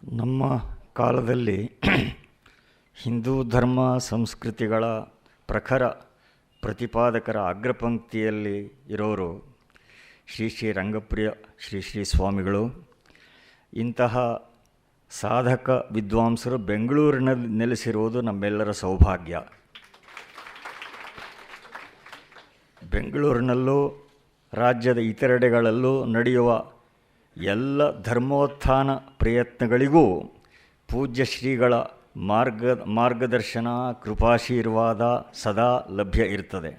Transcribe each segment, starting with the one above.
ನಮ್ಮ ಕಾಲದಲ್ಲಿ ಹಿಂದೂ ಧರ್ಮ ಸಂಸ್ಕೃತಿಗಳ ಪ್ರಖರ ಪ್ರತಿಪಾದಕರ ಅಗ್ರಪಂಕ್ತಿಯಲ್ಲಿ ಇರೋರು ಶ್ರೀ ಶ್ರೀ ರಂಗಪ್ರಿಯ ಶ್ರೀ ಶ್ರೀ ಸ್ವಾಮಿಗಳು. ಇಂತಹ ಸಾಧಕ ವಿದ್ವಾಂಸರು ಬೆಂಗಳೂರಿನಲ್ಲಿ ನೆಲೆಸಿರುವುದು ನಮ್ಮೆಲ್ಲರ ಸೌಭಾಗ್ಯ. ಬೆಂಗಳೂರಿನಲ್ಲೂ ರಾಜ್ಯದ ಇತರೆಡೆಗಳಲ್ಲೂ ನಡೆಯುವ ಎಲ್ಲ ಧರ್ಮೋತ್ಥಾನ ಪ್ರಯತ್ನಗಳಿಗೂ ಪೂಜ್ಯ ಶ್ರೀಗಳ ಮಾರ್ಗದರ್ಶನ ಕೃಪಾಶೀರ್ವಾದ ಸದಾ ಲಭ್ಯ ಇರ್ತದೆ.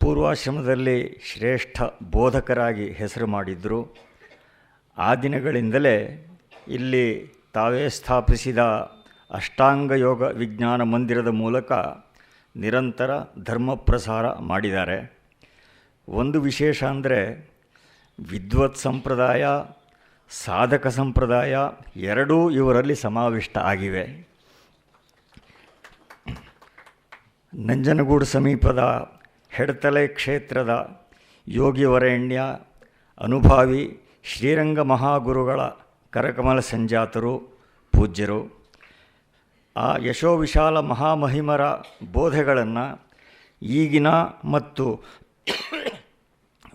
ಪೂರ್ವಾಶ್ರಮದಲ್ಲಿ ಶ್ರೇಷ್ಠ ಬೋಧಕರಾಗಿ ಹೆಸರು ಮಾಡಿದ್ದರು. ಆ ದಿನಗಳಿಂದಲೇ ಇಲ್ಲಿ ತಾವೇ ಸ್ಥಾಪಿಸಿದ ಅಷ್ಟಾಂಗ ಯೋಗ ವಿಜ್ಞಾನ ಮಂದಿರದ ಮೂಲಕ ನಿರಂತರ ಧರ್ಮ ಪ್ರಸಾರ ಮಾಡಿದ್ದಾರೆ. ಒಂದು ವಿಶೇಷ ಅಂದರೆ ವಿದ್ವತ್ ಸಂಪ್ರದಾಯ, ಸಾಧಕ ಸಂಪ್ರದಾಯ ಎರಡೂ ಇವರಲ್ಲಿ ಸಮಾವಿಷ್ಟ ಆಗಿವೆ. ನಂಜನಗೂಡು ಸಮೀಪದ ಹೆಡ್ತಲೆ ಕ್ಷೇತ್ರದ ಯೋಗಿವರೇಣ್ಯ ಅನುಭಾವಿ ಶ್ರೀರಂಗ ಮಹಾಗುರುಗಳ ಕರಕಮಲ ಸಂಜಾತರು ಪೂಜ್ಯರು. ಆ ಯಶೋವಿಶಾಲ ಮಹಾಮಹಿಮರ ಬೋಧೆಗಳನ್ನು ಈಗಿನ ಮತ್ತು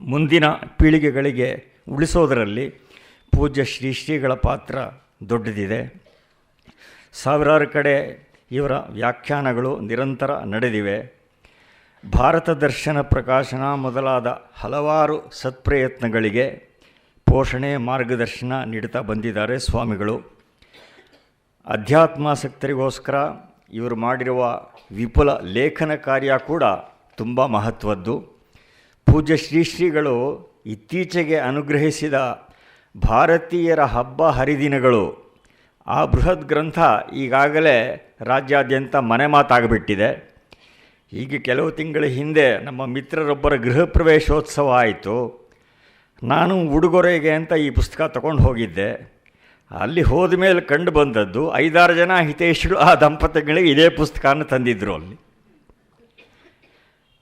ಮುಂದಿನ ಪೀಳಿಗೆಗಳಿಗೆ ಉಳಿಸೋದರಲ್ಲಿ ಪೂಜ್ಯ ಶ್ರೀ ಶ್ರೀಗಳ ಪಾತ್ರ ದೊಡ್ಡದಿದೆ. ಸಾವಿರಾರು ಕಡೆ ಇವರ ವ್ಯಾಖ್ಯಾನಗಳು ನಿರಂತರ ನಡೆದಿವೆ. ಭಾರತ ದರ್ಶನ ಪ್ರಕಾಶನ ಮೊದಲಾದ ಹಲವಾರು ಸತ್ಪ್ರಯತ್ನಗಳಿಗೆ ಪೋಷಣೆ ಮಾರ್ಗದರ್ಶನ ನೀಡುತ್ತಾ ಬಂದಿದ್ದಾರೆ ಸ್ವಾಮಿಗಳು. ಅಧ್ಯಾತ್ಮಾಸಕ್ತರಿಗೋಸ್ಕರ ಇವರು ಮಾಡಿರುವ ವಿಪುಲ ಲೇಖನ ಕಾರ್ಯ ಕೂಡ ತುಂಬ ಮಹತ್ವದ್ದು. ಪೂಜ್ಯ ಶ್ರೀ ಶ್ರೀಗಳು ಇತ್ತೀಚೆಗೆ ಅನುಗ್ರಹಿಸಿದ ಭಾರತೀಯರ ಹಬ್ಬ ಹರಿದಿನಗಳು, ಆ ಬೃಹತ್ ಗ್ರಂಥ ಈಗಾಗಲೇ ರಾಜ್ಯಾದ್ಯಂತ ಮನೆ ಮಾತಾಗಿಬಿಟ್ಟಿದೆ. ಹೀಗೆ ಕೆಲವು ತಿಂಗಳ ಹಿಂದೆ ನಮ್ಮ ಮಿತ್ರರೊಬ್ಬರ ಗೃಹ ಪ್ರವೇಶೋತ್ಸವ ಆಯಿತು. ನಾನು ಉಡುಗೊರೆಗೆ ಅಂತ ಈ ಪುಸ್ತಕ ತಗೊಂಡು ಹೋಗಿದ್ದೆ. ಅಲ್ಲಿ ಹೋದ ಮೇಲೆ ಕಂಡು ಬಂದದ್ದು 5-6 ಜನ ಹಿತೈಷಿಗಳು ಆ ದಂಪತಿಗಳಿಗೆ ಇದೇ ಪುಸ್ತಕನ ತಂದಿದ್ದರು. ಅಲ್ಲಿ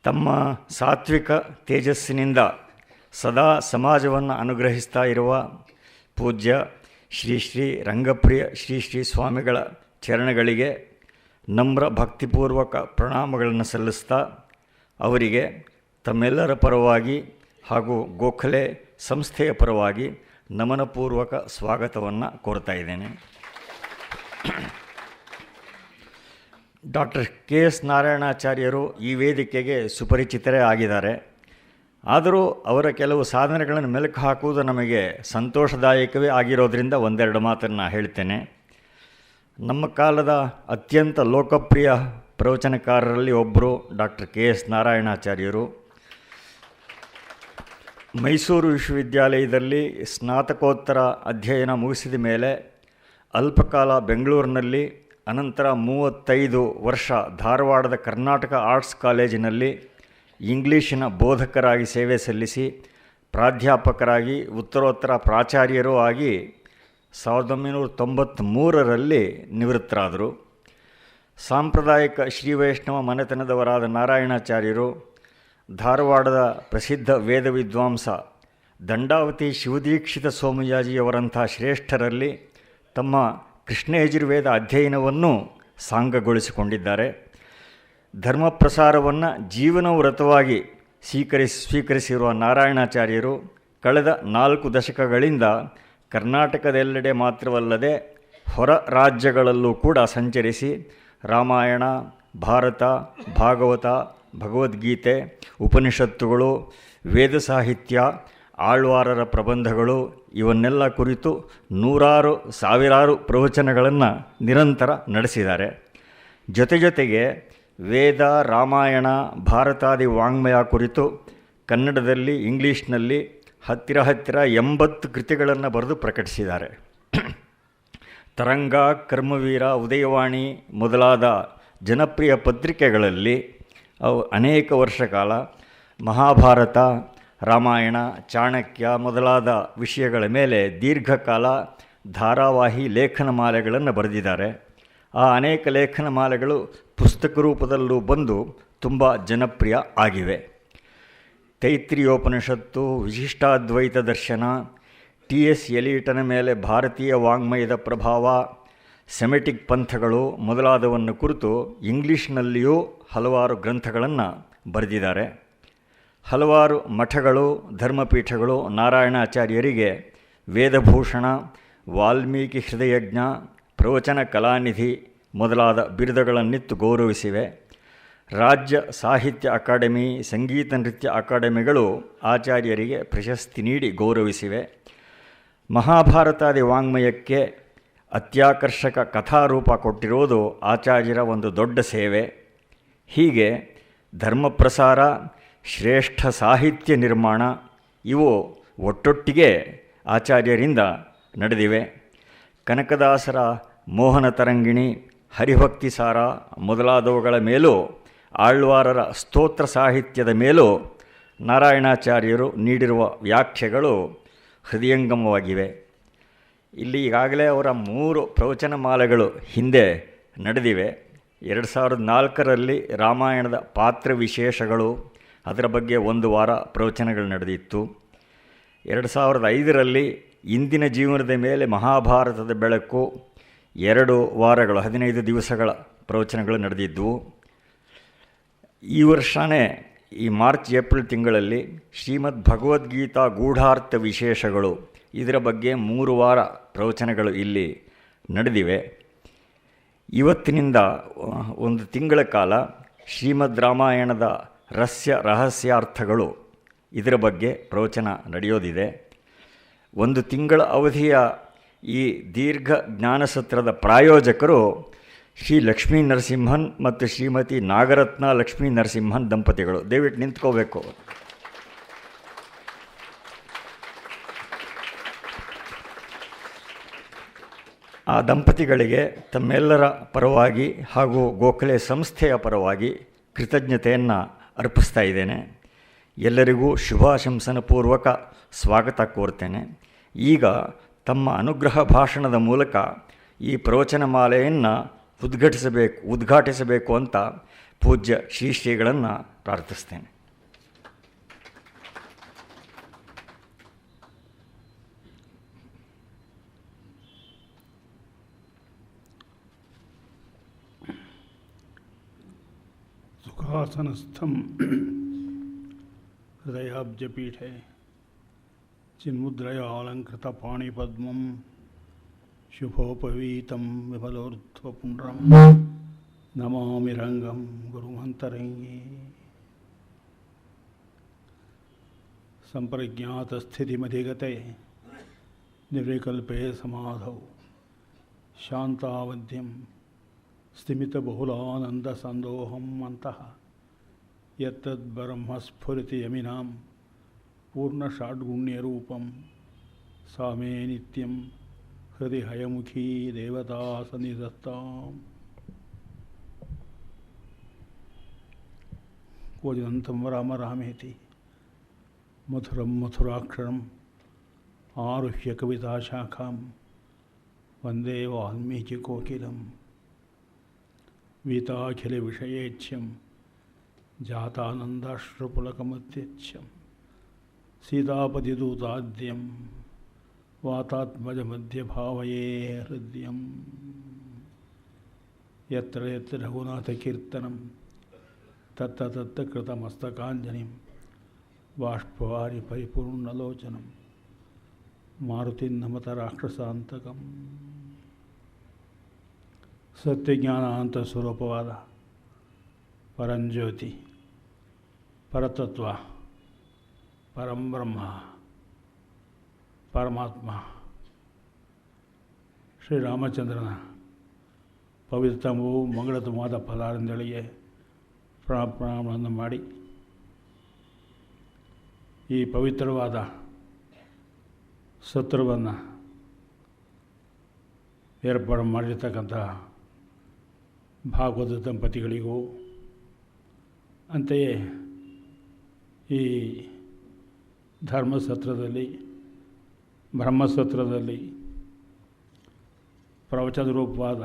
ತಮ್ಮ ಸಾತ್ವಿಕ ತೇಜಸ್ಸಿನಿಂದ ಸದಾ ಸಮಾಜವನ್ನು ಅನುಗ್ರಹಿಸ್ತಾ ಇರುವ ಪೂಜ್ಯ ಶ್ರೀ ಶ್ರೀ ರಂಗಪ್ರಿಯ ಶ್ರೀ ಶ್ರೀ ಸ್ವಾಮಿಗಳ ಚರಣಗಳಿಗೆ ನಮ್ರ ಭಕ್ತಿಪೂರ್ವಕ ಪ್ರಣಾಮಗಳನ್ನು ಸಲ್ಲಿಸ್ತಾ ಅವರಿಗೆ ತಮ್ಮೆಲ್ಲರ ಪರವಾಗಿ ಹಾಗೂ ಗೋಖಲೆ ಸಂಸ್ಥೆಯ ಪರವಾಗಿ ನಮನಪೂರ್ವಕ ಸ್ವಾಗತವನ್ನು ಕೋರ್ತಾ ಇದ್ದೇನೆ. ಡಾಕ್ಟರ್ ಕೆ ಎಸ್ ನಾರಾಯಣಾಚಾರ್ಯರು ಈ ವೇದಿಕೆಗೆ ಸುಪರಿಚಿತರೇ ಆಗಿದ್ದಾರೆ. ಆದರೂ ಅವರ ಕೆಲವು ಸಾಧನೆಗಳನ್ನು ಮೆಲುಕು ಹಾಕುವುದು ನಮಗೆ ಸಂತೋಷದಾಯಕವೇ ಆಗಿರೋದರಿಂದ ಒಂದೆರಡು ಮಾತನ್ನು ಹೇಳ್ತೇನೆ. ನಮ್ಮ ಕಾಲದ ಅತ್ಯಂತ ಲೋಕಪ್ರಿಯ ಪ್ರವಚನಕಾರರಲ್ಲಿ ಒಬ್ಬರು ಡಾಕ್ಟರ್ ಕೆ ಎಸ್ ನಾರಾಯಣಾಚಾರ್ಯರು. ಮೈಸೂರು ವಿಶ್ವವಿದ್ಯಾಲಯದಲ್ಲಿ ಸ್ನಾತಕೋತ್ತರ ಅಧ್ಯಯನ ಮುಗಿಸಿದ ಮೇಲೆ ಅಲ್ಪಕಾಲ ಬೆಂಗಳೂರಿನಲ್ಲಿ, ಅನಂತರ 35 ವರ್ಷ ಧಾರವಾಡದ ಕರ್ನಾಟಕ ಆರ್ಟ್ಸ್ ಕಾಲೇಜಿನಲ್ಲಿ ಇಂಗ್ಲೀಷಿನ ಬೋಧಕರಾಗಿ ಸೇವೆ ಸಲ್ಲಿಸಿ ಪ್ರಾಧ್ಯಾಪಕರಾಗಿ ಉತ್ತರೋತ್ತರ ಪ್ರಾಚಾರ್ಯರೂ ಆಗಿ 1993ರಲ್ಲಿ ನಿವೃತ್ತರಾದರು. ಸಾಂಪ್ರದಾಯಿಕ ಶ್ರೀ ವೈಷ್ಣವ ಮನೆತನದವರಾದ ನಾರಾಯಣಾಚಾರ್ಯರು ಧಾರವಾಡದ ಪ್ರಸಿದ್ಧ ವೇದ ವಿದ್ವಾಂಸ ದಂಡಾವತಿ ಶಿವದೀಕ್ಷಿತ ಸೋಮಯಾಜಿಯವರಂಥ ಶ್ರೇಷ್ಠರಲ್ಲಿ ತಮ್ಮ ಕೃಷ್ಣಯಜುರ್ವೇದ ಅಧ್ಯಯನವನ್ನು ಸಾಂಗಗೊಳಿಸಿಕೊಂಡಿದ್ದಾರೆ. ಧರ್ಮ ಪ್ರಸಾರವನ್ನು ಜೀವನ ವ್ರತವಾಗಿ ಸ್ವೀಕರಿಸಿರುವ ನಾರಾಯಣಾಚಾರ್ಯರು ಕಳೆದ 4 ದಶಕಗಳಿಂದ ಕರ್ನಾಟಕದೆಲ್ಲೆಡೆ ಮಾತ್ರವಲ್ಲದೆ ಹೊರ ರಾಜ್ಯಗಳಲ್ಲೂ ಕೂಡ ಸಂಚರಿಸಿ ರಾಮಾಯಣ, ಭಾರತ, ಭಾಗವತ, ಭಗವದ್ಗೀತೆ, ಉಪನಿಷತ್ತುಗಳು, ವೇದ ಸಾಹಿತ್ಯ, ಆಳ್ವಾರರ ಪ್ರಬಂಧಗಳು ಇವನ್ನೆಲ್ಲ ಕುರಿತು ನೂರಾರು ಸಾವಿರಾರು ಪ್ರವಚನಗಳನ್ನು ನಿರಂತರ ನಡೆಸಿದ್ದಾರೆ. ಜೊತೆಗೆ ವೇದ, ರಾಮಾಯಣ, ಭಾರತಾದಿ ವಾಂಗ್ಮಯ ಕುರಿತು ಕನ್ನಡದಲ್ಲಿ, ಇಂಗ್ಲೀಷ್ನಲ್ಲಿ ಹತ್ತಿರ 80 ಕೃತಿಗಳನ್ನು ಬರೆದು ಪ್ರಕಟಿಸಿದ್ದಾರೆ. ತರಂಗ, ಕರ್ಮವೀರ, ಉದಯವಾಣಿ ಮೊದಲಾದ ಜನಪ್ರಿಯ ಪತ್ರಿಕೆಗಳಲ್ಲಿ ಅನೇಕ ವರ್ಷ ಕಾಲ ಮಹಾಭಾರತ, ರಾಮಾಯಣ, ಚಾಣಕ್ಯ ಮೊದಲಾದ ವಿಷಯಗಳ ಮೇಲೆ ದೀರ್ಘಕಾಲ ಧಾರಾವಾಹಿ ಲೇಖನ ಮಾಲೆಗಳನ್ನು ಬರೆದಿದ್ದಾರೆ. ಆ ಅನೇಕ ಲೇಖನ ಮಾಲೆಗಳು ಪುಸ್ತಕ ರೂಪದಲ್ಲೂ ಬಂದು ತುಂಬ ಜನಪ್ರಿಯ ಆಗಿವೆ. ತೈತ್ರಿಯೋಪನಿಷತ್ತು, ವಿಶಿಷ್ಟಾದ್ವೈತ ದರ್ಶನ, ಟಿ.ಎಸ್. ಎಲಿಯಟನ ಮೇಲೆ ಭಾರತೀಯ ವಾङ्ಮಯದ ಪ್ರಭಾವ, ಸೆಮೆಟಿಕ್ ಪಂಥಗಳು ಮೊದಲಾದವನ್ನು ಕುರಿತು ಇಂಗ್ಲೀಷ್ನಲ್ಲಿಯೂ ಹಲವಾರು ಗ್ರಂಥಗಳನ್ನು ಬರೆದಿದ್ದಾರೆ. ಹಲವಾರು ಮಠಗಳು, ಧರ್ಮಪೀಠಗಳು ನಾರಾಯಣಾಚಾರ್ಯರಿಗೆ ವೇದಭೂಷಣ, ವಾಲ್ಮೀಕಿ ಹೃದಯಜ್ಞ, ಪ್ರವಚನ ಕಲಾನಿಧಿ ಮೊದಲಾದ ಬಿರುದುಗಳನ್ನಿತ್ತು ಗೌರವಿಸಿವೆ. ರಾಜ್ಯ ಸಾಹಿತ್ಯ ಅಕಾಡೆಮಿ, ಸಂಗೀತ ನೃತ್ಯ ಅಕಾಡೆಮಿಗಳು ಆಚಾರ್ಯರಿಗೆ ಪ್ರಶಸ್ತಿ ನೀಡಿ ಗೌರವಿಸಿವೆ. ಮಹಾಭಾರತಾದಿ ವಾङ्ಮಯಕ್ಕೆ ಅತ್ಯಾಕರ್ಷಕ ಕಥಾರೂಪ ಕೊಟ್ಟಿರುವುದು ಆಚಾರ್ಯರ ಒಂದು ದೊಡ್ಡ ಸೇವೆ. ಹೀಗೆ ಧರ್ಮಪ್ರಸಾರ, ಶ್ರೇಷ್ಠ ಸಾಹಿತ್ಯ ನಿರ್ಮಾಣ ಇವು ಒಟ್ಟೊಟ್ಟಿಗೆ ಆಚಾರ್ಯರಿಂದ ನಡೆದಿವೆ. ಕನಕದಾಸರ ಮೋಹನ ತರಂಗಿಣಿ, ಹರಿಭಕ್ತಿ ಸಾರ ಮೊದಲಾದವುಗಳ ಮೇಲೂ, ಆಳ್ವಾರರ ಸ್ತೋತ್ರ ಸಾಹಿತ್ಯದ ಮೇಲೂ ನಾರಾಯಣಾಚಾರ್ಯರು ನೀಡಿರುವ ವ್ಯಾಖ್ಯೆಗಳು ಹೃದಯಂಗಮವಾಗಿವೆ. ಇಲ್ಲಿ ಈಗಾಗಲೇ ಅವರ 3 ಪ್ರವಚನ ಮಾಲೆಗಳು ಹಿಂದೆ ನಡೆದಿವೆ. 2004ರಲ್ಲಿ ರಾಮಾಯಣದ ಪಾತ್ರ ವಿಶೇಷಗಳು, ಅದರ ಬಗ್ಗೆ 1 ವಾರ ಪ್ರವಚನಗಳು ನಡೆದಿತ್ತು. 2005ರಲ್ಲಿ ಇಂದಿನ ಜೀವನದ ಮೇಲೆ ಮಹಾಭಾರತದ ಬೆಳಕು 2 ವಾರಗಳು 15 ದಿವಸಗಳ ಪ್ರವಚನಗಳು ನಡೆದಿದ್ದವು. ಈ ವರ್ಷವೇ ಈ ಮಾರ್ಚ್ ಏಪ್ರಿಲ್ ತಿಂಗಳಲ್ಲಿ ಶ್ರೀಮದ್ ಭಗವದ್ಗೀತಾ ಗೂಢಾರ್ಥ ವಿಶೇಷಗಳು, ಇದರ ಬಗ್ಗೆ 3 ವಾರ ಪ್ರವಚನಗಳು ಇಲ್ಲಿ ನಡೆದಿವೆ. ಇವತ್ತಿನಿಂದ 1 ತಿಂಗಳ ಕಾಲ ಶ್ರೀಮದ್ ರಾಮಾಯಣದ ರಹಸ್ಯಾರ್ಥಗಳು ಇದರ ಬಗ್ಗೆ ಪ್ರವಚನ ನಡೆಯೋದಿದೆ. 1 ತಿಂಗಳ ಅವಧಿಯ ಈ ದೀರ್ಘ ಜ್ಞಾನಸತ್ರದ ಪ್ರಾಯೋಜಕರು ಶ್ರೀ ಲಕ್ಷ್ಮೀ ನರಸಿಂಹನ್ ಮತ್ತು ಶ್ರೀಮತಿ ನಾಗರತ್ನ ಲಕ್ಷ್ಮೀ ನರಸಿಂಹನ್ ದಂಪತಿಗಳು. ದಯವಿಟ್ಟು ನಿಂತ್ಕೋಬೇಕು. ಆ ದಂಪತಿಗಳಿಗೆ ತಮ್ಮೆಲ್ಲರ ಪರವಾಗಿ ಹಾಗೂ ಗೋಖಲೆ ಸಂಸ್ಥೆಯ ಪರವಾಗಿ ಕೃತಜ್ಞತೆಯನ್ನು ಅರ್ಪಿಸ್ತಾ ಇದ್ದೇನೆ. ಎಲ್ಲರಿಗೂ ಶುಭಾಶಂಸನಪೂರ್ವಕ ಸ್ವಾಗತ ಕೋರ್ತೇನೆ. ಈಗ ತಮ್ಮ ಅನುಗ್ರಹ ಭಾಷಣದ ಮೂಲಕ ಈ ಪ್ರವಚನ ಮಾಲೆಯನ್ನು ಉದ್ಘಾಟಿಸಬೇಕು ಅಂತ ಪೂಜ್ಯ ಶ್ರೀಗಳನ್ನು ಪ್ರಾರ್ಥಿಸ್ತೇನೆ. ಸುಖಾಸನಸ್ಥಂ ಹೃದಯಾಬ್ಜಪೀಠೆ ಚಿನ್ಮುದ್ರಯ ಅಲಂಕೃತ ಪಾಣಿಪದ್ಮಂ ಶುಭೋಪವೀತಂ ವಿಫಲೋರ್ಧ್ವಪುಂಡ್ರಂ ನಮಾಮಿ ರಂಗಂ ಗುರುಮಂತರಂಗಿ. ಸಂಪ್ರಜ್ಞಾತಸ್ಥಿತಿಮಧಿಗತೆ ನಿರ್ವಿಕಲ್ಪೇ ಸಮಾಧೌ ಶಾಂತಾವಧ್ಯಂ ಸ್ಥಿಮಿತಬಹುಲಾನಂದಸಂದೋಹಂ ಅಂತಃ ಯತ್ತದ್ಬ್ರಹ್ಮಸ್ಫುರಿತಿ ಯಮಿನಾಂ ಪೂರ್ಣಷಾಡ್ಗುಣ್ಯರೂಪಂ ಸಾ ಮೇ ನಿತ್ಯಂ ಹೃದಯ ಹಯಮುಖೀ ದೇವತಾ ಸನ್ನಿಧತ್ತಾಂ. ಕೂಜಂತಂ ರಾಮ ರಾಮೇತಿ ಮಧುರಂ ಮಥುರಾಕ್ಷರಂ ಆರುಹ್ಯ ಕವಿತಾಶಾಖಾಂ ವಂದೇ ವಾಲ್ಮೀಕಿಕೋಕಿಲಂ. ವೀತಾಖಿಲ ವಿಷಯೇಚ್ಛ್ಯಂ ಜಾತಾನಂದಾಶ್ರುಪುಲಕಮತ್ಯಚ್ಛ್ಯಂ ಸೀತಾಪತಿದೂತಾದ್ಯಂ ವಾತಾತ್ಮಜಮಧ್ಯಭಾವಯೇ ಹೃದಯಂ. ಯತ್ರ ಯತ್ರ ರಘುನಾಥಕೀರ್ತನಂ ತತ್ತ ತತ್ತ ಕೃತಮಸ್ತಕಾಂಜಲಿಂ ಬಾಷ್ಪವಾರಿ ಪರಿಪೂರ್ಣಲೋಚನಂ ಮಾರುತಿನ್ನಮತ ರಾಕ್ಷಸಾಂತಕಂ. ಸತ್ಯಜ್ಞಾನಾಂತ ಸ್ವರೂಪವಾದ ಪರಂಜ್ಯೋತಿ, ಪರತತ್ವ, ಪರಂಬ್ರಹ್ಮ, ಪರಮಾತ್ಮ ಶ್ರೀರಾಮಚಂದ್ರನ ಪವಿತ್ರವೂ ಮಂಗಳತಮವಾದ ಫಲಾರಿಂದಳಿಗೆ ಪ್ರಣಾಮಗಳನ್ನು ಮಾಡಿ, ಈ ಪವಿತ್ರವಾದ ಸತ್ರವನ್ನು ಏರ್ಪಾಡು ಮಾಡಿರ್ತಕ್ಕಂಥ ಭಾಗವತ ದಂಪತಿಗಳಿಗೂ, ಅಂತೆಯೇ ಈ ಧರ್ಮಸತ್ರದಲ್ಲಿ ಬ್ರಹ್ಮಸತ್ರದಲ್ಲಿ ಪ್ರವಚನ ರೂಪವಾದ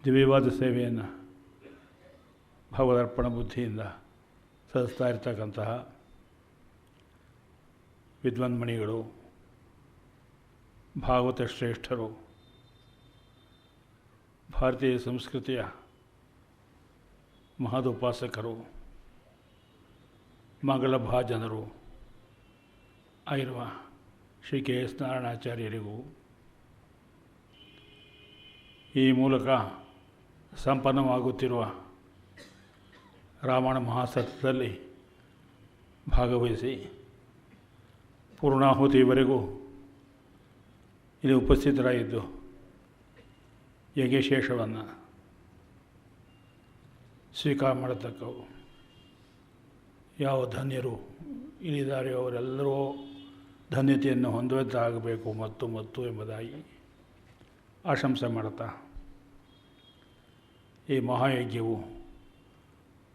ದಿವ್ಯವಾದ ಸೇವೆಯನ್ನು ಭಗವದರ್ಪಣ ಬುದ್ಧಿಯಿಂದ ಸಲ್ಲಿಸ್ತಾ ಇರ್ತಕ್ಕಂತಹ ವಿದ್ವನ್ಮಣಿಗಳು, ಭಾಗವತ ಶ್ರೇಷ್ಠರು, ಭಾರತೀಯ ಸಂಸ್ಕೃತಿಯ ಮಹದುಪಾಸಕರು, ಮಂಗಲಭಾಜನರು ಆಗಿರುವ ಶ್ರೀ ಕೆ ಎಸ್ ನಾರಾಯಣಾಚಾರ್ಯರಿಗೂ ಈ ಮೂಲಕ ಸಂಪನ್ನವಾಗುತ್ತಿರುವ ರಾಮಾಯಣ ಮಹಾಸತ್ರದಲ್ಲಿ ಭಾಗವಹಿಸಿ ಪೂರ್ಣಾಹುತಿವರೆಗೂ ಇಲ್ಲಿ ಉಪಸ್ಥಿತರಾಗಿದ್ದು ಯಜ್ಞಶೇಷವನ್ನು ಸ್ವೀಕಾರ ಮಾಡತಕ್ಕವು ಯಾವ ಧನ್ಯರು ಇಲ್ಲಿದ್ದಾರೆ ಅವರೆಲ್ಲರೂ ಧನ್ಯತೆಯನ್ನು ಹೊಂದುವಂತಾಗಬೇಕು ಮತ್ತು ಎಂಬುದಾಗಿ ಆಶಂಸೆ ಮಾಡುತ್ತಾ ಈ ಮಹಾಯಜ್ಞವು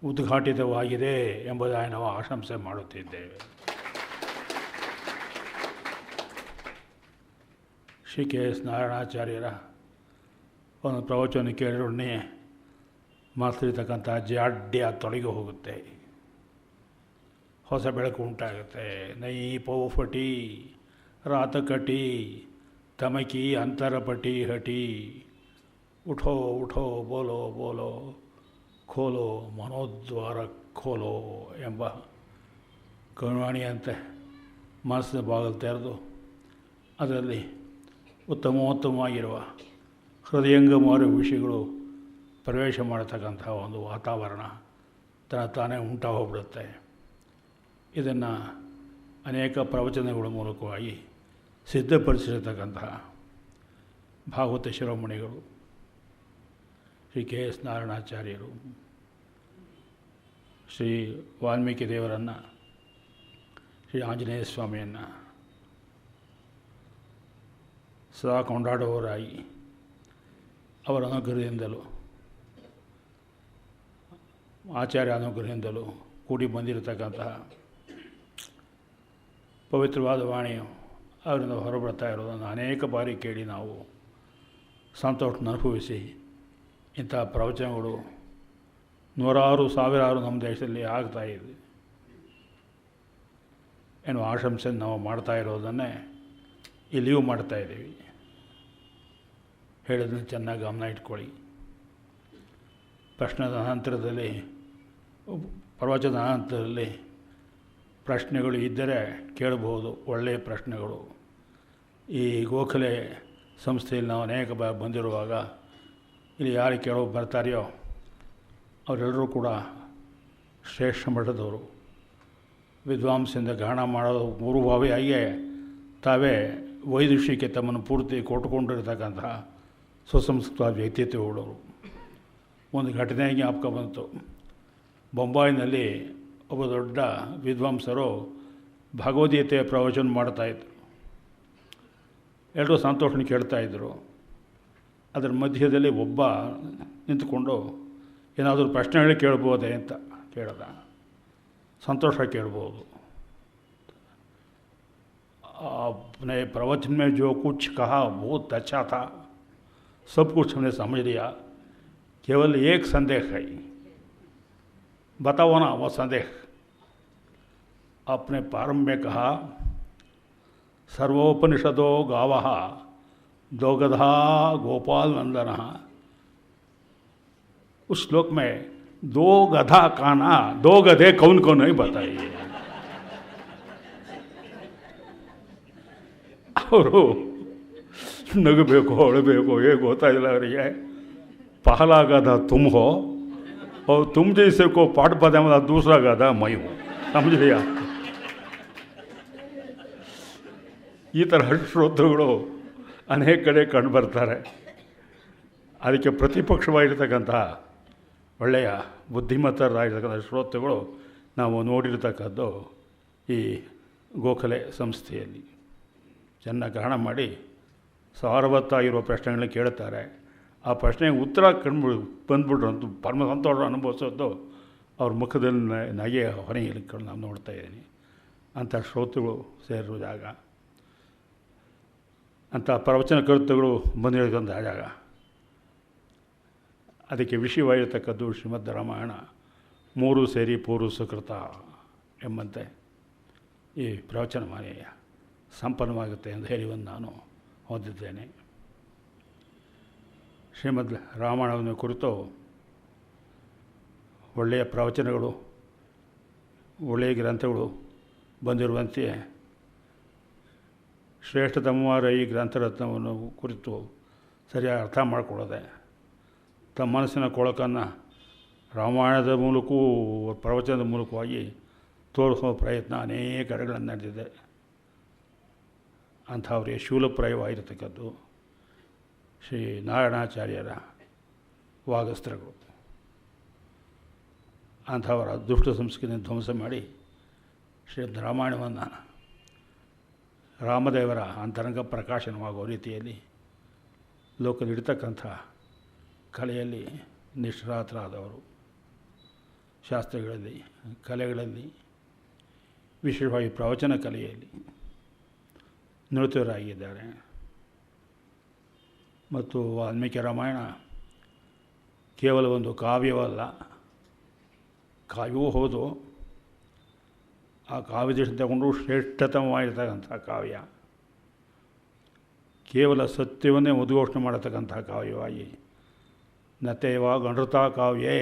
ಉದ್ಘಾಟಿತವಾಗಿದೆ ಎಂಬುದಾಗಿ ನಾವು ಆಶಂಸೆ ಮಾಡುತ್ತಿದ್ದೇವೆ. ಶ್ರೀ ಕೆ ಎಸ್ ನಾರಾಯಣಾಚಾರ್ಯರ ಒಂದು ಪ್ರವಚನ ಕೇಳಿರೊಡನೆ ಮಾತಿರ್ತಕ್ಕಂಥ ಜಾಡ್ಯ ತೊಲಗಿ ಹೋಗುತ್ತೆ, ಹೊಸ ಬೆಳಕು ಉಂಟಾಗುತ್ತೆ. ನೈ ಪೌಫಟಿ ರಾತಕಟಿ ತಮಕಿ ಅಂತರಪಟಿ ಹಟಿ ಉಠೋ ಉಠೋ ಬೋಲೋ ಬೋಲೋ ಖೋಲೋ ಮನೋದ್ವಾರ ಖೋಲೋ ಎಂಬ ಕರುವಾಣಿಯಂತೆ ಮನಸ್ಸಿನ ಬಾಗಿಲು ತೆರೆದು ಅದರಲ್ಲಿ ಉತ್ತಮೋತ್ತಮವಾಗಿರುವ ಹೃದಯಂಗಮಾರು ವಿಷಯಗಳು ಪ್ರವೇಶ ಮಾಡತಕ್ಕಂಥ ಒಂದು ವಾತಾವರಣ ತಾನೇ ಉಂಟಾಗೋಗ್ಬಿಡುತ್ತೆ. ಇದನ್ನು ಅನೇಕ ಪ್ರವಚನಗಳ ಮೂಲಕವಾಗಿ ಸಿದ್ಧಪಡಿಸಿರತಕ್ಕಂತಹ ಭಾಗವತ ಶಿರೋಮಣಿಗಳು ಶ್ರೀ ಕೆ ಎಸ್ ನಾರಾಯಣಾಚಾರ್ಯರು ಶ್ರೀ ವಾಲ್ಮೀಕಿ ದೇವರನ್ನು, ಶ್ರೀ ಆಂಜನೇಯ ಸ್ವಾಮಿಯನ್ನು ಸದಾ ಕೊಂಡಾಡುವವರಾಗಿ ಅವರ ಅನುಗ್ರಹದಿಂದಲೂ ಆಚಾರ್ಯ ಅನುಗ್ರಹದಿಂದಲೂ ಕೂಡಿ ಬಂದಿರತಕ್ಕಂತಹ ಪವಿತ್ರವಾದ ವಾಣಿಯು ಅವರಿಂದ ಹೊರಬರ್ತಾ ಇರೋದನ್ನು ಅನೇಕ ಬಾರಿ ಕೇಳಿ ನಾವು ಸಂತೋಷವನ್ನು ಅನುಭವಿಸಿ ಇಂಥ ಪ್ರವಚನಗಳು ನೂರಾರು ಸಾವಿರಾರು ನಮ್ಮ ದೇಶದಲ್ಲಿ ಆಗ್ತಾಯಿದೆ ಎನ್ನುವ ಆಶಂಸೆ ನಾವು ಮಾಡ್ತಾ ಇರೋದನ್ನೇ ಇಲ್ಲಿಯೂ ಮಾಡ್ತಾಯಿದ್ದೀವಿ. ಹೇಳೋದನ್ನು ಚೆನ್ನಾಗಿ ಗಮನ ಇಟ್ಕೊಳ್ಳಿ. ಪ್ರಶ್ನೆದ ನಂತರದಲ್ಲಿ ಪ್ರವಚನ ನಂತರದಲ್ಲಿ ಪ್ರಶ್ನೆಗಳು ಇದ್ದರೆ ಕೇಳಬಹುದು, ಒಳ್ಳೆಯ ಪ್ರಶ್ನೆಗಳು. ಈ ಗೋಖಲೆ ಸಂಸ್ಥೆಯಲ್ಲಿ ನಾವು ಅನೇಕ ಬಂದಿರುವಾಗ ಇಲ್ಲಿ ಯಾರು ಕೇಳೋ ಬರ್ತಾರೆಯೋ ಅವರೆಲ್ಲರೂ ಕೂಡ ಶ್ರೇಷ್ಠ ಮಟ್ಟದವರು, ವಿದ್ವಾಂಸದಿಂದ ಗ್ರಹಣ ಮಾಡೋದು ಪೂರ್ವಭಾವಿಯಾಗಿಯೇ ತಾವೇ ವೈದುಷ್ಯಕ್ಕೆ ತಮ್ಮನ್ನು ಪೂರ್ತಿ ಕೊಟ್ಟುಕೊಂಡಿರ್ತಕ್ಕಂತಹ ಸುಸಂಸ್ಕೃತ ವ್ಯಕ್ತಿತ್ವಗಳವರು. ಒಂದು ಘಟನೆ ಜ್ಞಾಪಕ ಬಂತು. ಬೊಂಬಾಯಿನಲ್ಲಿ ಒಬ್ಬ ದೊಡ್ಡ ವಿದ್ವಾಂಸರು ಭಗವದ್ಗೀತೆಯ ಪ್ರವಚನ ಮಾಡ್ತಾಯಿದ್ರು. ಎಲ್ಲರೂ ಸಂತೋಷನ ಕೇಳ್ತಾಯಿದ್ರು. ಅದರ ಮಧ್ಯದಲ್ಲಿ ಒಬ್ಬ ನಿಂತುಕೊಂಡು ಏನಾದರೂ ಪ್ರಶ್ನೆಗಳು ಕೇಳ್ಬೋದೇ ಅಂತ ಕೇಳ್ದ. ಸಂತೋಷ ಕೇಳ್ಬೋದು. अपने प्रवचन में जो कुछ कहा बहुत अच्छा था, सब कुछ हमने समझ लिया, केवल एक संदेह है, बताओ ना वो संदेह. आपने प्रारंभ में कहा सर्वोपनिषदो गावः दो गधा गोपाल नंदन. उस श्लोक में दो गधा काना दो गधे कौन कौन नहीं बताइए. ಅವರು ನಗಬೇಕು ಅಳಬೇಕು ಹೇಗೆ ಗೊತ್ತಾಗಿಲ್ಲ ಅವರಿಗೆ. पहला गधा तुम हो और तुम जैसे को पाठ पदा में दूसरा गधा मैं हूँ, समझ लिया. ಈ ಥರ ಶ್ರೋತೃಗಳು ಅನೇಕ ಕಡೆ ಕಂಡು ಬರ್ತಾರೆ. ಅದಕ್ಕೆ ಪ್ರತಿಪಕ್ಷವಾಗಿರ್ತಕ್ಕಂಥ ಒಳ್ಳೆಯ ಬುದ್ಧಿಮತ್ತರಾಗಿರ್ತಕ್ಕಂಥ ಶ್ರೋತೃಗಳು ನಾವು ನೋಡಿರ್ತಕ್ಕದ್ದು ಈ ಗೋಖಲೆ ಸಂಸ್ಥೆಯಲ್ಲಿ. ಚೆನ್ನಾಗಿ ಗ್ರಹಣ ಮಾಡಿ ಸಾರವತ್ತಾಗಿರುವ ಪ್ರಶ್ನೆಗಳನ್ನ ಕೇಳುತ್ತಾರೆ. ಆ ಪ್ರಶ್ನೆಗೆ ಉತ್ತರ ಬಂದ್ಬಿಟ್ರು ಅಂತೂ ಪರಮ ಸಂತೋಷ ಅನುಭವಿಸೋದು ಅವ್ರ ಮುಖದಲ್ಲಿ ನಗೆ ಹೊರಗೆ ನಾವು ನೋಡ್ತಾ ಇದ್ದೀನಿ. ಅಂಥ ಶ್ರೋತೃಗಳು ಸೇರುವ ಜಾಗ, ಅಂಥ ಪ್ರವಚನ ಕರ್ತೃಗಳು ಬಂದಿರತಕ್ಕಂಥ ಜಾಗ. ಅದಕ್ಕೆ ವಿಷಯವಾಗಿರ್ತಕ್ಕದ್ದು ಶ್ರೀಮದ್ ರಾಮಾಯಣ ಮೂರು ಸೇರಿ ಪೂರ್ವ ಸುಕೃತ ಎಂಬಂತೆ ಈ ಪ್ರವಚನ ಮಾಲೆಯ ಸಂಪನ್ನವಾಗುತ್ತೆ ಎಂದು ಹೇಳಿ ನಾನು ಹೊಂದಿದ್ದೇನೆ. ಶ್ರೀಮದ್ ರಾಮಾಯಣವನ್ನು ಕುರಿತು ಒಳ್ಳೆಯ ಪ್ರವಚನಗಳು, ಒಳ್ಳೆಯ ಗ್ರಂಥಗಳು ಬಂದಿರುವಂತೆಯೇ ಶ್ರೇಷ್ಠತಮವಾದ ಈ ಗ್ರಂಥರತ್ನವನ್ನು ಕುರಿತು ಸರಿಯಾಗಿ ಅರ್ಥ ಮಾಡಿಕೊಳ್ಳದೆ ತಮ್ಮ ಮನಸ್ಸಿನ ಕೊಳಕನ್ನು ರಾಮಾಯಣದ ಮೂಲಕವೂ ಪ್ರವಚನದ ಮೂಲಕವಾಗಿ ತೋರಿಸುವ ಪ್ರಯತ್ನ ಅನೇಕ ಕಡೆಗಳಲ್ಲಿ ನಡೆದಿದೆ. ಅಂಥವರಿಗೆ ಶೂಲಪ್ರಾಯವಾಗಿರತಕ್ಕದ್ದು ಶ್ರೀ ನಾರಾಯಣಾಚಾರ್ಯರ ವಾಗಸ್ತ್ರಗಳು. ಅಂಥವರ ದುಷ್ಟ ಸಂಸ್ಕೃತಿಯನ್ನು ಧ್ವಂಸ ಮಾಡಿ ಶ್ರೀಮದ್ ರಾಮಾಯಣವನ್ನು ರಾಮದೇವರ ಅಂತರಂಗ ಪ್ರಕಾಶನವಾಗುವ ರೀತಿಯಲ್ಲಿ ಲೋಕದಲ್ಲಿಡ್ತಕ್ಕಂಥ ಕಲೆಯಲ್ಲಿ ನಿಷ್ಣಾತರಾದವರು, ಶಾಸ್ತ್ರಗಳಲ್ಲಿ, ಕಲೆಗಳಲ್ಲಿ, ವಿಶೇಷವಾಗಿ ಪ್ರವಚನ ಕಲೆಯಲ್ಲಿ ನುರಿತವರಾಗಿದ್ದಾರೆ. ಮತ್ತು ವಾಲ್ಮೀಕಿ ರಾಮಾಯಣ ಕೇವಲ ಒಂದು ಕಾವ್ಯವಲ್ಲ, ಕಾವ್ಯವೂ ಹೌದು. ಆ ಕಾವ್ಯದೃಷ್ಟಿ ತಗೊಂಡು ಶ್ರೇಷ್ಠತಮವಾಗಿರ್ತಕ್ಕಂಥ ಕಾವ್ಯ, ಕೇವಲ ಸತ್ಯವನ್ನೇ ಉದ್ಘೋಷಣೆ ಮಾಡತಕ್ಕಂಥ ಕಾವ್ಯವಾಗಿ ನತೇವ ಗಣೃತಾ ಕಾವ್ಯೇ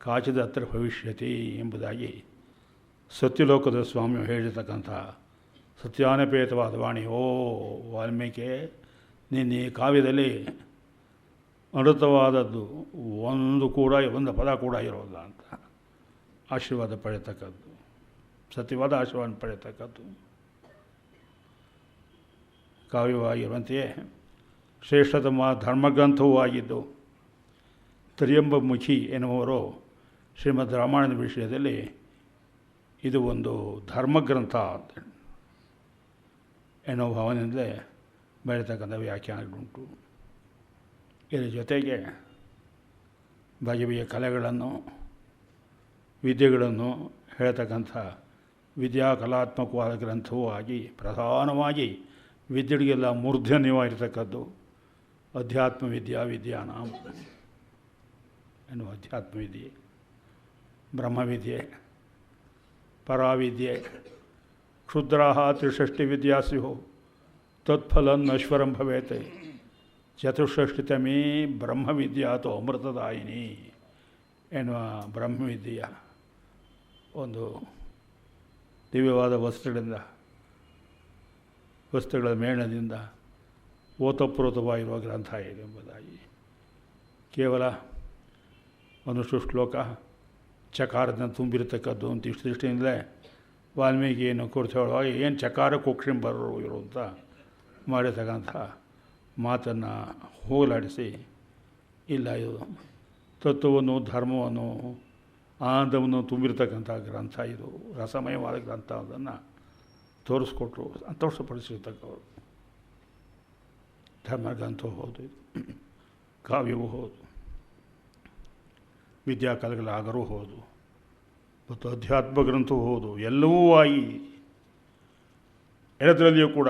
ಕಾಚಿದತ್ರ ಭವಿಷ್ಯತಿ ಎಂಬುದಾಗಿ ಸತ್ಯಲೋಕದ ಸ್ವಾಮಿಯು ಹೇಳಿರ್ತಕ್ಕಂಥ ಸತ್ಯಾನಪೇತವಾದ ವಾಣಿ. ಓ ವಾಲ್ಮೀಕಿ, ನೀನು ಈ ಕಾವ್ಯದಲ್ಲಿ ಅಮೃತವಾದದ್ದು ಒಂದು ಪದ ಕೂಡ ಇರೋಲ್ಲ ಅಂತ ಆಶೀರ್ವಾದ ಪಡೆಯತಕ್ಕದ್ದು, ಸತ್ಯವಾದ ಆಶೀರ್ವಾದ ಪಡೆಯತಕ್ಕದ್ದು. ಕಾವ್ಯವಾಗಿರುವಂತೆಯೇ ಶ್ರೇಷ್ಠತಮ ಧರ್ಮಗ್ರಂಥವೂ ಆಗಿದ್ದು ತ್ರಿಯಂಬಮುಖಿ ಎನ್ನುವರು ಶ್ರೀಮದ್ ರಾಮಾಯಣದ ವಿಷಯದಲ್ಲಿ ಇದು ಒಂದು ಧರ್ಮಗ್ರಂಥ ಎನ್ನುವ ಭಾವನೆಯಿಂದಲೇ ಬೆಳೀತಕ್ಕಂಥ ವ್ಯಾಖ್ಯಾನಗಳುಂಟು. ಇದರ ಜೊತೆಗೆ ಬಗೆ ಬಗೆಯ ಕಲೆಗಳನ್ನು, ವಿದ್ಯೆಗಳನ್ನು ಹೇಳ್ತಕ್ಕಂಥ ವಿದ್ಯಾಕಲಾತ್ಮಕವಾದ ಗ್ರಂಥವೂ ಆಗಿ ಪ್ರಧಾನವಾಗಿ ವಿದ್ಯೆಗಳಿಗೆಲ್ಲ ಮೂರ್ಧನ್ಯವಾಗಿರ್ತಕ್ಕದ್ದು ಅಧ್ಯಾತ್ಮ ವಿದ್ಯಾನ ಎನ್ನುವ ಅಧ್ಯಾತ್ಮವಿದ್ಯೆ, ಬ್ರಹ್ಮವಿದ್ಯೆ, ಪರಾವಿದ್ಯೆ. ಕ್ಷುದ್ರಾಹ ತ್ರಿಷಷ್ಟಿ ವಿದ್ಯಾಸ್ಯು ತತ್ಫಲನ್ನಶ್ವರಂ ಭವೇತ್ ಚತುಷ್ಷಷ್ಟಿತಮೇ ಬ್ರಹ್ಮವಿದ್ಯಾತೋ ಅಮೃತದಾಯಿನಿ ಎನ್ನುವ ಬ್ರಹ್ಮವಿದ್ಯೆಯ ಒಂದು ದಿವ್ಯವಾದ ವಸ್ತುಗಳ ಮೇಣದಿಂದ ಓತಪ್ರೋತವಾಗಿರುವ ಗ್ರಂಥ ಇದೆ ಎಂಬುದಾಗಿ ಕೇವಲ ಒಂದಷ್ಟು ಶ್ಲೋಕ ಚಕಾರದಿಂದ ತುಂಬಿರತಕ್ಕದ್ದು ಅಂತ ಇಷ್ಟು ದೃಷ್ಟಿಯಿಂದಲೇ ವಾಲ್ಮೀಕಿಯನ್ನು ಕುರಿತು ಹೇಳುವಾಗ ಏನು ಚಕಾರ ಕುಕ್ಷಿಂಬರರು ಇರುವಂಥ ಮಾಡಿರ್ತಕ್ಕಂಥ ಮಾತನ್ನು ಹೋಗಲಾಡಿಸಿ, ಇಲ್ಲ ಇದು ತತ್ವವನ್ನು, ಧರ್ಮವನ್ನು, ಆನಂದವನ್ನು ತುಂಬಿರತಕ್ಕಂಥ ಗ್ರಂಥ, ಇದು ರಸಮಯವಾದ ಗ್ರಂಥ ಅದನ್ನು ತೋರಿಸ್ಕೊಟ್ರು, ಸಂತೋಷಪಡಿಸಿರ್ತಕ್ಕವರು. ಧರ್ಮಗ್ರಂಥವೂ ಹೌದು, ಇದು ಕಾವ್ಯವೂ ಹೌದು, ವಿದ್ಯಾಕಲೆಗಳ ಆಗರೂ ಹೌದು, ಮತ್ತು ಅಧ್ಯಾತ್ಮ ಗ್ರಂಥವೂ ಹೌದು. ಎಲ್ಲವೂ ಆಗಿ ಎಲ್ಲದರಲ್ಲಿಯೂ ಕೂಡ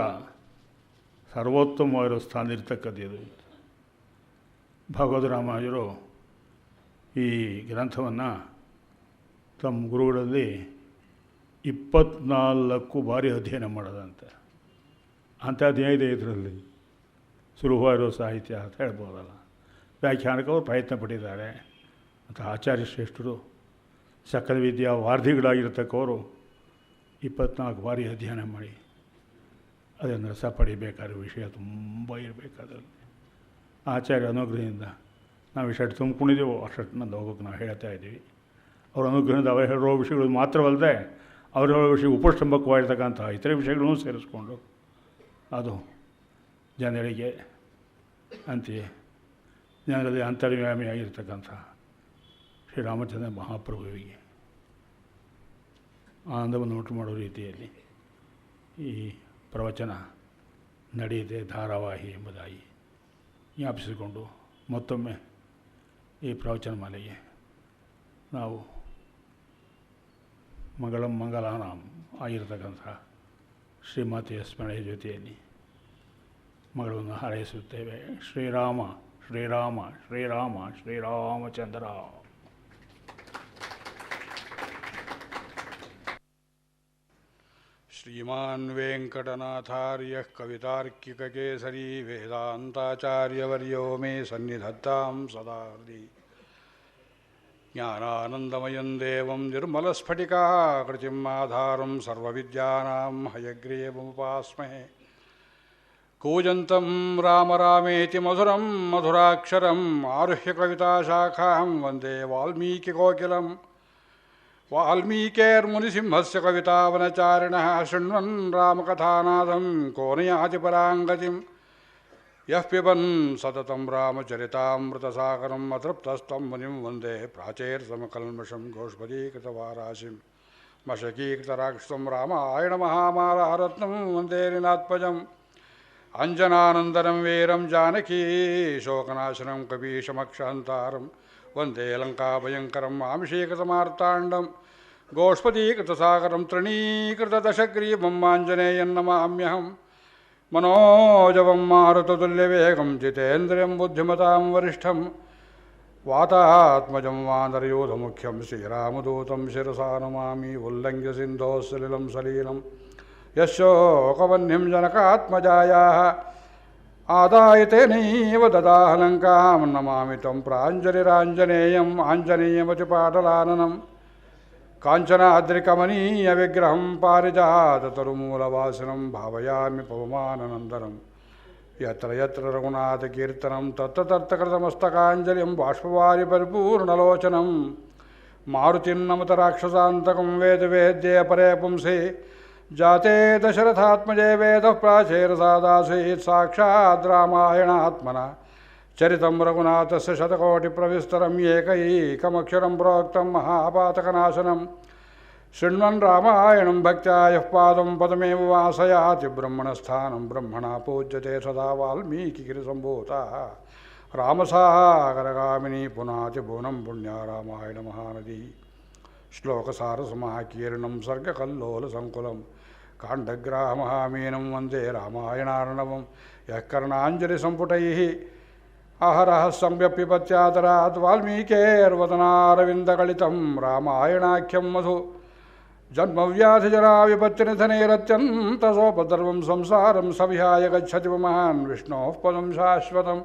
ಸರ್ವೋತ್ತಮವಾಗಿರೋ ಸ್ಥಾನ ಇರ್ತಕ್ಕದ್ದು ಇದು. ಭಾಗವತ ರಾಮಾನುಜರು ಈ ಗ್ರಂಥವನ್ನು ತಮ್ಮ ಗುರುಗಳಲ್ಲಿ 24 ಬಾರಿ ಅಧ್ಯಯನ ಮಾಡೋದಂತೆ. ಅಂಥದ್ದೇನಿದೆ ಇದರಲ್ಲಿ, ಸುಲಭವಾಗಿರೋ ಸಾಹಿತ್ಯ ಅಂತ ಹೇಳ್ಬೋದಲ್ಲ. ವ್ಯಾಖ್ಯಾನಕ್ಕೆ ಅವರು ಪ್ರಯತ್ನ ಪಟ್ಟಿದ್ದಾರೆ. ಮತ್ತು ಆಚಾರ್ಯ ಶ್ರೇಷ್ಠರು ಸಕಲ ವಿದ್ಯಾ ವಾರ್ಧಿಗಳಾಗಿರ್ತಕ್ಕವರು 24 ಬಾರಿ ಅಧ್ಯಯನ ಮಾಡಿ ಅದನ್ನು ರಸ ಪಡಿಬೇಕಾದ ವಿಷಯ ತುಂಬ ಇರಬೇಕಾದಲ್ಲಿ ಆಚಾರ್ಯ ಅನುಗ್ರಹದಿಂದ ನಾವು ಇಷ್ಟು ತುಂಬಿಕೊಂಡಿದ್ದೇವೋ ಅಷ್ಟು ನಂದು ಹೋಗೋಕ್ಕೆ ನಾವು ಹೇಳ್ತಾ ಇದ್ದೀವಿ. ಅವರ ಅನುಗ್ರಹದಿಂದ ಅವರು ಹೇಳೋ ವಿಷಯಗಳು ಮಾತ್ರವಲ್ಲದೆ ಅವರು ಹೇಳೋ ವಿಷಯ ಉಪಷ್ಟಂಭಕವಾಗಿರ್ತಕ್ಕಂಥ ಇತರೆ ವಿಷಯಗಳನ್ನೂ ಸೇರಿಸ್ಕೊಂಡು ಅದು ಜನರಿಗೆ ಅಂತೆಯೇ ಜನರಲ್ಲಿ ಅಂತರ್ವ್ಯಾಮಿಯಾಗಿರ್ತಕ್ಕಂಥ ಶ್ರೀರಾಮಚಂದ್ರ ಮಹಾಪ್ರಭುವಿಗೆ ಆನಂದವನ್ನು ಉಂಟು ಮಾಡೋ ರೀತಿಯಲ್ಲಿ ಈ ಪ್ರವಚನ ನಡೆಯುತ್ತೆ, ಧಾರಾವಾಹಿ ಎಂಬುದಾಗಿ ಜ್ಞಾಪಿಸಿಕೊಂಡು ಮತ್ತೊಮ್ಮೆ ಈ ಪ್ರವಚನ ಮಾಲೆಗೆ ನಾವು ಮಂಗಲಾನಾಂ ಆಗಿರತಕ್ಕಂಥ ಶ್ರೀಮಾತೆಯ ಸ್ಮರಣೆಯ ಜೊತೆಯಲ್ಲಿ ಮಗಳನ್ನು ಹಾರೈಸುತ್ತೇವೆ. ಶ್ರೀರಾಮ ಶ್ರೀರಾಮ ಶ್ರೀರಾಮ ಶ್ರೀರಾಮಚಂದ್ರ. श्रीमान् वेङ्कटनाथार्यः कवितार्किककेसरी वेदान्ताचार्यवर्यो मे सन्निधत्तां सदा हृदि ज्ञानानन्दमयं देवं निर्मलस्फटिकाकृतिम् आधारं सर्वविद्यानां हयग्रीवमुपास्महे कूजन्तं राम रामेति मधुरं मधुराक्षरम् आरुह्य कविताशाखां वन्दे वाल्मीकिकोकिलं वाल्मीकेर्मुनिसिंहस्य कवितावनचारिणः शृण्वन् रामकथानादं को न याति पराङ्गतिं यः पिबन् सततं रामचरितामृतसागरम् अतृप्तस्तं मुनिं वन्दे प्राचेर्समकल्मषं गोष्पदीकृतवाराशिं मशकीकृतराक्षसं रामायणमहामालारत्नं वन्दे लीलात्मजम् अञ्जनानन्दनं वीरं जानकी शोकनाशनं कपीशमक्षहन्तारं वन्दे लङ्काभयङ्करं मामिषीकृतमार्ताण्डं गोष्पदीकृतसागरं तृणीकृतदशग्रीवं आञ्जनेयं नमाम्यहम् मनोजवं मारुततुल्यवेगं जितेन्द्रियं बुद्धिमतां वरिष्ठं वातात्मजं वानरयूथमुख्यं श्रीरामदूतं शिरसा नमामि उल्लङ्घ्य सिन्धोः सलिलं सलीलं यशोकवह्निं जनकात्मजायाः आदाय तेनैव ददाह लङ्कां नमामि तं प्राञ्जलिराञ्जनेयम् आञ्जनेयमतिपाटलाननं काञ्चनाद्रिकमनीयविग्रहं पारिजाततरुमूलवासिनं भावयामि पवमाननन्दनं यत्र यत्र रघुनाथकीर्तनं तत्र तत्र कृतमस्तकाञ्जलिं बाष्पवारि परिपूर्णलोचनं मारुतिं नमत राक्षसान्तकं वेदवेद्ये परे पुंसि जाते दशरथात्मजे वेदः प्राचेरसादासीत् साक्षात् रामायणात्मना चरितं रघुनाथस्य शतकोटिप्रविस्तरम् एकैकमक्षरं प्रोक्तं महापातकनाशनं शृण्वन् रामायणं भक्त्या यः पादं पदमेव वासयाति ब्रह्मणस्थानं ब्रह्मणा पूज्यते सदा वाल्मीकिगिरिसम्भूतः रामसागरगामिनी पुनाति भुवनं पुण्या रामायणमहानदी श्लोकसारसमाकीर्णं सर्गकल्लोलसङ्कुलं काण्डग्राहमहामीनं वन्दे रामायणार्णवं यः कर्णाञ्जलिसम्पुटैः अहरः संव्यप्यपत्यादरात् वाल्मीकेर्वदनारविन्दगलितं रामायणाख्यं मधु जन्मव्याधिजराविपत्तिनिधनैरत्यन्तसोपद्रवं संसारं सविहाय गच्छति महान् विष्णोः पदं शाश्वतं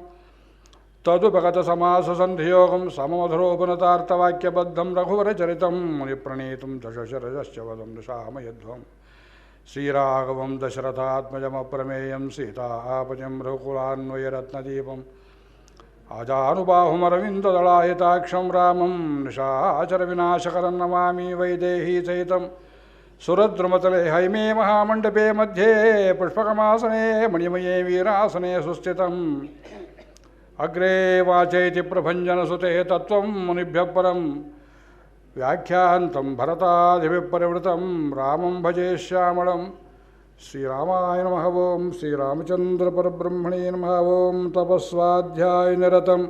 तदुपगतसमाससन्धियोगं सममधुरोपनतार्थवाक्यबद्धं रघुवरचरितं मुनिप्रणीतं दशशरजश्च वदं दशामयध्वं श्रीराघवं दशरथात्मजमप्रमेयं सीतापतिं रघुकुलान्वयरत्नदीपम् आजानुबाहुमरविन्ददलायताक्षं रामं निशाचरविनाशकरं नमामि वैदेहीसहितं सुरद्रुमतले हैमे महामण्डपे मध्ये पुष्पकमासने मणिमये वीरासने सुस्थितम् अग्रे वाचेति प्रभञ्जनसुते तत्त्वं मुनिभ्यः परं व्याख्यान्तं भरतादिभिः परिवृतं रामं भजे श्यामलं श्रीरामाय नमः ओं श्रीरामचन्द्रपरब्रह्मणे नमः ओं तपस्वाध्यायनिरतं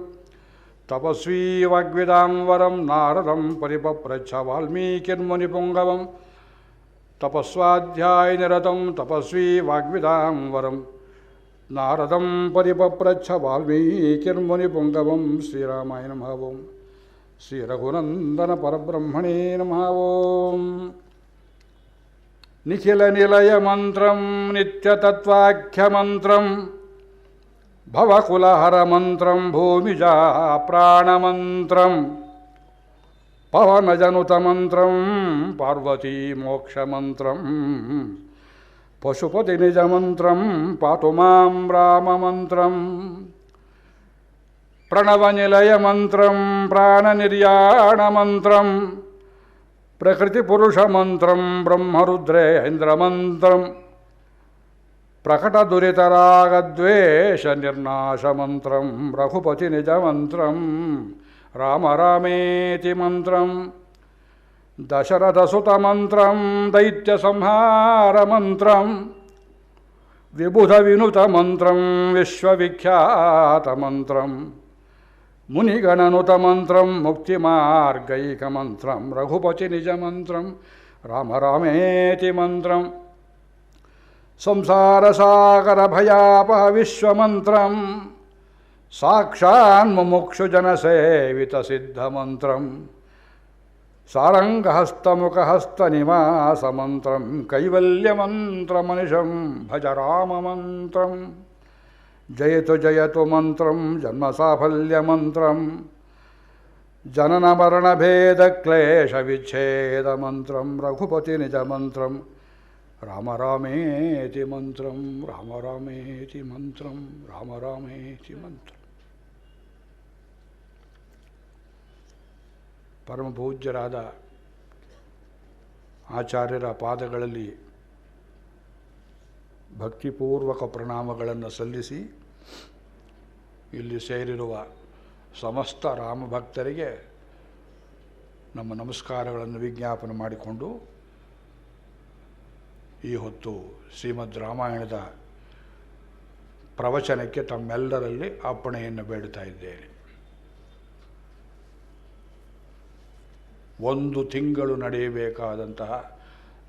तपस्वी वाग्विदां वरं नारदं परिपप्रच्छ वाल्मीकिर्मुनिपुङ्गवं तपस्वाध्यायनिरतं तपस्वी वाग्विदां वरं नारदं परिपप्रच्छ वाल्मीकिर्मुनिपुङ्गवं श्रीरामाय नमः ओं श्रीरघुनन्दनपरब्रह्मणे नमः ओं निखिलनिलयमन्त्रं नित्यतत्त्वाख्यमन्त्रं भवकुलहरमन्त्रं भूमिजा प्राणमन्त्रं पवनजनुतमन्त्रं पार्वतीमोक्षमन्त्रं पशुपतिनिजमन्त्रं पातु मां राममन्त्रं प्रणवनिलयमन्त्रं प्राणनिर्याणमन्त्रं प्रकृतिपुरुषमन्त्रं ब्रह्मरुद्रेन्द्रमन्त्रं प्रकटदुरितरागद्वेषनिर्नाशमन्त्रं रघुपतिनिजमन्त्रं राम रामेति मन्त्रं दशरथसुतमन्त्रं दैत्यसंहारमन्त्रं विबुधविनुतमन्त्रं विश्वविख्यातमन्त्रं मुनिगणनुतमन्त्रं मुक्तिमार्गैकमन्त्रं रघुपतिनिजमन्त्रं राम रामेति मन्त्रं संसारसागरभयापहविश्वमन्त्रं साक्षान्मुमुक्षुजनसेवितसिद्धमन्त्रं ಸಾರಂಗಹಸ್ತಮುಖಹಸ್ತನಿವಾಸಮಂತ್ರಂ ಕೈವಲ್ಯಮಂತ್ರಮನಿಷಂ ಭಜ ರಾಮಮಂತ್ರಂ ಜಯತು ಜಯತು ಮಂತ್ರಂ ಜನ್ಮಸಾಫಲ್ಯಮಂತ್ರಂ ಜನನಮರಣಭೇದಕ್ಲೇಶವಿಚ್ಛೇದಮಂತ್ರಂ ರಘುಪತಿ ನಿಜಮಂತ್ರಂ ರಾಮ ರಾಮೇತಿ ಮಂತ್ರಂ ರಾಮ ರಾಮೇತಿ ಮಂತ್ರಂ ರಾಮ ರಾಮೇತಿ ಮಂತ್ರಂ. ಪರಮಪೂಜ್ಯರಾದ ಆಚಾರ್ಯರ ಪಾದಗಳಲ್ಲಿ ಭಕ್ತಿಪೂರ್ವಕ ಪ್ರಣಾಮಗಳನ್ನು ಸಲ್ಲಿಸಿ ಇಲ್ಲಿ ಸೇರಿರುವ ಸಮಸ್ತ ರಾಮಭಕ್ತರಿಗೆ ನಮ್ಮ ನಮಸ್ಕಾರಗಳನ್ನು ವಿಜ್ಞಾಪನೆ ಮಾಡಿಕೊಂಡು ಈ ಹೊತ್ತು ಶ್ರೀಮದ್ ರಾಮಾಯಣದ ಪ್ರವಚನಕ್ಕೆ ತಮ್ಮೆಲ್ಲರಲ್ಲಿ ಅಪ್ಪಣೆಯನ್ನು ಬೇಡುತ್ತಾ ಇದ್ದೇನೆ. 1 ತಿಂಗಳು ನಡೆಯಬೇಕಾದಂತಹ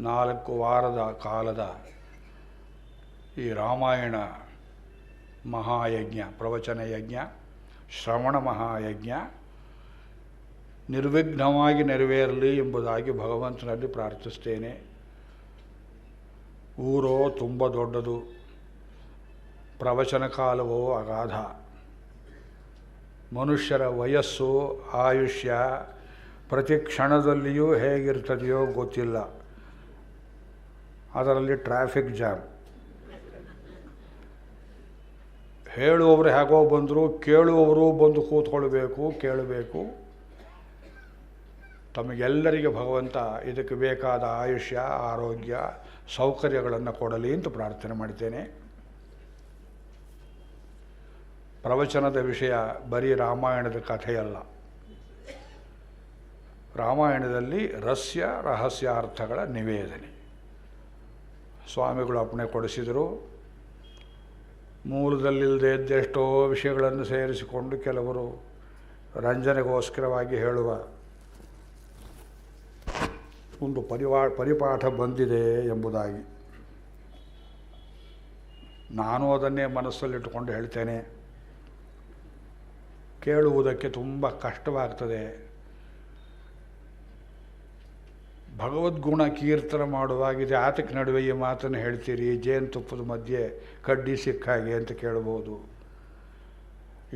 4 ವಾರದ ಕಾಲದ ಈ ರಾಮಾಯಣ ಮಹಾಯಜ್ಞ, ಪ್ರವಚನ ಯಜ್ಞ, ಶ್ರವಣ ಮಹಾಯಜ್ಞ ನಿರ್ವಿಘ್ನವಾಗಿ ನೆರವೇರಲಿ ಎಂಬುದಾಗಿ ಭಗವಂತನಲ್ಲಿ ಪ್ರಾರ್ಥಿಸ್ತೇನೆ. ಊರೋ ತುಂಬ ದೊಡ್ಡದು, ಪ್ರವಚನ ಕಾಲವೋ ಅಗಾಧ. ಮನುಷ್ಯರ ವಯಸ್ಸು, ಆಯುಷ್ಯ ಪ್ರತಿ ಕ್ಷಣದಲ್ಲಿಯೂ ಹೇಗಿರ್ತದೆಯೋ ಗೊತ್ತಿಲ್ಲ. ಅದರಲ್ಲಿ ಟ್ರಾಫಿಕ್ ಜಾಮ್. ಹೇಳುವವರು ಹೇಗೋ ಬಂದರು, ಕೇಳುವವರು ಬಂದು ಕೂತ್ಕೊಳ್ಬೇಕು, ಕೇಳಬೇಕು. ತಮಗೆಲ್ಲರಿಗೆ ಭಗವಂತ ಇದಕ್ಕೆ ಬೇಕಾದ ಆಯುಷ್ಯ, ಆರೋಗ್ಯ, ಸೌಕರ್ಯಗಳನ್ನು ಕೊಡಲಿ ಅಂತ ಪ್ರಾರ್ಥನೆ ಮಾಡ್ತೇನೆ. ಪ್ರವಚನದ ವಿಷಯ ಬರೀ ರಾಮಾಯಣದ ಕಥೆಯಲ್ಲ. ರಾಮಾಯಣದಲ್ಲಿ ರಹಸ್ಯಾರ್ಥಗಳ ನಿವೇದನೆ. ಸ್ವಾಮಿಗಳು ಅಪ್ಪಣೆ ಕೊಡಿಸಿದರು. ಮೂಲದಲ್ಲಿಲ್ಲದೆ ಇದ್ದೆಷ್ಟೋ ವಿಷಯಗಳನ್ನು ಸೇರಿಸಿಕೊಂಡು ಕೆಲವರು ರಂಜನೆಗೋಸ್ಕರವಾಗಿ ಹೇಳುವ ಒಂದು ಪರಿಪಾಠ ಬಂದಿದೆ ಎಂಬುದಾಗಿ ನಾನು ಅದನ್ನೇ ಮನಸ್ಸಲ್ಲಿಟ್ಟುಕೊಂಡು ಹೇಳ್ತೇನೆ. ಕೇಳುವುದಕ್ಕೆ ತುಂಬ ಕಷ್ಟವಾಗ್ತದೆ. ಭಗವದ್ಗುಣ ಕೀರ್ತನ ಮಾಡುವಾಗಿದೆ, ಆತಕ್ಕೆ ನಡುವೆ ಈ ಮಾತನ್ನು ಹೇಳ್ತೀರಿ, ಜೇನುತುಪ್ಪದ ಮಧ್ಯೆ ಕಡ್ಡಿ ಸಿಕ್ಕಾಗೆ ಅಂತ ಕೇಳಬಹುದು.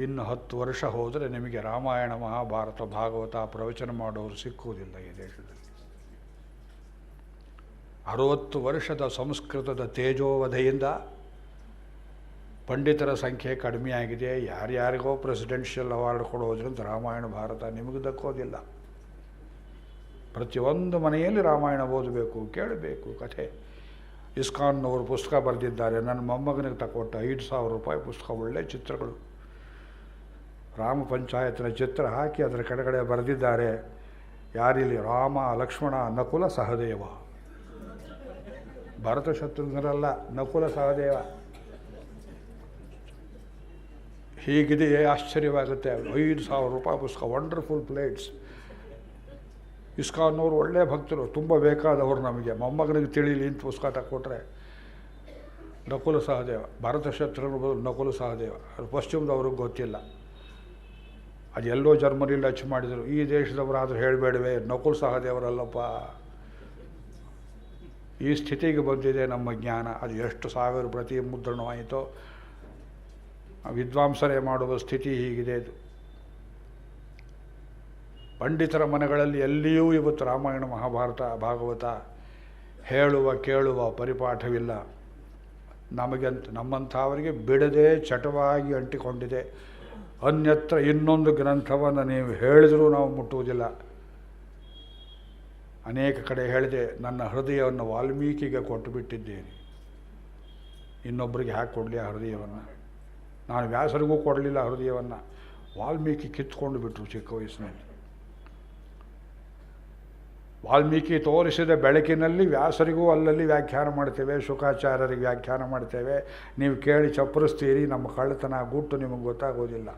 ಇನ್ನು 10 ವರ್ಷ ಹೋದರೆ ನಿಮಗೆ ರಾಮಾಯಣ, ಮಹಾಭಾರತ, ಭಾಗವತ ಪ್ರವಚನ ಮಾಡೋರು ಸಿಕ್ಕುವುದಿಲ್ಲ ಈ ದೇಶದಲ್ಲಿ. 60 ವರ್ಷದ ಸಂಸ್ಕೃತದ ತೇಜೋವಧೆಯಿಂದ ಪಂಡಿತರ ಸಂಖ್ಯೆ ಕಡಿಮೆಯಾಗಿದೆ. ಯಾರ್ಯಾರಿಗೋ ಪ್ರೆಸಿಡೆನ್ಷಿಯಲ್ ಅವಾರ್ಡ್ ಕೊಡೋದ್ರಿಂದ ರಾಮಾಯಣ, ಭಾರತ ನಿಮಗೆ ದಕ್ಕೋದಿಲ್ಲ. ಪ್ರತಿಯೊಂದು ಮನೆಯಲ್ಲಿ ರಾಮಾಯಣ ಓದಬೇಕು, ಕೇಳಬೇಕು ಕಥೆ. ಇಸ್ಕಾನ್ನವರು ಪುಸ್ತಕ ಬರೆದಿದ್ದಾರೆ. ನನ್ನ ಮೊಮ್ಮಗನಿಗೆ ತಗೊಟ್ಟ 5,000 ರೂಪಾಯಿ ಪುಸ್ತಕ, ಒಳ್ಳೆ ಚಿತ್ರಗಳು. ರಾಮ ಪಂಚಾಯತ್ನ ಚಿತ್ರ ಹಾಕಿ ಅದರ ಕೆಳಗಡೆ ಬರೆದಿದ್ದಾರೆ, ಯಾರಿಲ್ಲಿ ರಾಮ, ಲಕ್ಷ್ಮಣ, ನಕುಲ, ಸಹದೇವ. ಭರತ ಶತ್ರುಘ್ನರಲ್ಲ, ನಕುಲ ಸಹದೇವ. ಹೀಗಿದೆಯೇ ಆಶ್ಚರ್ಯವಾಗುತ್ತೆ. 5,000 ರೂಪಾಯಿ ಪುಸ್ತಕ, ವಂಡರ್ಫುಲ್ ಪ್ಲೇಟ್ಸ್. ಇಸ್ಕಾನ್ನವರು ಒಳ್ಳೆಯ ಭಕ್ತರು, ತುಂಬ ಬೇಕಾದವರು ನಮಗೆ. ಮೊಮ್ಮಗನಿಗೆ ತಿಳಿಲಿ ಅಂತ ಪುಸ್ತಕ ತಕ್ಕೊಟ್ರೆ ನಕುಲ ಸಹದೇವ. ಭರತ ಶತ್ರುಘ್ನ ಬದಲು ನಕುಲ ಸಹದೇವ. ಅದು ಪಶ್ಚಿಮದವ್ರಿಗೆ ಗೊತ್ತಿಲ್ಲ. ಅದೆಲ್ಲೋ ಜರ್ಮನಿಯಲ್ಲಿ ಅಚ್ಚು ಮಾಡಿದರು. ಈ ದೇಶದವರಾದರೂ ಹೇಳಬೇಡವೇ, ನಕುಲ ಸಹದೇವರಲ್ಲಪ್ಪ. ಈ ಸ್ಥಿತಿಗೆ ಬಂದಿದೆ ನಮ್ಮ ಜ್ಞಾನ. ಅದು ಎಷ್ಟು 1000 ಪ್ರತಿ ಮುದ್ರಣವಾಯಿತೋ. ವಿದ್ವಾಂಸರೇ ಮಾಡುವ ಸ್ಥಿತಿ ಹೀಗಿದೆ. ಇದು ಪಂಡಿತರ ಮನೆಗಳಲ್ಲಿ ಎಲ್ಲಿಯೂ ಇವತ್ತು ರಾಮಾಯಣ, ಮಹಾಭಾರತ, ಭಾಗವತ ಹೇಳುವ ಕೇಳುವ ಪರಿಪಾಠವಿಲ್ಲ. ನಮ್ಮಂಥವರಿಗೆ ಬಿಡದೆ ಚಟವಾಗಿ ಅಂಟಿಕೊಂಡಿದೆ. ಅನ್ಯತ್ರ ಇನ್ನೊಂದು ಗ್ರಂಥವನ್ನು ನೀವು ಹೇಳಿದರೂ ನಾವು ಮುಟ್ಟುವುದಿಲ್ಲ. ಅನೇಕ ಕಡೆ ಹೇಳಿದೆ, ನನ್ನ ಹೃದಯವನ್ನು ವಾಲ್ಮೀಕಿಗೆ ಕೊಟ್ಟು ಬಿಟ್ಟಿದ್ದೇನೆ. ಇನ್ನೊಬ್ಬರಿಗೆ ಹ್ಯಾಕೆ ಕೊಡಲಿ ಆ ಹೃದಯವನ್ನು? ನಾನು ವ್ಯಾಸರಿಗೂ ಕೊಡಲಿಲ್ಲ ಹೃದಯವನ್ನು. ವಾಲ್ಮೀಕಿ ಕಿತ್ಕೊಂಡು ಬಿಟ್ಟರು ಚಿಕ್ಕ ವಯಸ್ಸಿನಲ್ಲಿ. ವಾಲ್ಮೀಕಿ ತೋರಿಸಿದ ಬೆಳಕಿನಲ್ಲಿ ವ್ಯಾಸರಿಗೂ ಅಲ್ಲಲ್ಲಿ ವ್ಯಾಖ್ಯಾನ ಮಾಡ್ತೇವೆ, ಶುಕಾಚಾರ್ಯರಿಗೆ ವ್ಯಾಖ್ಯಾನ ಮಾಡ್ತೇವೆ. ನೀವು ಕೇಳಿ ಚಪ್ಪರಿಸ್ತೀರಿ, ನಮ್ಮ ಕಳ್ಳತನ ಗುಟ್ಟು ನಿಮಗೆ ಗೊತ್ತಾಗೋದಿಲ್ಲ.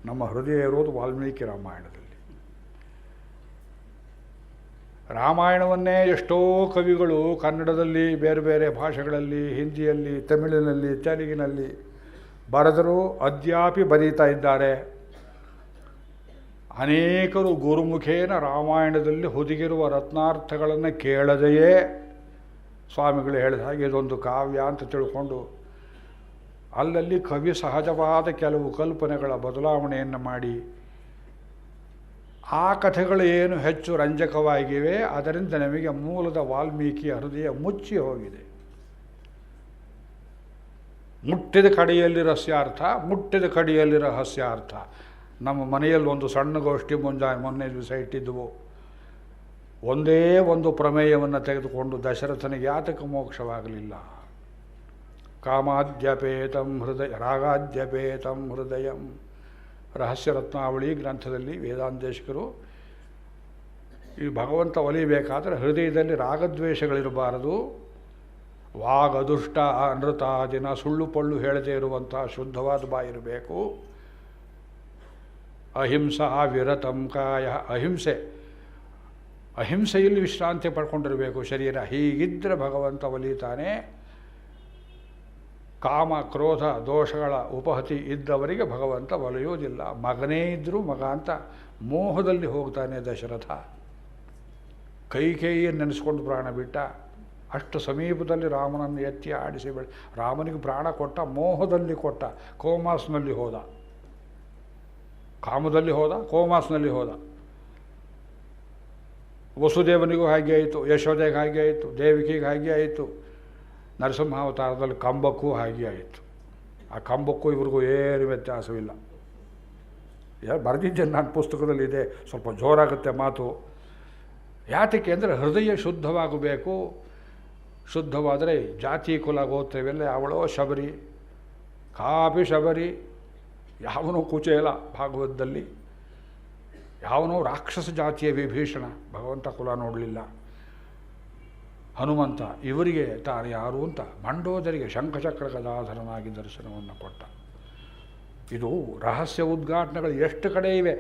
ನಮ್ಮ ಹೃದಯ ಇರೋದು ವಾಲ್ಮೀಕಿ ರಾಮಾಯಣದಲ್ಲಿ. ರಾಮಾಯಣವನ್ನೇ ಎಷ್ಟೋ ಕವಿಗಳು ಕನ್ನಡದಲ್ಲಿ, ಬೇರೆ ಬೇರೆ ಭಾಷೆಗಳಲ್ಲಿ, ಹಿಂದಿಯಲ್ಲಿ, ತಮಿಳಿನಲ್ಲಿ, ತೆಲುಗಿನಲ್ಲಿ ಬರೆದರೂ ಅದ್ಯಾಪಿ ಬರೀತಾ ಇದ್ದಾರೆ. ಅನೇಕರು ಗುರುಮುಖೇನ ರಾಮಾಯಣದಲ್ಲಿ ಹುದುಗಿರುವ ರತ್ನಾರ್ಥಗಳನ್ನು ಕೇಳದೆಯೇ ಸ್ವಾಮಿಗಳು ಹೇಳಿದ ಹಾಗೆ ಇದೊಂದು ಕಾವ್ಯ ಅಂತ ತಿಳ್ಕೊಂಡು ಅಲ್ಲಲ್ಲಿ ಕವಿ ಸಹಜವಾದ ಕೆಲವು ಕಲ್ಪನೆಗಳ ಬದಲಾವಣೆಯನ್ನು ಮಾಡಿ ಆ ಕಥೆಗಳು ಏನು ಹೆಚ್ಚು ರಂಜಕವಾಗಿವೆ ಅದರಿಂದ ನಮಗೆ ಮೂಲದ ವಾಲ್ಮೀಕಿಯ ಹೃದಯ ಮುಚ್ಚಿ ಹೋಗಿದೆ. ಮುಟ್ಟಿದ ಕಡೆಯಲ್ಲಿ ರಹಸ್ಯಾರ್ಥ, ಮುಟ್ಟಿದ ಕಡೆಯಲ್ಲಿ ರಹಸ್ಯಾರ್ಥ. ನಮ್ಮ ಮನೆಯಲ್ಲಿ ಒಂದು ಸಣ್ಣ ಗೋಷ್ಠಿ ಮೊನ್ನೆ ದಿವಸ ಇಟ್ಟಿದ್ದವು. ಒಂದೇ ಒಂದು ಪ್ರಮೇಯವನ್ನು ತೆಗೆದುಕೊಂಡು ದಶರಥನಿಗೆ ಯಾತಕ ಮೋಕ್ಷವಾಗಲಿಲ್ಲ. ಕಾಮಾದ್ಯಪೇತಂ ಹೃದಯ ರಾಗಾದ್ಯಪೇತಂ ಹೃದಯಂ. ರಹಸ್ಯ ರತ್ನಾವಳಿ ಗ್ರಂಥದಲ್ಲಿ ವೇದಾಂತೇಶಕರು ಈ ಭಗವಂತ ಒಲಿಬೇಕಾದರೆ ಹೃದಯದಲ್ಲಿ ರಾಗದ್ವೇಷಗಳಿರಬಾರದು, ವಾಗದುಷ್ಟ ಅನೃತಾದಿನ ಸುಳ್ಳು ಪಳ್ಳು ಹೇಳದೇ ಇರುವಂಥ ಶುದ್ಧವಾದ ಬಾಯಿರಬೇಕು. ಅಹಿಂಸಾ ವಿರತಂ ಕಾಯ. ಅಹಿಂಸೆಯಲ್ಲಿ ವಿಶ್ರಾಂತಿ ಪಡ್ಕೊಂಡಿರಬೇಕು ಶರೀರ. ಹೀಗಿದ್ದರೆ ಭಗವಂತ ಒಲಿತಾನೆ. ಕಾಮ ಕ್ರೋಧ ದೋಷಗಳ ಉಪಹತಿ ಇದ್ದವರಿಗೆ ಭಗವಂತ ಒಲಿಯುವುದಿಲ್ಲ. ಮಗನೇ ಇದ್ದರೂ ಮಗ ಅಂತ ಮೋಹದಲ್ಲಿ ಹೋಗ್ತಾನೆ ದಶರಥ. ಕೈಕೇಯಿಯನ್ನು ನೆನೆಸ್ಕೊಂಡು ಪ್ರಾಣ ಬಿಟ್ಟ. ಅಷ್ಟು ಸಮೀಪದಲ್ಲಿ ರಾಮನನ್ನು ಎತ್ತಿ ಆಡಿಸಿ ರಾಮನಿಗೆ ಪ್ರಾಣ ಕೊಟ್ಟ, ಮೋಹದಲ್ಲಿ ಕೊಟ್ಟ. ಕೋಮಾಸ್ನಲ್ಲಿ ಹೋದ, ಕಾಮದಲ್ಲಿ ಹೋದ, ಕೋಮಾಸ್ನಲ್ಲಿ ಹೋದ. ವಸುದೇವನಿಗೂ ಹಾಗೆ ಆಯಿತು, ಯಶೋದೆಗೆ ಹಾಗೆ ಆಯಿತು, ದೇವಿಕಿಗೆ ಹಾಗೆ ಆಯಿತು. ನರಸಿಂಹಾವತಾರದಲ್ಲಿ ಕಂಬಕ್ಕೂ ಹಾಗೆ ಆಯಿತು. ಆ ಕಂಬಕ್ಕೂ ಇವ್ರಿಗೂ ಏನು ವ್ಯತ್ಯಾಸವಿಲ್ಲ. ಬರೆದಿದ್ದೇನೆ ನಾನು, ಪುಸ್ತಕದಲ್ಲಿದೆ. ಸ್ವಲ್ಪ ಜೋರಾಗುತ್ತೆ ಮಾತು. ಯಾತಕ್ಕೆ ಅಂದರೆ ಹೃದಯ ಶುದ್ಧವಾಗಬೇಕು. ಶುದ್ಧವಾದರೆ ಜಾತಿ ಕುಲ ಗೋತ್ರವೆಲ್ಲ ಅವಳೋ ಶಬರಿ, ಕಾಪಿ ಶಬರಿ, ಯಾವನೋ ಕುಚೇಲ ಭಾಗವತದಲ್ಲಿ, ಯಾವನೋ ರಾಕ್ಷಸ ಜಾತಿಯ ವಿಭೀಷಣ, ಭಗವಂತ ಕುಲ ನೋಡಲಿಲ್ಲ. ಹನುಮಂತ ಇವರಿಗೆ ತಾನು ಯಾರು ಅಂತ ಮಂಡೋದರಿಗೆ ಶಂಖಚಕ್ರ ಗದಾಧರನಾಗಿ ದರ್ಶನವನ್ನು ಕೊಟ್ಟ. ಇದು ರಹಸ್ಯ ಉದ್ಘಾಟನೆಗಳು ಎಷ್ಟು ಕಡೆ ಇವೆ.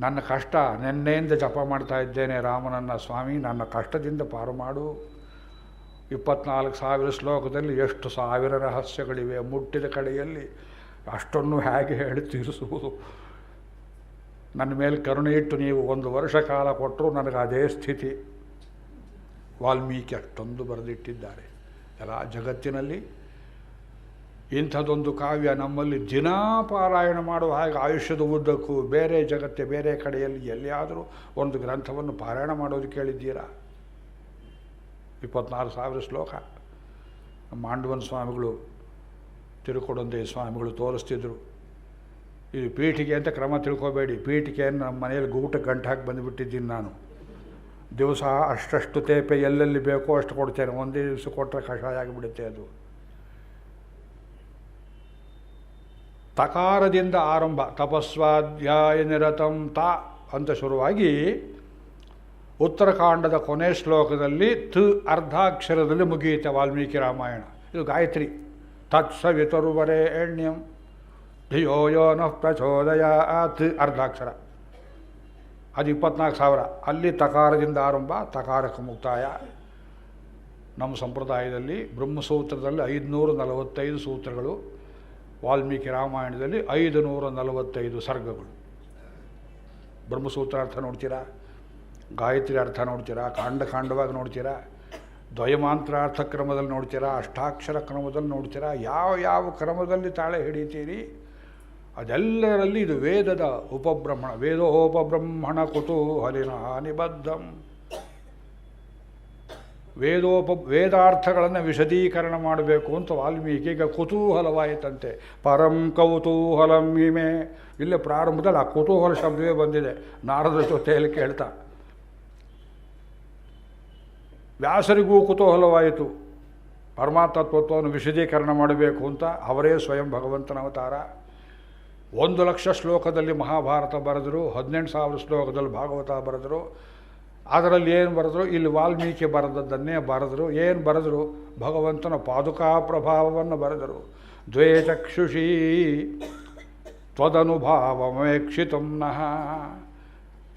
ನನ್ನ ಕಷ್ಟ ನಿನ್ನೆಯಿಂದ ಜಪ ಮಾಡ್ತಾ ಇದ್ದೇನೆ ರಾಮನನ್ನ, ಸ್ವಾಮಿ ನನ್ನ ಕಷ್ಟದಿಂದ ಪಾರು ಮಾಡು. 24,000 ಶ್ಲೋಕದಲ್ಲಿ ಎಷ್ಟು ಸಾವಿರ ರಹಸ್ಯಗಳಿವೆ. ಮುಟ್ಟಿದ ಕಡೆಯಲ್ಲಿ ಅಷ್ಟನ್ನು ಹೇಗೆ ಹೇಳಿ ತೀರಿಸುವುದು. ನನ್ನ ಮೇಲೆ ಕರುಣೆ ಇಟ್ಟು ನೀವು 1 ವರ್ಷ ಕಾಲ ಕೊಟ್ಟರು ನನಗೆ ಅದೇ ಸ್ಥಿತಿ. ವಾಲ್ಮೀಕಿ ಅಷ್ಟೊಂದು ಬರೆದಿಟ್ಟಿದ್ದಾರೆ. ಎಲ್ಲ ಜಗತ್ತಿನಲ್ಲಿ ಇಂಥದ್ದೊಂದು ಕಾವ್ಯ ನಮ್ಮಲ್ಲಿ ದಿನಾ ಪಾರಾಯಣ ಮಾಡುವ ಹಾಗೆ ಆಯುಷ್ಯದ ಉದ್ದಕ್ಕೂ ಬೇರೆ ಜಗತ್ತೆ ಬೇರೆ ಕಡೆಯಲ್ಲಿ ಎಲ್ಲಿಯಾದರೂ ಒಂದು ಗ್ರಂಥವನ್ನು ಪಾರಾಯಣ ಮಾಡೋದು ಕೇಳಿದ್ದೀರಾ? 24,000 ಶ್ಲೋಕ. ಮಾಂಡವನ್ ಸ್ವಾಮಿಗಳು, ತಿರುಕೊಡಂದೆ ಸ್ವಾಮಿಗಳು ತೋರಿಸ್ತಿದ್ರು. ಇದು ಪೀಠಿಗೆ ಅಂತ ಕ್ರಮ ತಿಳ್ಕೊಬೇಡಿ. ಪೀಠಿಕೆಯನ್ನು ನಮ್ಮ ಮನೆಯಲ್ಲಿ ಗೂಟಕ್ಕೆ ಗಂಟು ಹಾಕಿ ಬಂದುಬಿಟ್ಟಿದ್ದೀನಿ ನಾನು. ದಿವಸ ಅಷ್ಟಷ್ಟು ತೇಪೆ ಎಲ್ಲೆಲ್ಲಿ ಬೇಕೋ ಅಷ್ಟು ಕೊಡ್ತೇನೆ. ಒಂದೇ ದಿವಸ ಕೊಟ್ಟರೆ ಕಷಾಯ ಆಗಿಬಿಡುತ್ತೆ ಅದು. ತಕಾರದಿಂದ ಆರಂಭ. ತಪಸ್ವಾಧ್ಯಾಯ ನಿರತಂ ತಾ ಅಂತ ಶುರುವಾಗಿ ಉತ್ತರಕಾಂಡದ ಕೊನೆ ಶ್ಲೋಕದಲ್ಲಿ ಅರ್ಧಾಕ್ಷರದಲ್ಲಿ ಮುಗಿಯುತ್ತೆ ವಾಲ್ಮೀಕಿ ರಾಮಾಯಣ. ಇದು ಗಾಯತ್ರಿ. ತತ್ಸವಿತರುವರೆ ಎಣ್ಯಂ ಧಿಯೋ ಯೋ ನಃ ಪ್ರಚೋದಯಾತ್ ಅರ್ಧಾಕ್ಷರ. ಅದು 24,000. ಅಲ್ಲಿ ತಕಾರದಿಂದ ಆರಂಭ, ತಕಾರಕ್ಕೆ ಮುಕ್ತಾಯ. ನಮ್ಮ ಸಂಪ್ರದಾಯದಲ್ಲಿ ಬ್ರಹ್ಮಸೂತ್ರದಲ್ಲಿ 545 ಸೂತ್ರಗಳು, ವಾಲ್ಮೀಕಿ ರಾಮಾಯಣದಲ್ಲಿ 545 ಸರ್ಗಗಳು. ಬ್ರಹ್ಮಸೂತ್ರ ಅರ್ಥ ನೋಡ್ತೀರಾ, ಗಾಯತ್ರಿ ಅರ್ಥ ನೋಡ್ತೀರಾ, ಕಾಂಡವಾಗಿ ನೋಡ್ತೀರಾ, ದ್ವಯಮಾಂತ್ರಾರ್ಥ ಕ್ರಮದಲ್ಲಿ ನೋಡ್ತೀರಾ, ಅಷ್ಟಾಕ್ಷರ ಕ್ರಮದಲ್ಲಿ ನೋಡ್ತೀರಾ. ಯಾವ ಕ್ರಮದಲ್ಲಿ ತಾಳೆ ಹಿಡಿತೀರಿ ಅದೆಲ್ಲರಲ್ಲಿ ಇದು ವೇದದ ಉಪಬ್ರಹ್ಮಣ. ವೇದೋಪಬ್ರಹ್ಮಣ ಕುತೂಹಲಿನ ನಿಬದ್ಧಂ. ವೇದಾರ್ಥಗಳನ್ನು ವಿಶದೀಕರಣ ಮಾಡಬೇಕು ಅಂತ ವಾಲ್ಮೀಕಿಗೆ ಕುತೂಹಲವಾಯಿತಂತೆ. ಪರಂ ಕೌತೂಹಲಂ ಇಮೆ. ಇಲ್ಲೇ ಪ್ರಾರಂಭದಲ್ಲಿ ಆ ಕುತೂಹಲ ಶಬ್ದವೇ ಬಂದಿದೆ. ನಾರದ ಜೊತೆಯಲ್ಲಿ ಕೇಳ್ತಾ ವ್ಯಾಸರಿಗೂ ಕುತೂಹಲವಾಯಿತು ಪರಮಾತ್ಮತ್ವವನ್ನು ವಿಶದೀಕರಣ ಮಾಡಬೇಕು ಅಂತ. ಅವರೇ ಸ್ವಯಂ ಭಗವಂತನ ಅವತಾರ. 1,00,000 ಶ್ಲೋಕದಲ್ಲಿ ಮಹಾಭಾರತ ಬರೆದರು, 18,000 ಶ್ಲೋಕದಲ್ಲಿ ಭಾಗವತ ಬರೆದರು. ಅದರಲ್ಲಿ ಏನು ಬರೆದರು? ಇಲ್ಲಿ ವಾಲ್ಮೀಕಿ ಬರೆದದ್ದನ್ನೇ ಬರೆದರು. ಏನು ಬರೆದರು? ಭಗವಂತನ ಪಾದುಕಾ ಪ್ರಭಾವವನ್ನು ಬರೆದರು. ದ್ವೇ ಚಕ್ಷುಷೀ ತ್ವದನುಭಾವಮೇಕ್ಷಿತಂ ನಃ.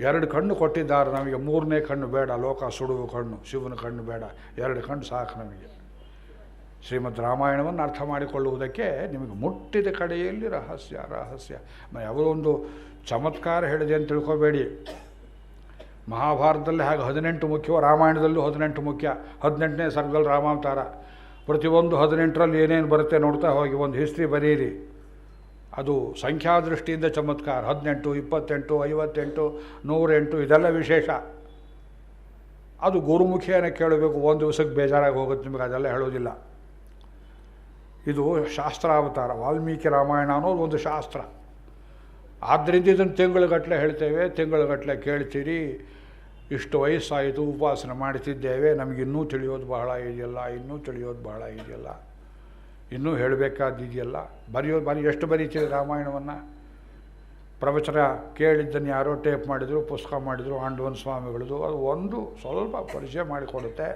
2 ಕಣ್ಣು ಕೊಟ್ಟಿದ್ದಾರೆ ನಮಗೆ. 3ನೇ ಕಣ್ಣು ಬೇಡ, ಲೋಕ ಸುಡುವ ಕಣ್ಣು. ಶಿವನ ಕಣ್ಣು ಬೇಡ, 2 ಕಣ್ಣು ಸಾಕು ನಮಗೆ. ಶ್ರೀಮದ್ ರಾಮಾಯಣವನ್ನು ಅರ್ಥ ಮಾಡಿಕೊಳ್ಳುವುದಕ್ಕೆ ನಿಮಗೆ ಮುಟ್ಟಿದ ಕಡೆಯಲ್ಲಿ ರಹಸ್ಯ ರಹಸ್ಯ. ಯಾವುದೋ ಒಂದು ಚಮತ್ಕಾರ ಹೇಳಿದೆ ಅಂತ ತಿಳ್ಕೊಬೇಡಿ. ಮಹಾಭಾರತದಲ್ಲಿ ಹಾಗೆ 18 ಮುಖ್ಯವೋ ರಾಮಾಯಣದಲ್ಲೂ 18 ಮುಖ್ಯ. 18ನೇ ಸರ್ಗದಲ್ಲಿ ರಾಮಾವತಾರ. ಪ್ರತಿಯೊಂದು 18ರಲ್ಲಿ ಏನೇನು ಬರುತ್ತೆ ನೋಡ್ತಾ ಹೋಗಿ ಒಂದು ಹಿಸ್ಟ್ರಿ ಬರೀರಿ. ಅದು ಸಂಖ್ಯಾದೃಷ್ಟಿಯಿಂದ ಚಮತ್ಕಾರ. 18, 28, 58, 108 ಇದೆಲ್ಲ ವಿಶೇಷ. ಅದು ಗುರುಮುಖಿಯನ್ನು ಕೇಳಬೇಕು. ಒಂದು ದಿವಸಕ್ಕೆ ಬೇಜಾರಾಗಿ ಹೋಗುತ್ತೆ ನಿಮಗೆ, ಅದೆಲ್ಲ ಹೇಳೋದಿಲ್ಲ. ಇದು ಶಾಸ್ತ್ರಾವತಾರ. ವಾಲ್ಮೀಕಿ ರಾಮಾಯಣ ಅನ್ನೋದು ಒಂದು ಶಾಸ್ತ್ರ. ಆದ್ದರಿಂದ ಇದನ್ನು ತಿಂಗಳುಗಟ್ಟಲೆ ಹೇಳ್ತೇವೆ, ತಿಂಗಳುಗಟ್ಟಲೆ ಕೇಳ್ತೀರಿ. ಇಷ್ಟು ವಯಸ್ಸಾಯಿತು, ಉಪಾಸನೆ ಮಾಡ್ತಿದ್ದೇವೆ, ನಮಗಿನ್ನೂ ತಿಳಿಯೋದು ಬಹಳ ಇದೆಯಲ್ಲ, ಇನ್ನೂ ತಿಳಿಯೋದು ಬಹಳ ಇದೆಯಲ್ಲ, ಇನ್ನೂ ಹೇಳಬೇಕಾದಿದೆಯಲ್ಲ. ಬರೀ ಎಷ್ಟು ಬರೀತೀರಿ ರಾಮಾಯಣವನ್ನು? ಪ್ರವಚನ ಕೇಳಿದ್ದನ್ನು ಯಾರೋ ಟೇಪ್ ಮಾಡಿದರು, ಪುಸ್ತಕ ಮಾಡಿದರು, ಆಂಡವನ್ ಸ್ವಾಮಿಗಳದು. ಅದು ಒಂದು ಸ್ವಲ್ಪ ಪರಿಚಯ ಮಾಡಿಕೊಡುತ್ತೆ.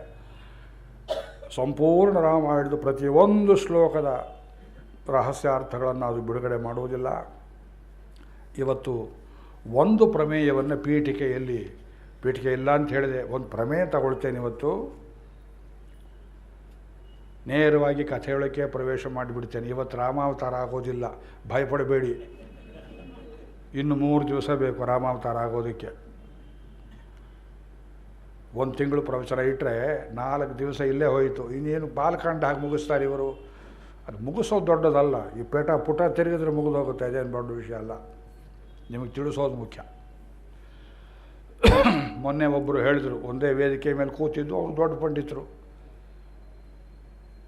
ಸಂಪೂರ್ಣ ರಾಮಾಯಣದ ಪ್ರತಿಯೊಂದು ಶ್ಲೋಕದ ರಹಸ್ಯಾರ್ಥಗಳನ್ನು ಅದು ಬಿಡುಗಡೆ ಮಾಡುವುದಿಲ್ಲ. ಇವತ್ತು ಒಂದು ಪ್ರಮೇಯವನ್ನು ಪೀಠಿಕೆ ಇಲ್ಲ ಅಂತ ಹೇಳಿದೆ, ಒಂದು ಪ್ರಮೇಯ ತಗೊಳ್ತೇನೆ ಇವತ್ತು. ನೇರವಾಗಿ ಕಥೆಯೊಳಕ್ಕೆ ಪ್ರವೇಶ ಮಾಡಿಬಿಡ್ತೇನೆ. ಇವತ್ತು ರಾಮಾವತಾರ ಆಗೋದಿಲ್ಲ, ಭಯಪಡಬೇಡಿ. ಇನ್ನು 3 ದಿವಸ ಬೇಕು ರಾಮಾವತಾರ ಆಗೋದಕ್ಕೆ. 1 ತಿಂಗಳು ಪ್ರವಚನ ಇಟ್ಟರೆ 4 ದಿವಸ ಇಲ್ಲೇ ಹೋಯಿತು. ಇನ್ನೇನು ಬಾಲಕಾಂಡ ಹಾಗೆ ಮುಗಿಸ್ತಾರೆ ಇವರು. ಅದು ಮುಗಿಸೋದು ದೊಡ್ಡದಲ್ಲ. ಈ ಪುಟ ತಿರುಗಿದ್ರೆ ಮುಗಿದೋಗುತ್ತೆ, ಅದೇನು ದೊಡ್ಡ ವಿಷಯ ಅಲ್ಲ. ನಿಮಗೆ ತಿಳಿಸೋದು ಮುಖ್ಯ. ಮೊನ್ನೆ ಒಬ್ಬರು ಹೇಳಿದರು, ಒಂದೇ ವೇದಿಕೆ ಮೇಲೆ ಕೂತಿದ್ದು, ಅವರು ದೊಡ್ಡ ಪಂಡಿತರು.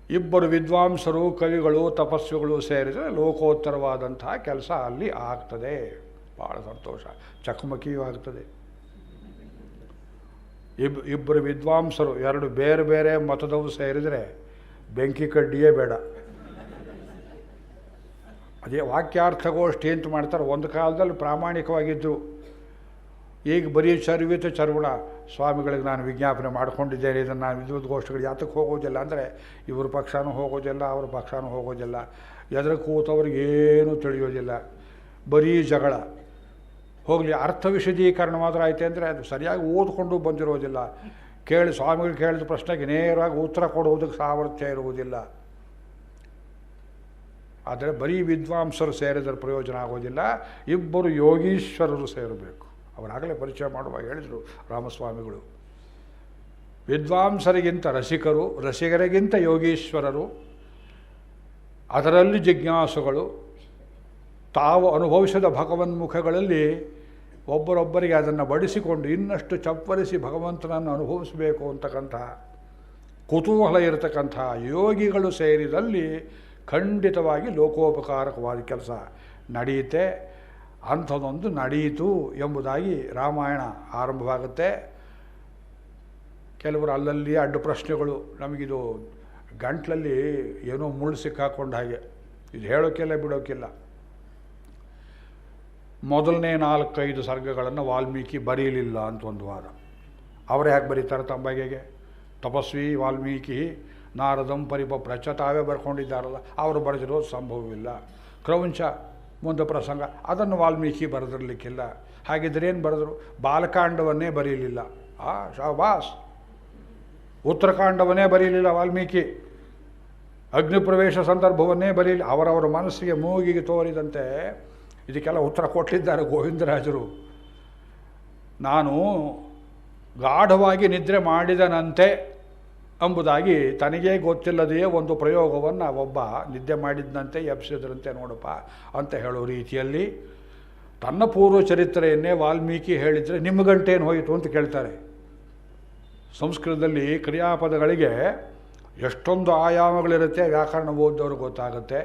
2 ವಿದ್ವಾಂಸರು, ಕವಿಗಳು, ತಪಸ್ವಿಗಳು ಸೇರಿದರೆ ಲೋಕೋತ್ತರವಾದಂತಹ ಕೆಲಸ ಅಲ್ಲಿ ಆಗ್ತದೆ. ಭಾಳ ಸಂತೋಷ. ಚಕಮಕಿಯೂ ಆಗ್ತದೆ. 2 ವಿದ್ವಾಂಸರು, 2 ಬೇರೆ ಬೇರೆ ಮತದವರು ಸೇರಿದರೆ ಬೆಂಕಿ ಕಡ್ಡಿಯೇ ಬೇಡ. ಅದೇ ವಾಕ್ಯಾರ್ಥಗೋಷ್ಠಿ ಅಂತ ಮಾಡ್ತಾರೆ. ಒಂದು ಕಾಲದಲ್ಲಿ ಪ್ರಾಮಾಣಿಕವಾಗಿದ್ದರು. ಈಗ ಬರೀ ಚರ್ವಣ ಸ್ವಾಮಿಗಳಿಗೆ ನಾನು ವಿಜ್ಞಾಪನೆ ಮಾಡ್ಕೊಂಡಿದ್ದೇನೆ, ಇದನ್ನು ನಾನು ವಿದ್ವದ್ಗೋಷ್ಠಿಗಳು ಯಾತಕ್ಕೆ ಹೋಗೋದಿಲ್ಲ ಅಂದರೆ ಇವ್ರ ಪಕ್ಷನೂ ಹೋಗೋದಿಲ್ಲ, ಅವ್ರ ಪಕ್ಷನೂ ಹೋಗೋದಿಲ್ಲ. ಎದುರ ಕೂತವ್ರಿಗೇನೂ ತಿಳಿಯೋದಿಲ್ಲ, ಬರೀ ಜಗಳ. ಹೋಗಲಿ, ಅರ್ಥ ವಿಶದೀಕರಣ ಮಾತ್ರ ಆಯ್ತು ಅಂದರೆ ಅದು ಸರಿಯಾಗಿ ಓದ್ಕೊಂಡು ಬಂದಿರೋದಿಲ್ಲ. ಸ್ವಾಮಿಗಳು ಕೇಳಿದ ಪ್ರಶ್ನೆಗೆ ನೇರವಾಗಿ ಉತ್ತರ ಕೊಡುವುದಕ್ಕೆ ಸಾಮರ್ಥ್ಯ ಇರುವುದಿಲ್ಲ. ಆದರೆ ಬರೀ ವಿದ್ವಾಂಸರು ಸೇರಿದರೆ ಪ್ರಯೋಜನ ಆಗೋದಿಲ್ಲ. 2 ಯೋಗೀಶ್ವರರು ಸೇರಬೇಕು. ಅವರಾಗಲೇ ಪರಿಚಯ ಮಾಡುವಾಗ ಹೇಳಿದರು ರಾಮಸ್ವಾಮಿಗಳು, ವಿದ್ವಾಂಸರಿಗಿಂತ ರಸಿಕರು, ರಸಿಕರಿಗಿಂತ ಯೋಗೀಶ್ವರರು, ಅದರಲ್ಲಿ ಜಿಜ್ಞಾಸುಗಳು, ತಾವು ಅನುಭವಿಸಿದ ಭಗವನ್ಮುಖಗಳಲ್ಲಿ ಒಬ್ಬರೊಬ್ಬರಿಗೆ ಅದನ್ನು ಬಡಿಸಿಕೊಂಡು ಇನ್ನಷ್ಟು ಚಪ್ಪರಿಸಿ ಭಗವಂತನನ್ನು ಅನುಭವಿಸಬೇಕು ಅಂತಕ್ಕಂಥ ಕುತೂಹಲ ಇರತಕ್ಕಂಥ ಯೋಗಿಗಳು ಸೇರಿದಲ್ಲಿ ಖಂಡಿತವಾಗಿ ಲೋಕೋಪಕಾರಕವಾದ ಕೆಲಸ ನಡೆಯುತ್ತೆ. ಅಂಥದ್ದೊಂದು ನಡೆಯಿತು ಎಂಬುದಾಗಿ ರಾಮಾಯಣ ಆರಂಭವಾಗುತ್ತೆ. ಕೆಲವರು ಅಲ್ಲಲ್ಲಿ ಅಡ್ಡ ಪ್ರಶ್ನೆಗಳು. ನಮಗಿದು ಗಂಟ್ಲಲ್ಲಿ ಏನೋ ಮುಳ್ಳು ಸಿಕ್ಕಾಕೊಂಡ ಹಾಗೆ, ಇದು ಹೇಳೋಕ್ಕಿಲ್ಲ ಬಿಡೋಕ್ಕಿಲ್ಲ. ಮೊದಲನೇ 4-5 ಸರ್ಗಗಳನ್ನು ವಾಲ್ಮೀಕಿ ಬರೀಲಿಲ್ಲ ಅಂತ ಒಂದು ವಾದ. ಅವರೇ ಯಾಕೆ ಬರೀತಾರೆ ತಮ್ಮ ಬಗೆಗೆ? ತಪಸ್ವಿ ವಾಲ್ಮೀಕಿ ನಾರದಂ ಪರಿಪಪ್ರಚ ತಾವೇ ಬರ್ಕೊಂಡಿದ್ದಾರಲ್ಲ, ಅವರು ಬರೆದಿರೋದು ಸಂಭವವಿಲ್ಲ. ಕ್ರೌಂಚ ಮುಂದೆ ಪ್ರಸಂಗ, ಅದನ್ನು ವಾಲ್ಮೀಕಿ ಬರೆದಿರಲಿಕ್ಕಿಲ್ಲ. ಹಾಗಿದ್ರೆ ಏನು ಬರೆದರು? ಬಾಲಕಾಂಡವನ್ನೇ ಬರೀಲಿಲ್ಲ. ಶಾಬಾಸ್. ಉತ್ತರಕಾಂಡವನ್ನೇ ಬರೀಲಿಲ್ಲ ವಾಲ್ಮೀಕಿ. ಅಗ್ನಿಪ್ರವೇಶ ಸಂದರ್ಭವನ್ನೇ ಬರೀಲಿ. ಅವರವರ ಮನಸ್ಸಿಗೆ ಮೂಗಿಗೆ ತೋರಿದಂತೆ ಇದಕ್ಕೆಲ್ಲ ಉತ್ತರ ಕೊಟ್ಟಿದ್ದಾರೆ ಗೋವಿಂದರಾಜರು. ನಾನು ಗಾಢವಾಗಿ ನಿದ್ರೆ ಮಾಡಿದನಂತೆ ಎಂಬುದಾಗಿ ತನಗೇ ಗೊತ್ತಿಲ್ಲದೆಯೇ ಒಂದು ಪ್ರಯೋಗವನ್ನು ಒಬ್ಬ ನಿದ್ದೆ ಮಾಡಿದ್ದಂತೆ ಎಬ್ಸಿದ್ರಂತೆ ನೋಡಪ್ಪ ಅಂತ ಹೇಳೋ ರೀತಿಯಲ್ಲಿ ತನ್ನ ಪೂರ್ವ ಚರಿತ್ರೆಯನ್ನೇ ವಾಲ್ಮೀಕಿ ಹೇಳಿದರೆ ನಿಮ್ಮ ಗಂಟೇನು ಹೋಯಿತು ಅಂತ ಕೇಳ್ತಾರೆ. ಸಂಸ್ಕೃತದಲ್ಲಿ ಕ್ರಿಯಾಪದಗಳಿಗೆ ಎಷ್ಟೊಂದು ಆಯಾಮಗಳಿರುತ್ತೆ, ವ್ಯಾಕರಣ ಓದಿದವ್ರಿಗೆ ಗೊತ್ತಾಗುತ್ತೆ.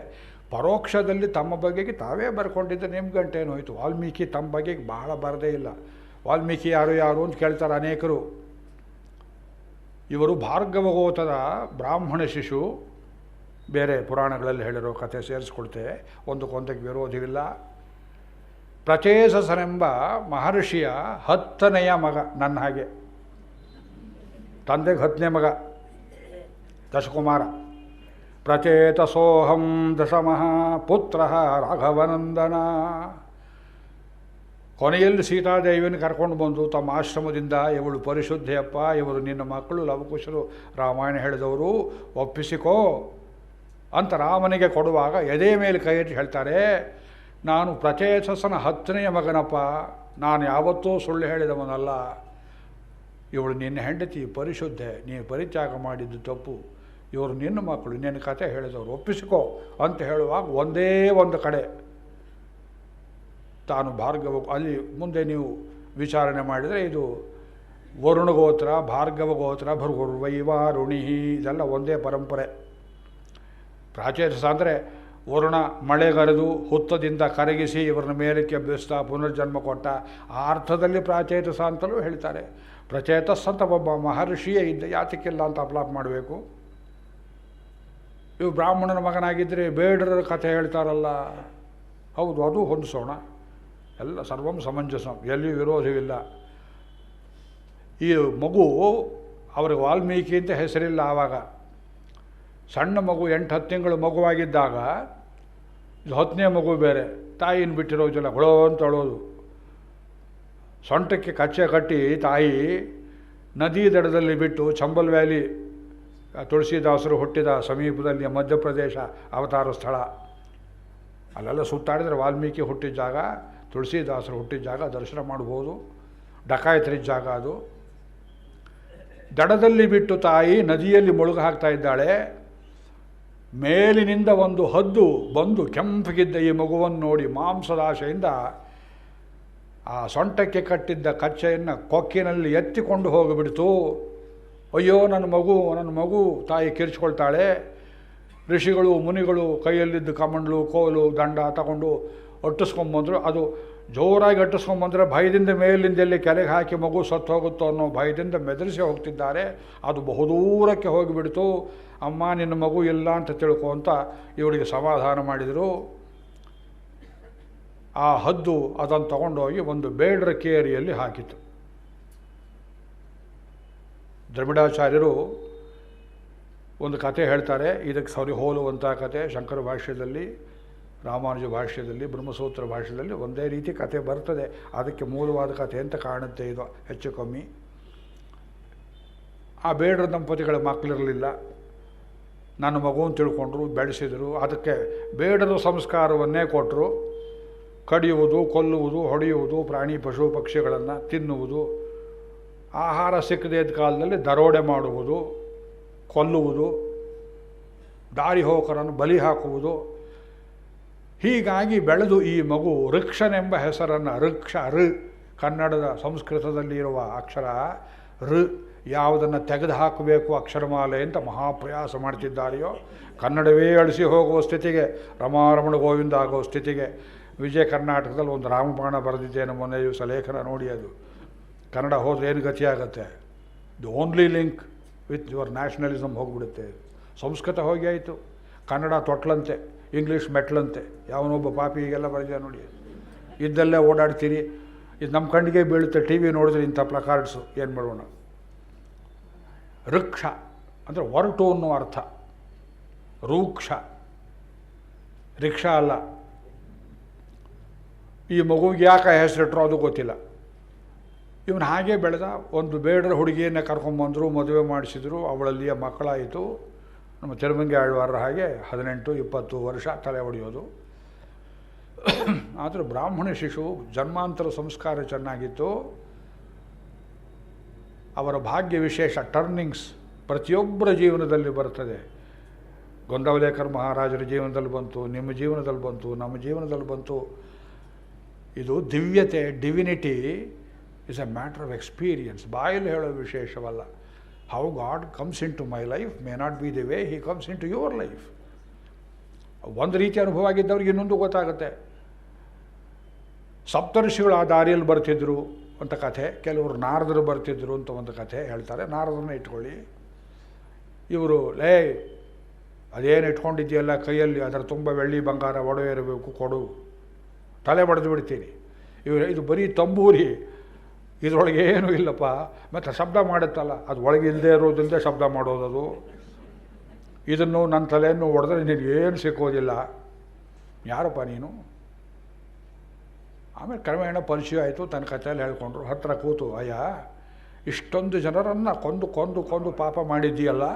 ಪರೋಕ್ಷದಲ್ಲಿ ತಮ್ಮ ಬಗೆಗೆ ತಾವೇ ಬರ್ಕೊಂಡಿದ್ದೆ ನಿಮ್ಮ ಗಂಟೇನು ಹೋಯಿತು. ವಾಲ್ಮೀಕಿ ತಮ್ಮ ಬಗೆಗೆ ಬಹಳ ಬರದೇ ಇಲ್ಲ. ವಾಲ್ಮೀಕಿ ಯಾರು ಅಂತ ಕೇಳ್ತಾರೆ ಅನೇಕರು. ಇವರು ಭಾರ್ಗವಗೋತದ ಬ್ರಾಹ್ಮಣ ಶಿಶು. ಬೇರೆ ಪುರಾಣಗಳಲ್ಲಿ ಹೇಳಿರೋ ಕಥೆ ಸೇರಿಸ್ಕೊಳ್ತೇವೆ, ಒಂದಕ್ಕೊಂದಕ್ಕೆ ವಿರೋಧವಿಲ್ಲ. ಪ್ರಚೇಸಸನೆಂಬ ಮಹರ್ಷಿಯ 10ನೆಯ ಮಗ, ನನ್ನ ಹಾಗೆ. ತಂದೆಗೆ 10ನೇ ಮಗ ದಶಕುಮಾರ. ಪ್ರಚೇತಸೋಹಂ ದಶಮಃ ಪುತ್ರ ರಾಘವನಂದನ. ಕೊನೆಯಲ್ಲಿ ಸೀತಾದೇವಿಯನ್ನು ಕರ್ಕೊಂಡು ಬಂದು ತಮ್ಮ ಆಶ್ರಮದಿಂದ, ಇವಳು ಪರಿಶುದ್ಧೆಯಪ್ಪ, ಇವರು ನಿನ್ನ ಮಕ್ಕಳು ಲವಕುಶರು, ರಾಮಾಯಣ ಹೇಳಿದವರು, ಒಪ್ಪಿಸಿಕೋ ಅಂತ ರಾಮನಿಗೆ ಕೊಡುವಾಗ ಎದೆ ಮೇಲೆ ಕೈ ಇಟ್ಟು ಹೇಳ್ತಾರೆ, ನಾನು ಪ್ರಚೇತಸನ 10ನೆಯ ಮಗನಪ್ಪ, ನಾನು ಯಾವತ್ತೂ ಸುಳ್ಳು ಹೇಳಿದವನಲ್ಲ. ಇವಳು ನಿನ್ನ ಹೆಂಡತಿ ಪರಿಶುದ್ಧೆ, ನೀನು ಪರಿತ್ಯಾಗ ಮಾಡಿದ್ದು ತಪ್ಪು, ಇವರು ನಿನ್ನ ಮಕ್ಕಳು, ನಿನ್ನ ಕತೆ ಹೇಳಿದವರು, ಒಪ್ಪಿಸಿಕೋ ಅಂತ ಹೇಳುವಾಗ ಒಂದೇ ಒಂದು ಕಡೆ ತಾನು ಭಾರ್ಗವ, ಅಲ್ಲಿ ಮುಂದೆ ನೀವು ವಿಚಾರಣೆ ಮಾಡಿದರೆ ಇದು ವರುಣ ಗೋತ್ರ, ಭಾರ್ಗವ ಗೋತ್ರ, ಭರ್ಗುರ್ವೈವಾರುಣಿ, ಇದೆಲ್ಲ ಒಂದೇ ಪರಂಪರೆ. ಪ್ರಾಚೇತಸ ಅಂದರೆ ವರುಣ ಮಳೆಗರೆದು ಹುತ್ತದಿಂದ ಕರಗಿಸಿ ಇವರನ್ನ ಮೇಲಕ್ಕೆ ಎಬ್ಬಿಸ್ತಾ ಪುನರ್ಜನ್ಮ ಕೊಟ್ಟ, ಆ ಅರ್ಥದಲ್ಲಿ ಪ್ರಾಚೇತಸ ಅಂತಲೂ ಹೇಳ್ತಾರೆ. ಪ್ರಚೇತಸ್ ಅಂತ ಒಬ್ಬ ಮಹರ್ಷಿಯೇ ಇದ್ದ, ಯಾತಕ್ಕಿಲ್ಲ ಅಂತ ಅಪ್ಲಾಪ್ ಮಾಡಬೇಕು. ಇವು ಬ್ರಾಹ್ಮಣನ ಮಗನಾಗಿದ್ದರೆ ಬೇಡರ ಕಥೆ ಹೇಳ್ತಾರಲ್ಲ, ಹೌದು, ಅದು ಹೊಂದಿಸೋಣ, ಎಲ್ಲ ಸರ್ವಂ ಸಮಂಜಸಂ, ಎಲ್ಲಿಯೂ ವಿರೋಧವಿಲ್ಲ. ಈ ಮಗು ಅವ್ರಿಗೆ ವಾಲ್ಮೀಕಿ ಅಂತ ಹೆಸರಿಲ್ಲ ಆವಾಗ. ಸಣ್ಣ ಮಗು 8-10 ತಿಂಗಳು ಮಗುವಾಗಿದ್ದಾಗ, ಇದು 10ನೇ ಮಗು ಬೇರೆ, ತಾಯಿನ ಬಿಟ್ಟಿರೋದಿಲ್ಲ, ಗೊಳೋ ಅಂತ ಅಳೋದು. ಸೊಂಟಕ್ಕೆ ಕಚ್ಚೆ ಕಟ್ಟಿ ತಾಯಿ ನದಿ ದಡದಲ್ಲಿ ಬಿಟ್ಟು, ಚಂಬಲ್ ವ್ಯಾಲಿ ತುಳಸಿದಾಸರು ಹುಟ್ಟಿದ ಸಮೀಪದಲ್ಲಿ ಮಧ್ಯಪ್ರದೇಶ ಅವತಾರ ಸ್ಥಳ, ಅಲ್ಲೆಲ್ಲ ಸುತ್ತಾಡಿದರೆ ವಾಲ್ಮೀಕಿ ಹುಟ್ಟಿದ ಜಾಗ, ತುಳಸಿದಾಸರು ಹುಟ್ಟಿದ ಜಾಗ ದರ್ಶನ ಮಾಡ್ಬೋದು. ಡಕಾಯತರಿದ್ದ ಜಾಗ ಅದು. ದಡದಲ್ಲಿ ಬಿಟ್ಟು ತಾಯಿ ನದಿಯಲ್ಲಿ ಮುಳುಗು ಹಾಕ್ತಾ ಇದ್ದಾಳೆ. ಮೇಲಿನಿಂದ ಒಂದು ಹದ್ದು ಬಂದು ಕೆಂಪಗಿದ್ದ ಈ ಮಗುವನ್ನು ನೋಡಿ ಮಾಂಸದಾಶೆಯಿಂದ ಆ ಸೊಂಟಕ್ಕೆ ಕಟ್ಟಿದ್ದ ಕಚ್ಚೆಯನ್ನು ಕೊಕ್ಕಿನಲ್ಲಿ ಎತ್ತಿಕೊಂಡು ಹೋಗಿಬಿಡ್ತು. ಅಯ್ಯೋ ನನ್ನ ಮಗು, ನನ್ನ ಮಗು, ತಾಯಿ ಕಿರ್ಚ್ಕೊಳ್ತಾಳೆ. ಋಷಿಗಳು ಮುನಿಗಳು ಕೈಯಲ್ಲಿದ್ದ ಕಮಂಡ್ಲು, ಕೋಲು, ದಂಡ ತಗೊಂಡು ಒಟ್ಟಿಸ್ಕೊಂಬಂದರು. ಅದು ಜೋರಾಗಿ ಅಟ್ಟಿಸ್ಕೊಂಬಂದರೆ ಭಯದಿಂದ ಮೇಲಿಂದೆಲ್ಲಿ ಕೆರೆಗೆ ಹಾಕಿ ಮಗು ಸತ್ತು ಹೋಗುತ್ತೋ ಅನ್ನೋ ಭಯದಿಂದ ಮೆದರಿಸಿ ಹೋಗ್ತಿದ್ದಾರೆ. ಅದು ಬಹುದೂರಕ್ಕೆ ಹೋಗಿಬಿಡ್ತು. ಅಮ್ಮ ನಿನ್ನ ಮಗು ಇಲ್ಲ ಅಂತ ತಿಳ್ಕೊ ಅಂತ ಇವಳಿಗೆ ಸಮಾಧಾನ ಮಾಡಿದರು. ಆ ಹದ್ದು ಅದನ್ನು ತಗೊಂಡೋಗಿ ಒಂದು ಬೇಡರ ಕೇರಿಯಲ್ಲಿ ಹಾಕಿತು. ದ್ರವಿಡಾಚಾರ್ಯರು ಒಂದು ಕತೆ ಹೇಳ್ತಾರೆ, ಇದಕ್ಕೆ ಸರಿ ಹೋಲುವಂಥ ಕತೆ. ಶಂಕರ ಭಾಷ್ಯದಲ್ಲಿ, ರಾಮಾನುಜ ಭಾಷ್ಯದಲ್ಲಿ, ಬ್ರಹ್ಮಸೂತ್ರ ಭಾಷ್ಯದಲ್ಲಿ ಒಂದೇ ರೀತಿ ಕತೆ ಬರ್ತದೆ. ಅದಕ್ಕೆ ಮೂಲವಾದ ಕತೆ ಅಂತ ಕಾಣುತ್ತೆ ಇದು ಹೆಚ್ಚು ಕಮ್ಮಿ. ಆ ಬೇಡರ ದಂಪತಿಗಳ ಮಕ್ಕಳಿರಲಿಲ್ಲ. ನನ್ನ ಮಗುವನ್ನು ತಿಳ್ಕೊಂಡ್ರು, ಬೆಳೆಸಿದರು. ಅದಕ್ಕೆ ಬೇಡರ ಸಂಸ್ಕಾರವನ್ನೇ ಕೊಟ್ಟರು. ಕಡಿಯುವುದು, ಕೊಲ್ಲುವುದು, ಹೊಡೆಯುವುದು, ಪ್ರಾಣಿ ಪಶು ಪಕ್ಷಿಗಳನ್ನು ತಿನ್ನುವುದು, ಆಹಾರ ಸಿಕ್ಕದೇ ಇದ್ದ ಕಾಲದಲ್ಲಿ ದರೋಡೆ ಮಾಡುವುದು, ಕೊಲ್ಲುವುದು, ದಾರಿ ಹೋಕರನ್ನು ಬಲಿ ಹಾಕುವುದು. ಹೀಗಾಗಿ ಬೆಳೆದು ಈ ಮಗು ಋಕ್ಷನೆಂಬ ಹೆಸರನ್ನು, ಋಕ್ಷ ಕನ್ನಡದ ಸಂಸ್ಕೃತದಲ್ಲಿ ಇರುವ ಅಕ್ಷರ ಯಾವುದನ್ನು ತೆಗೆದು ಹಾಕಬೇಕು ಅಕ್ಷರಮಾಲೆ ಅಂತ ಮಹಾಪ್ರಯಾಸ ಮಾಡ್ತಿದ್ದಾರೆಯೋ, ಕನ್ನಡವೇ ಅಳಿಸಿ ಹೋಗುವ ಸ್ಥಿತಿಗೆ, ರಮಾರಮಣ ಗೋವಿಂದ ಆಗೋ ಸ್ಥಿತಿಗೆ. ವಿಜಯ ಕರ್ನಾಟಕದಲ್ಲಿ ಒಂದು ರಾಮಬಾಣ ಬರೆದಿದ್ದೇನೆ ಮೊನ್ನೆ ದಿವಸ, ಲೇಖನ ನೋಡಿ. ಅದು ಕನ್ನಡ ಹೋದರೆ ಏನು ಗತಿಯಾಗತ್ತೆ? The only link with your nationalism ಹೋಗಿಬಿಡುತ್ತೆ. ಸಂಸ್ಕೃತ ಹೋಗಿ ಆಯಿತು, ಕನ್ನಡ ತೊಟ್ಲಂತೆ, ಇಂಗ್ಲೀಷ್ ಮೆಟ್ಲಂತೆ. ಯಾವನೊಬ್ಬ ಪಾಪಿ ಹೀಗೆಲ್ಲ ಬರೆದ ನೋಡಿ. ಇದ್ದಲ್ಲೇ ಓಡಾಡ್ತೀರಿ, ಇದು ನಮ್ಮ ಕಣ್ಣಿಗೆ ಬೀಳುತ್ತೆ. ಟಿ ವಿ ನೋಡಿದ್ರೆ ಇಂಥ ಪ್ಲಕಾರ್ಡ್ಸು, ಏನು ಮಾಡೋಣ? ಋಕ್ಷ ಅಂದರೆ ಹೊರಟು ಅನ್ನೋ ಅರ್ಥ. ರೂಕ್ಷ, ರಿಕ್ಷಾ ಅಲ್ಲ. ಈ ಮಗುವಿಗೆ ಯಾಕೆ ಹೆಸರಿಟ್ರು ಅದು ಗೊತ್ತಿಲ್ಲ. ಇವನು ಹಾಗೆ ಬೆಳೆದ. ಒಂದು ಬೇಡರ ಹುಡುಗಿಯನ್ನು ಕರ್ಕೊಂಬಂದರು, ಮದುವೆ ಮಾಡಿಸಿದರು, ಅವಳಲ್ಲಿಯ ಮಕ್ಕಳಾಯಿತು. ನಮ್ಮ ತಿರುಮಂಗಿ ಆಳ್ವಾರರ ಹಾಗೆ 18-20 ವರ್ಷ ತಲೆ ಹೊಡೆಯೋದು. ಆದರೆ ಬ್ರಾಹ್ಮಣ ಶಿಶು, ಜನ್ಮಾಂತರ ಸಂಸ್ಕಾರ ಚೆನ್ನಾಗಿತ್ತು. ಅವರ ಭಾಗ್ಯ ವಿಶೇಷ ಟರ್ನಿಂಗ್ಸ್ ಪ್ರತಿಯೊಬ್ಬರ ಜೀವನದಲ್ಲಿ ಬರ್ತದೆ. ಗೊಂದವಲೇಕರ್ ಮಹಾರಾಜರ ಜೀವನದಲ್ಲಿ ಬಂತು, ನಿಮ್ಮ ಜೀವನದಲ್ಲಿ ಬಂತು, ನಮ್ಮ ಜೀವನದಲ್ಲಿ ಬಂತು. ಇದು ದಿವ್ಯತೆ, divinity is a matter of experience. ಬಾಯಲ್ಲಿ ಹೇಳೋ ವಿಶೇಷವಲ್ಲ. How God comes into my life may not be the way he comes into your life. ಒಂದು ರೀತಿ ಅನುಭವ ಆಗಿದ್ದವ್ರಿಗೆ ಇನ್ನೊಂದು ಗೊತ್ತಾಗುತ್ತೆ. ಸಪ್ತರ್ಷಿಗಳು ಆ ದಾರಿಯಲ್ಲಿ ಬರ್ತಿದ್ರು ಅಂತ ಕಥೆ, ಕೆಲವರು ನಾರದರು ಬರ್ತಿದ್ರು ಅಂತ ಒಂದು ಕಥೆ ಹೇಳ್ತಾರೆ. ನಾರದನ್ನ ಇಟ್ಕೊಳ್ಳಿ. ಇವರು ಅದೇನು ಇಟ್ಕೊಂಡಿದ್ದೀಯಲ್ಲ ಕೈಯಲ್ಲಿ, ಅದರ ತುಂಬ ಬೆಳ್ಳಿ ಬಂಗಾರ ಒಡವೆ ಇರಬೇಕು, ಕೊಡು, ತಲೆ ಬಡಿದು ಬಿಡ್ತೀನಿ. ಇದು ಬರೀ ತಂಬೂರಿ, ಇದರೊಳಗೆ ಏನೂ ಇಲ್ಲಪ್ಪ. ಮತ್ತು ಶಬ್ದ ಮಾಡುತ್ತಲ್ಲ, ಅದು ಒಳಗೆ ಇಲ್ಲದೆ ಇರೋದಿಲ್ಲದೆ ಶಬ್ದ ಮಾಡೋದದು. ಇದನ್ನು ನನ್ನ ತಲೆಯನ್ನು ಹೊಡೆದ್ರೆ ನಿನಗೇನು ಸಿಕ್ಕೋದಿಲ್ಲ. ಯಾರಪ್ಪ ನೀನು? ಆಮೇಲೆ ಕ್ರಮೇಣ ಪರಿಚಯ ಆಯಿತು. ತನ್ನ ಕಥೆಯಲ್ಲಿ ಹೇಳ್ಕೊಂಡ್ರು. ಹತ್ತಿರ ಕೂತು, ಅಯ್ಯ ಇಷ್ಟೊಂದು ಜನರನ್ನು ಕೊಂದು ಕೊಂದು ಕೊಂದು ಪಾಪ ಮಾಡಿದ್ದೀಯಲ್ಲ,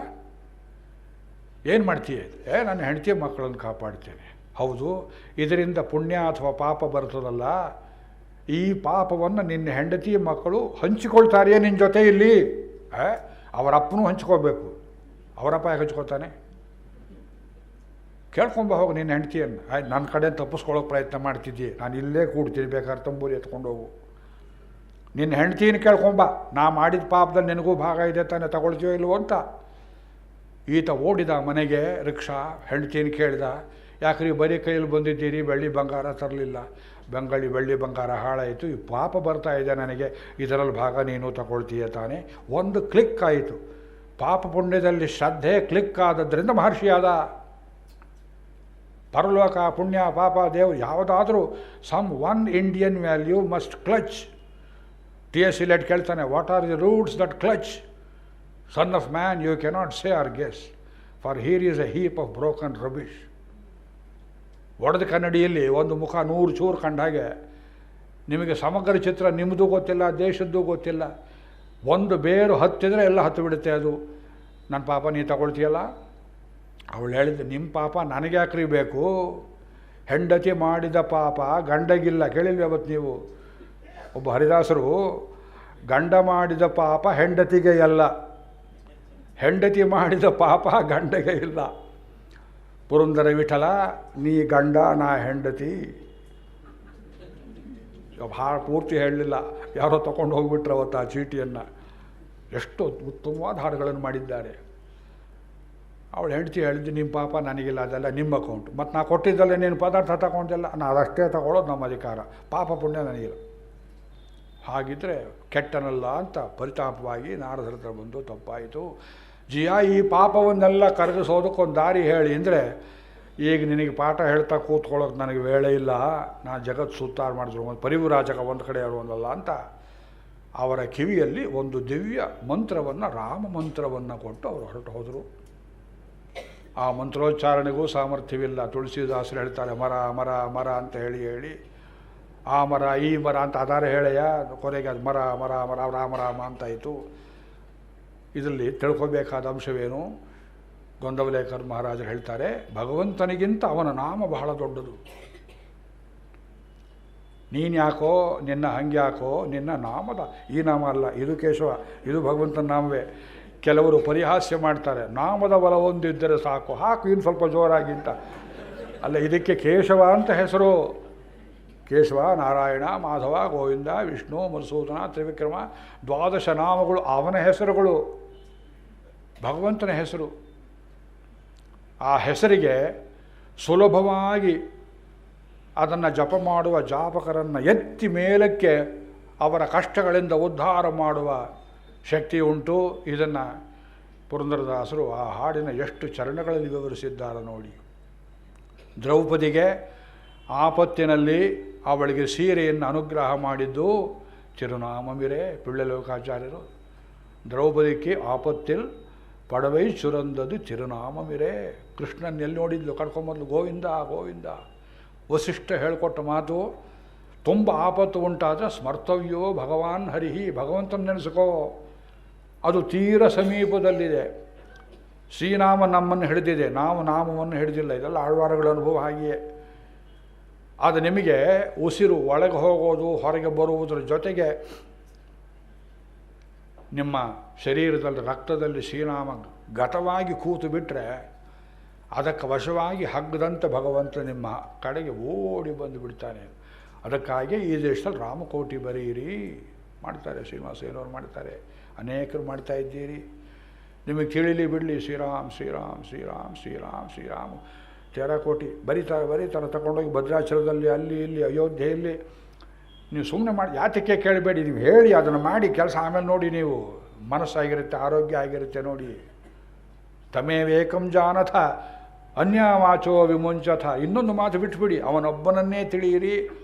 ಏನು ಮಾಡ್ತೀಯ? ನನ್ನ ಹೆಂಡತಿ ಮಕ್ಕಳನ್ನು ಕಾಪಾಡ್ತೇನೆ. ಹೌದು, ಇದರಿಂದ ಪುಣ್ಯ ಅಥವಾ ಪಾಪ ಬರ್ತದಲ್ಲ, ಈ ಪಾಪವನ್ನು ನಿನ್ನ ಹೆಂಡತಿ ಮಕ್ಕಳು ಹಂಚಿಕೊಳ್ತಾರೆಯೇ ನಿನ್ನ ಜೊತೆ ಇಲ್ಲಿ? ಅವರಪ್ಪನೂ ಹಂಚ್ಕೋಬೇಕು. ಅವರಪ್ಪ ಯಾಕೆ ಹಂಚ್ಕೋತಾನೆ? ಕೇಳ್ಕೊಂಬ ಹೋಗು ನಿನ್ನ ಹೆಂಡತಿಯನ್ನು. ನನ್ನ ಕಡೆ ತಪ್ಪಿಸ್ಕೊಳ್ಳೋಕೆ ಪ್ರಯತ್ನ ಮಾಡ್ತಿದ್ದಿ, ನಾನು ಇಲ್ಲೇ ಕೂಡ್ತೀನಿ, ಬೇಕಾದ್ರೆ ತಂಬೂರಿ ಎತ್ಕೊಂಡು ಹೋಗು. ನಿನ್ನ ಹೆಂಡತಿನ ಕೇಳ್ಕೊಂಬ, ನಾ ಮಾಡಿದ ಪಾಪದಲ್ಲಿ ನಿನಗೂ ಭಾಗ ಇದೆ ತಾನೆ, ತಗೊಳ್ತೀಯೋ ಇಲ್ವೋ ಅಂತ. ಈತ ಓಡಿದ ಮನೆಗೆ, ರಿಕ್ಷಾ, ಹೆಂಡತಿನ ಕೇಳಿದ, ಯಾಕ್ರಿ ಬರೀ ಕೈಯಲ್ಲಿ ಬಂದಿದ್ದೀರಿ, ಬೆಳ್ಳಿ ಬಂಗಾರ ತರಲಿಲ್ಲ? ಬೆಳ್ಳಿ ಬಂಗಾರ ಹಾಳಾಯಿತು, ಈ ಪಾಪ ಬರ್ತಾ ಇದೆ ನನಗೆ, ಇದರಲ್ಲಿ ಭಾಗ ನೀನು ತಗೊಳ್ತೀಯ ತಾನೆ. ಒಂದು ಕ್ಲಿಕ್ ಆಯಿತು. ಪಾಪ ಪುಣ್ಯದಲ್ಲಿ ಶ್ರದ್ಧೆ ಕ್ಲಿಕ್ ಆದದ್ರಿಂದ ಮಹರ್ಷಿಯಾದ. ಪರಲೋಕ, ಪುಣ್ಯ, ಪಾಪ, ದೇವರು ಯಾವುದಾದ್ರೂ some one Indian value must clutch. T.S. Eliot ಕೇಳ್ತಾನೆ, what are the roots that clutch? Son of man, you cannot say or guess, for here is a heap of broken rubbish. ಒಡೆದ ಕನ್ನಡಿಯಲ್ಲಿ ಒಂದು ಮುಖ 100 ಚೂರು ಕಂಡ ಹಾಗೆ ನಿಮಗೆ ಸಮಗ್ರ ಚಿತ್ರ ನಿಮ್ಮದು ಗೊತ್ತಿಲ್ಲ, ದೇಶದ್ದು ಗೊತ್ತಿಲ್ಲ. ಒಂದು ಬೇರು ಹತ್ತಿದ್ರೆ ಎಲ್ಲ ಹತ್ತು ಬಿಡುತ್ತೆ ಅದು. ನನ್ನ ಪಾಪ ನೀ ತಗೊಳ್ತೀಯಲ್ಲ? ಅವಳು ಹೇಳಿದ್ದು, ನಿಮ್ಮ ಪಾಪ ನನಗೆ ಯಾಕ್ರಿ ಬೇಕು? ಹೆಂಡತಿ ಮಾಡಿದ ಪಾಪ ಗಂಡಗಿಲ್ಲ. ಕೇಳಿಲ್ವ ಅವತ್ತು ನೀವು? ಒಬ್ಬ ಹರಿದಾಸರು, ಗಂಡ ಮಾಡಿದ ಪಾಪ ಹೆಂಡತಿಗೆ ಎಲ್ಲ, ಹೆಂಡತಿ ಮಾಡಿದ ಪಾಪ ಗಂಡಗೆ ಇಲ್ಲ. ಪುರಂದರ ವಿಠಲ, ನೀ ಗಂಡ, ನಾ ಹೆಂಡತಿ. ಭಾಳ ಪೂರ್ತಿ ಹೇಳಲಿಲ್ಲ, ಯಾರೋ ತಗೊಂಡು ಹೋಗ್ಬಿಟ್ರೆ ಅವತ್ತು ಆ ಚೀಟಿಯನ್ನು. ಎಷ್ಟು ಉತ್ತಮವಾದ ಹಾಡುಗಳನ್ನು ಮಾಡಿದ್ದಾರೆ. ಅವಳು ಹೆಂಡತಿ ಹೇಳಿದ್ದು, ನಿಮ್ಮ ಪಾಪ ನನಗಿಲ್ಲ, ಅದೆಲ್ಲ ನಿಮ್ಮ ಅಕೌಂಟು, ಮತ್ತು ನಾ ಕೊಟ್ಟಿದ್ದಲ್ಲ ನೀನು ಪದಾರ್ಥ ತಗೊಂಡಿಲ್ಲ, ನಾನು ಅದಷ್ಟೇ ತಗೊಳ್ಳೋದು ನಮ್ಮ ಅಧಿಕಾರ, ಪಾಪ ಪುಣ್ಯ ನನಗಿಲ್ಲ. ಹಾಗಿದ್ದರೆ ಕೆಟ್ಟನಲ್ಲ ಅಂತ ಪರಿತಾಪವಾಗಿ ನಾರದರ ಹತ್ರ ಬಂದು, ತಪ್ಪಾಯಿತು ಜಿಯ, ಈ ಪಾಪವನ್ನೆಲ್ಲ ಕರಗಿಸೋದಕ್ಕೊಂದು ದಾರಿ ಹೇಳಿ ಅಂದರೆ, ಈಗ ನಿನಗೆ ಪಾಠ ಹೇಳ್ತಾ ಕೂತ್ಕೊಳ್ಳೋಕೆ ನನಗೆ ವೇಳೆ ಇಲ್ಲ, ನಾನು ಜಗತ್ತು ಸುತ್ತಾರ ಮಾಡಿದ್ರು, ಒಂದು ಪರಿವ್ರಾಜಕ ಒಂದು ಕಡೆ ಇರುವುದಲ್ಲ ಅಂತ ಅವರ ಕಿವಿಯಲ್ಲಿ ಒಂದು ದಿವ್ಯ ಮಂತ್ರವನ್ನು, ರಾಮ ಮಂತ್ರವನ್ನು ಕೊಟ್ಟು ಅವರು ಹೊರಟು ಹೋದರು. ಆ ಮಂತ್ರೋಚ್ಚಾರಣೆಗೂ ಸಾಮರ್ಥ್ಯವಿಲ್ಲ. ತುಳಸಿದಾಸರು ಹೇಳ್ತಾರೆ, ಮರ ಮರ ಮರ ಅಂತ ಹೇಳಿ ಹೇಳಿ ಆ ಮರ ಈ ಮರ ಅಂತ ಅದಾರೆ ಹೇಳೆಯ, ಕೊನೆಗೆ ಅದು ಮರ ಮರ ಮರ ರಾಮ ರಾಮ ಅಂತಾಯಿತು. ಇದರಲ್ಲಿ ತಿಳ್ಕೊಬೇಕಾದ ಅಂಶವೇನು? ಗೊಂದವಲೇಕರ್ ಮಹಾರಾಜರು ಹೇಳ್ತಾರೆ, ಭಗವಂತನಿಗಿಂತ ಅವನ ನಾಮ ಬಹಳ ದೊಡ್ಡದು. ನೀನು ಯಾಕೋ, ನಿನ್ನ ಹಂಗ್ಯಾಕೋ, ನಿನ್ನ ನಾಮದ, ಈ ನಾಮ ಅಲ್ಲ, ಇದು ಕೇಶವ, ಇದು ಭಗವಂತನ ನಾಮವೇ. ಕೆಲವರು ಪರಿಹಾಸ್ಯ ಮಾಡ್ತಾರೆ, ನಾಮದ ಬಲ ಒಂದಿದ್ದರೆ ಸಾಕು, ಹಾಕು ಇನ್ನು ಸ್ವಲ್ಪ ಜೋರಾಗಿಂತ. ಅಲ್ಲ, ಇದಕ್ಕೆ ಕೇಶವ ಅಂತ ಹೆಸರು. ಕೇಶವ, ನಾರಾಯಣ, ಮಾಧವ, ಗೋವಿಂದ, ವಿಷ್ಣು, ಮಧುಸೂದನ, ತ್ರಿವಿಕ್ರಮ, 12 ನಾಮಗಳು ಅವನ ಹೆಸರುಗಳು, ಭಗವಂತನ ಹೆಸರು. ಆ ಹೆಸರಿಗೆ ಸುಲಭವಾಗಿ ಅದನ್ನು ಜಪ ಮಾಡುವ ಜಾಪಕರನ್ನು ಎತ್ತಿ ಮೇಲಕ್ಕೆ ಅವರ ಕಷ್ಟಗಳಿಂದ ಉದ್ಧಾರ ಮಾಡುವ ಶಕ್ತಿ ಉಂಟು. ಇದನ್ನು ಪುರಂದರದಾಸರು ಆ ಹಾಡಿನ ಎಷ್ಟು ಚರಣಗಳಲ್ಲಿ ವಿವರಿಸಿದ್ದಾರೆ ನೋಡಿ. ದ್ರೌಪದಿಗೆ ಆಪತ್ತಿನಲ್ಲಿ ಅವಳಿಗೆ ಸೀರೆಯನ್ನು ಅನುಗ್ರಹ ಮಾಡಿದ್ದು ತಿರುನಾಮಮಿರೆ ಪಿಳ್ಳೆಲೋಕಾಚಾರ್ಯರು. ದ್ರೌಪದಿಗೆ ಆಪತ್ತಿಲ್ ಪಡವೈ ಚುರಂದದು ತಿರುನಾಮಮಿರೆ. ಕೃಷ್ಣನ್ ಎಲ್ಲಿ ನೋಡಿದ್ಲು? ಕರ್ಕೊಂಬಂದ್ಲು, ಗೋವಿಂದ ಗೋವಿಂದ. ವಸಿಷ್ಠ ಹೇಳಿಕೊಟ್ಟ ಮಾತು, ತುಂಬ ಆಪತ್ತು ಉಂಟಾದರೆ ಸ್ಮರ್ತವ್ಯೋ ಭಗವಾನ್ ಹರಿಹಿ, ಭಗವಂತನ ನೆನೆಸ್ಕೋ, ಅದು ತೀರ ಸಮೀಪದಲ್ಲಿದೆ. ಶ್ರೀನಾಮ ನಮ್ಮನ್ನು ಹಿಡಿದಿದೆ, ನಾವು ನಾಮವನ್ನು ಹಿಡಿದಿಲ್ಲ. ಇದೆಲ್ಲ ಆಳ್ವಾರಗಳ ಅನುಭವ ಹಾಗೆಯೇ. ಅದು ನಿಮಗೆ ಉಸಿರು ಒಳಗೆ ಹೋಗೋದು ಹೊರಗೆ ಬರುವುದರ ಜೊತೆಗೆ ನಿಮ್ಮ ಶರೀರದಲ್ಲಿ ರಕ್ತದಲ್ಲಿ ಶ್ರೀನಾಮ ಗತವಾಗಿ ಕೂತು ಬಿಟ್ಟರೆ ಅದಕ್ಕೆ ವಶವಾಗಿ ಹಗ್ಗದಂತೆ ಭಗವಂತ ನಿಮ್ಮ ಕಡೆಗೆ ಓಡಿ ಬಂದು ಬಿಡ್ತಾನೆ. ಅದಕ್ಕಾಗಿ ಈ ದೇಶದಲ್ಲಿ ರಾಮಕೋಟಿ ಬರೆಯಿರಿ ಮಾಡ್ತಾರೆ, ಶ್ರೀನಿವಾಸಯ್ಯನವ್ರು ಮಾಡ್ತಾರೆ, ಅನೇಕರು ಮಾಡ್ತಾ ಇದ್ದೀರಿ. ನಿಮಗೆ ತಿಳಿಲಿ ಬಿಡಲಿ, ಶ್ರೀರಾಮ್ ಶ್ರೀರಾಮ್ ಶ್ರೀರಾಮ್ ಶ್ರೀರಾಮ್ ಶ್ರೀರಾಮ್ ಕೋಟಿ ಬರೀತಾರೆ ತಗೊಂಡೋಗಿ ಭದ್ರಾಚಲದಲ್ಲಿ, ಅಲ್ಲಿ ಇಲ್ಲಿ ಅಯೋಧ್ಯೆಯಲ್ಲಿ. ನೀವು ಸುಮ್ಮನೆ ಮಾಡಿ ಯಾತಕ್ಕೆ ಕೇಳಬೇಡಿ, ನೀವು ಹೇಳಿ ಅದನ್ನು ಮಾಡಿ ಕೆಲಸ, ಆಮೇಲೆ ನೋಡಿ ನೀವು ಮನಸ್ಸಾಗಿರುತ್ತೆ, ಆರೋಗ್ಯ ಆಗಿರುತ್ತೆ ನೋಡಿ. ತಮೇವೇಕಂ ಜಾನಥ ಅನ್ಯವಾಚೋ ವಿಮುಂಚಥ. ಇನ್ನೊಂದು ಮಾತು ಬಿಟ್ಬಿಡಿ, ಅವನೊಬ್ಬನನ್ನೇ ತಿಳಿಯಿರಿ,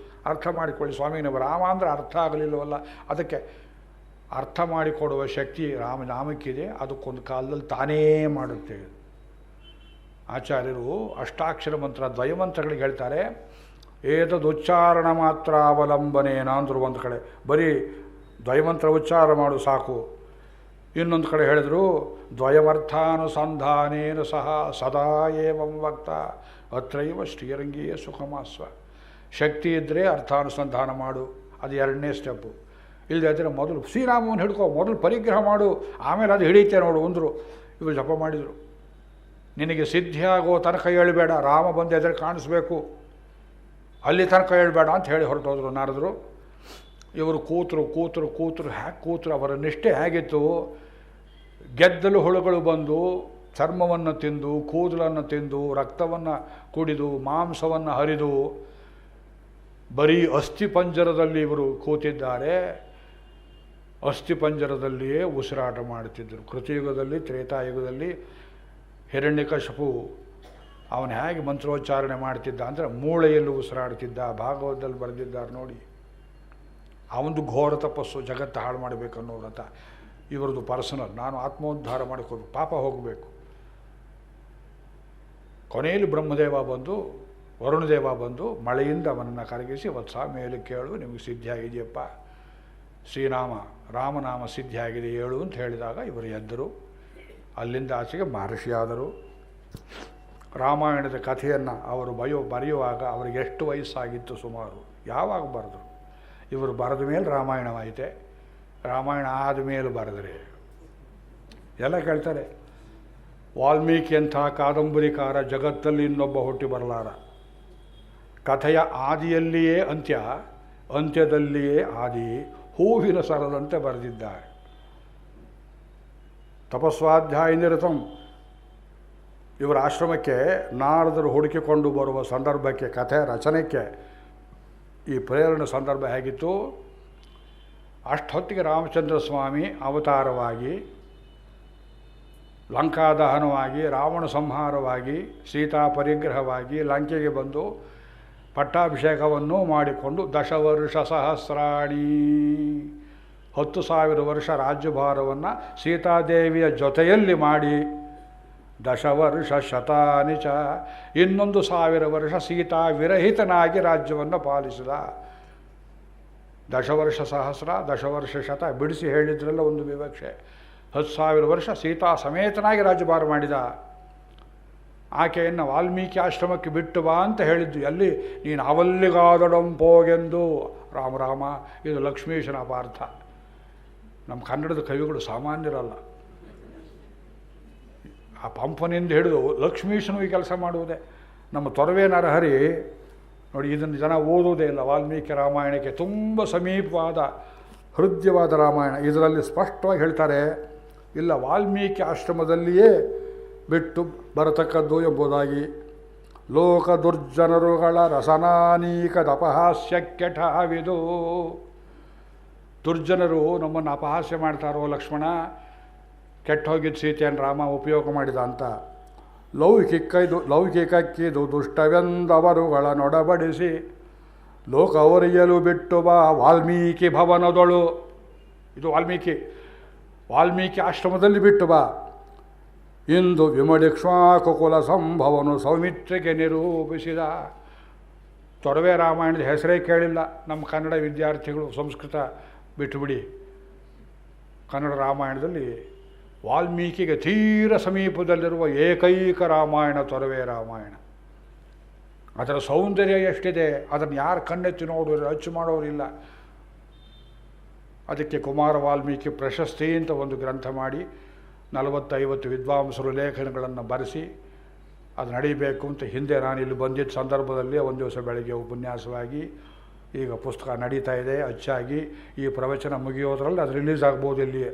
ಅರ್ಥ ಮಾಡಿಕೊಳ್ಳಿ. ಸ್ವಾಮಿನವ ರಾಮ ಅಂದರೆ ಅರ್ಥ ಆಗಲಿಲ್ಲವಲ್ಲ, ಅದಕ್ಕೆ ಅರ್ಥ ಮಾಡಿಕೊಡುವ ಶಕ್ತಿ ರಾಮನಾಮಕ್ಕಿದೆ. ಅದಕ್ಕೊಂದು ಕಾಲದಲ್ಲಿ ತಾನೇ ಮಾಡುತ್ತೆ. ಆಚಾರ್ಯರು ಅಷ್ಟಾಕ್ಷರ ಮಂತ್ರ, ದ್ವಯಮಂತ್ರಗಳಿಗೆ ಹೇಳ್ತಾರೆ, ಏತದುಚ್ಚಾರಣ ಮಾತ್ರ ಅವಲಂಬನೇನ ಅಂದರು ಒಂದು ಕಡೆ. ಬರೀ ದ್ವಯಮಂತ್ರ ಉಚ್ಚಾರ ಮಾಡು ಸಾಕು. ಇನ್ನೊಂದು ಕಡೆ ಹೇಳಿದರು, ದ್ವಯಮರ್ಥಾನುಸಂಧಾನೇನ ಸಹ ಸದಾ ಏವಂ ವಕ್ತ ಅತ್ರೈವ ಶ್ರೀರಂಗೀಯ ಸುಖಮಾಸ್ವ. ಶಕ್ತಿ ಇದ್ದರೆ ಅರ್ಥಾನುಸಂಧಾನ ಮಾಡು, ಅದು ಎರಡನೇ ಸ್ಟೆಪ್ಪು. ಇಲ್ಲದೆ ಆದರೆ ಮೊದಲು ಶ್ರೀರಾಮವನ್ನು ಹಿಡ್ಕೊ, ಮೊದಲು ಪರಿಗ್ರಹ ಮಾಡು, ಆಮೇಲೆ ಅದು ಹಿಡಿಯುತ್ತೆ ನೋಡು ಅಂದರು. ಇವರು ಜಪ ಮಾಡಿದರು. ನಿನಗೆ ಸಿದ್ಧಿಯಾಗೋ ತನಕ ಹೇಳಬೇಡ, ರಾಮ ಬಂದು ಎದುರು ಕಾಣಿಸ್ಬೇಕು, ಅಲ್ಲಿ ತನಕ ಹೇಳಬೇಡ ಅಂತ ಹೇಳಿ ಹೊರಟೋದ್ರು ನಾರದರು. ಇವರು ಕೂತರು ಹ್ಯಾಕೆ ಕೂತರು, ಅವರ ನಿಷ್ಠೆ ಹೇಗಿತ್ತು. ಗೆದ್ದಲು ಹುಳುಗಳು ಬಂದು ಚರ್ಮವನ್ನು ತಿಂದು, ಕೂದಲನ್ನು ತಿಂದು, ರಕ್ತವನ್ನು ಕುಡಿದು, ಮಾಂಸವನ್ನು ಹರಿದು ಬರೀ ಅಸ್ಥಿಪಂಜರದಲ್ಲಿ ಇವರು ಕೂತಿದ್ದಾರೆ. ಅಸ್ಥಿಪಂಜರದಲ್ಲಿಯೇ ಉಸಿರಾಟ ಮಾಡುತ್ತಿದ್ದರು. ಕೃತಯುಗದಲ್ಲಿ, ತ್ರೇತಾಯುಗದಲ್ಲಿ ಹಿರಣ್ಯಕಶಿಪು ಅವನು ಹೇಗೆ ಮಂತ್ರೋಚ್ಚಾರಣೆ ಮಾಡ್ತಿದ್ದ ಅಂದರೆ ಮೂಳೆಯಲ್ಲಿ ಉಸಿರಾಡ್ತಿದ್ದ. ಭಾಗವತದಲ್ಲಿ ಬರೆದಿದ್ದಾರೆ ನೋಡಿ. ಅವನದು ಘೋರ ತಪಸ್ಸು, ಜಗತ್ತು ಹಾಳು ಮಾಡಬೇಕನ್ನೋ ವ್ರತ. ಇವರದು ಪರ್ಸನಲ್, ನಾನು ಆತ್ಮೋದ್ಧಾರ ಮಾಡ್ಕೋಬೇಕು, ಪಾಪ ಹೋಗಬೇಕು. ಕೊನೆಯಲ್ಲಿ ಬ್ರಹ್ಮದೇವ ಬಂದು, ವರುಣದೇವ ಬಂದು ಮಳೆಯಿಂದ ಅವನನ್ನು ಕರಗಿಸಿ, ವತ್ಸ ಮೇಲೆ ಕೇಳು, ನಿಮಗೆ ಸಿದ್ಧಿಯಾಗಿದೆಯಪ್ಪ, ರಾಮನಾಮ ಸಿದ್ಧಿಯಾಗಿದೆ ಹೇಳು ಅಂತ ಹೇಳಿದಾಗ ಇವರು ಎದ್ದರು. ಅಲ್ಲಿಂದ ಆಚೆಗೆ ಮಹರ್ಷಿಯಾದರು. ರಾಮಾಯಣದ ಕಥೆಯನ್ನು ಅವರು ಬರೆಯುವಾಗ ಅವರಿಗೆ ಎಷ್ಟು ವಯಸ್ಸಾಗಿತ್ತು ಸುಮಾರು, ಯಾವಾಗ ಬರೆದರು? ಇವರು ಬರೆದ ಮೇಲೆ ರಾಮಾಯಣವಾಯಿತೆ, ರಾಮಾಯಣ ಆದಮೇಲೆ ಬರೆದರೆ ಎಲ್ಲ ಕೇಳ್ತಾರೆ. ವಾಲ್ಮೀಕಿ ಅಂಥ ಕಾದಂಬರಿಕಾರ ಜಗತ್ತಲ್ಲಿ ಇನ್ನೊಬ್ಬ ಹುಟ್ಟಿ ಬರಲಾರ. ಕಥೆಯ ಆದಿಯಲ್ಲಿಯೇ ಅಂತ್ಯ, ಅಂತ್ಯದಲ್ಲಿಯೇ ಆದಿ, ಹೂವಿನ ಸರದಂತೆ ಬರೆದಿದ್ದಾರೆ. ತಪಸ್ವಾಧ್ಯಾಯ ನಿರತಂ. ಇವರ ಆಶ್ರಮಕ್ಕೆ ನಾರದರು ಹುಡುಕಿಕೊಂಡು ಬರುವ ಸಂದರ್ಭಕ್ಕೆ, ಕಥೆ ರಚನೆಗೆ ಈ ಪ್ರೇರಣೆ ಸಂದರ್ಭ ಹೇಗಿತ್ತು. ಅಷ್ಟೊತ್ತಿಗೆ ರಾಮಚಂದ್ರ ಸ್ವಾಮಿ ಅವತಾರವಾಗಿ, ಲಂಕಾದಹನವಾಗಿ, ರಾವಣ ಸಂಹಾರವಾಗಿ, ಸೀತಾ ಪರಿಗ್ರಹವಾಗಿ ಲಂಕೆಗೆ ಬಂದು ಪಟ್ಟಾಭಿಷೇಕವನ್ನು ಮಾಡಿಕೊಂಡು ದಶವರ್ಷ ಸಹಸ್ರಾಣಿ 10,000 ವರ್ಷ ರಾಜ್ಯಭಾರವನ್ನು ಸೀತಾದೇವಿಯ ಜೊತೆಯಲ್ಲಿ ಮಾಡಿ, ದಶವರ್ಷ ಶತಾನಿ ಚ, 1,000 ವರ್ಷ ಸೀತಾ ವಿರಹಿತನಾಗಿ ರಾಜ್ಯವನ್ನು ಪಾಲಿಸಿದ. ದಶವರ್ಷ ಸಹಸ್ರ, ದಶವರ್ಷ ಶತ ಬಿಡಿಸಿ ಹೇಳಿದ್ರಲ್ಲ ಒಂದು ವಿವಕ್ಷೆ. 10,000 ವರ್ಷ ಸೀತಾ ಸಮೇತನಾಗಿ ರಾಜ್ಯಭಾರ ಮಾಡಿದ. ಆಕೆಯನ್ನು ವಾಲ್ಮೀಕಿ ಆಶ್ರಮಕ್ಕೆ ಬಿಟ್ಟು ಬಾ ಅಂತ ಹೇಳಿದ್ದು. ಎಲ್ಲಿ? ನೀನು ಅವಲ್ಲಿಗಾದಡಂಪೋಗೆಂದು. ರಾಮ, ಇದು ಲಕ್ಷ್ಮೀಶನ ಅಪಾರ್ಥ. ನಮ್ಮ ಕನ್ನಡದ ಕವಿಗಳು ಸಾಮಾನ್ಯರಲ್ಲ. ಆ ಪಂಪನಿಂದ ಹಿಡಿದು ಲಕ್ಷ್ಮೀಶನು ಈ ಕೆಲಸ ಮಾಡುವುದೇ. ನಮ್ಮ ತೊರವೆ ನರಹರಿ ನೋಡಿ, ಇದನ್ನು ಜನ ಓದುವುದೇ ಇಲ್ಲ. ವಾಲ್ಮೀಕಿ ರಾಮಾಯಣಕ್ಕೆ ತುಂಬ ಸಮೀಪವಾದ, ಹೃದಯವಾದ ರಾಮಾಯಣ. ಇದರಲ್ಲಿ ಸ್ಪಷ್ಟವಾಗಿ ಹೇಳ್ತಾರೆ, ಇಲ್ಲ ವಾಲ್ಮೀಕಿ ಆಶ್ರಮದಲ್ಲಿಯೇ ಬಿಟ್ಟು ಬರತಕ್ಕದ್ದು ಎಂಬುದಾಗಿ. ಲೋಕ ದುರ್ಜನರುಗಳ ರಸನಾನೀಕದಪಹಾಸ್ಯ ಕೆಠವಿದು. ದುರ್ಜನರು ನಮ್ಮನ್ನು ಅಪಹಾಸ್ಯ ಮಾಡ್ತಾರೋ, ಲಕ್ಷ್ಮಣ ಕೆಟ್ಟ ಹೋಗಿದ್ದ ಸೀತೆಯನ್ನು ರಾಮ ಉಪಯೋಗ ಮಾಡಿದ ಅಂತ. ಲೌಕಿಕಕ್ಕಿದು ದುಷ್ಟವೆಂದವರುಗಳ ನೊಡಬಡಿಸಿ, ಲೋಕ ಅವರಿಯಲು ಬಿಟ್ಟು ಬಾ ವಾಲ್ಮೀಕಿ ಭವನದೊಳು. ಇದು ವಾಲ್ಮೀಕಿ ಆಶ್ರಮದಲ್ಲಿ ಬಿಟ್ಟು ಬಾ. ಇಂದು ವಿಮಡಿಕ್ಷ್ಮಾಕುಕುಲ ಸಂಭವನು ಸೌಮಿತ್ರಿಗೆ ನಿರೂಪಿಸಿದ. ತೊರವೆ ರಾಮಾಯಣದ ಹೆಸರೇ ಕೇಳಿಲ್ಲ ನಮ್ಮ ಕನ್ನಡ ವಿದ್ಯಾರ್ಥಿಗಳು. ಸಂಸ್ಕೃತ ಬಿಟ್ಟುಬಿಡಿ. ಕನ್ನಡ ರಾಮಾಯಣದಲ್ಲಿ ವಾಲ್ಮೀಕಿಗೆ ತೀರ ಸಮೀಪದಲ್ಲಿರುವ ಏಕೈಕ ರಾಮಾಯಣ ತೊರವೆ ರಾಮಾಯಣ. ಅದರ ಸೌಂದರ್ಯ ಎಷ್ಟಿದೆ, ಅದನ್ನು ಯಾರು ಕಣ್ಣೆತ್ತಿ ನೋಡೋರು, ಅಚ್ಚು ಮಾಡೋರಿಲ್ಲ. ಅದಕ್ಕೆ ಕುಮಾರ ವಾಲ್ಮೀಕಿ ಪ್ರಶಸ್ತಿ ಅಂತ ಒಂದು ಗ್ರಂಥ ಮಾಡಿ 40-50 ವಿದ್ವಾಂಸರು ಲೇಖನಗಳನ್ನು ಬರೆಸಿ ಅದು ನಡೀಬೇಕು ಅಂತ. ಹಿಂದೆ ನಾನು ಇಲ್ಲಿ ಬಂದಿದ್ದ ಸಂದರ್ಭದಲ್ಲಿ ಒಂದು ದಿವಸ ಬೆಳಗ್ಗೆ ಉಪನ್ಯಾಸವಾಗಿ, ಈಗ ಪುಸ್ತಕ ನಡೀತಾ ಇದೆ ಅಚ್ಚಾಗಿ. ಈ ಪ್ರವಚನ ಮುಗಿಯೋದ್ರಲ್ಲಿ ಅದು ರಿಲೀಸ್ ಆಗ್ಬೋದು. ಇಲ್ಲಿಯೇ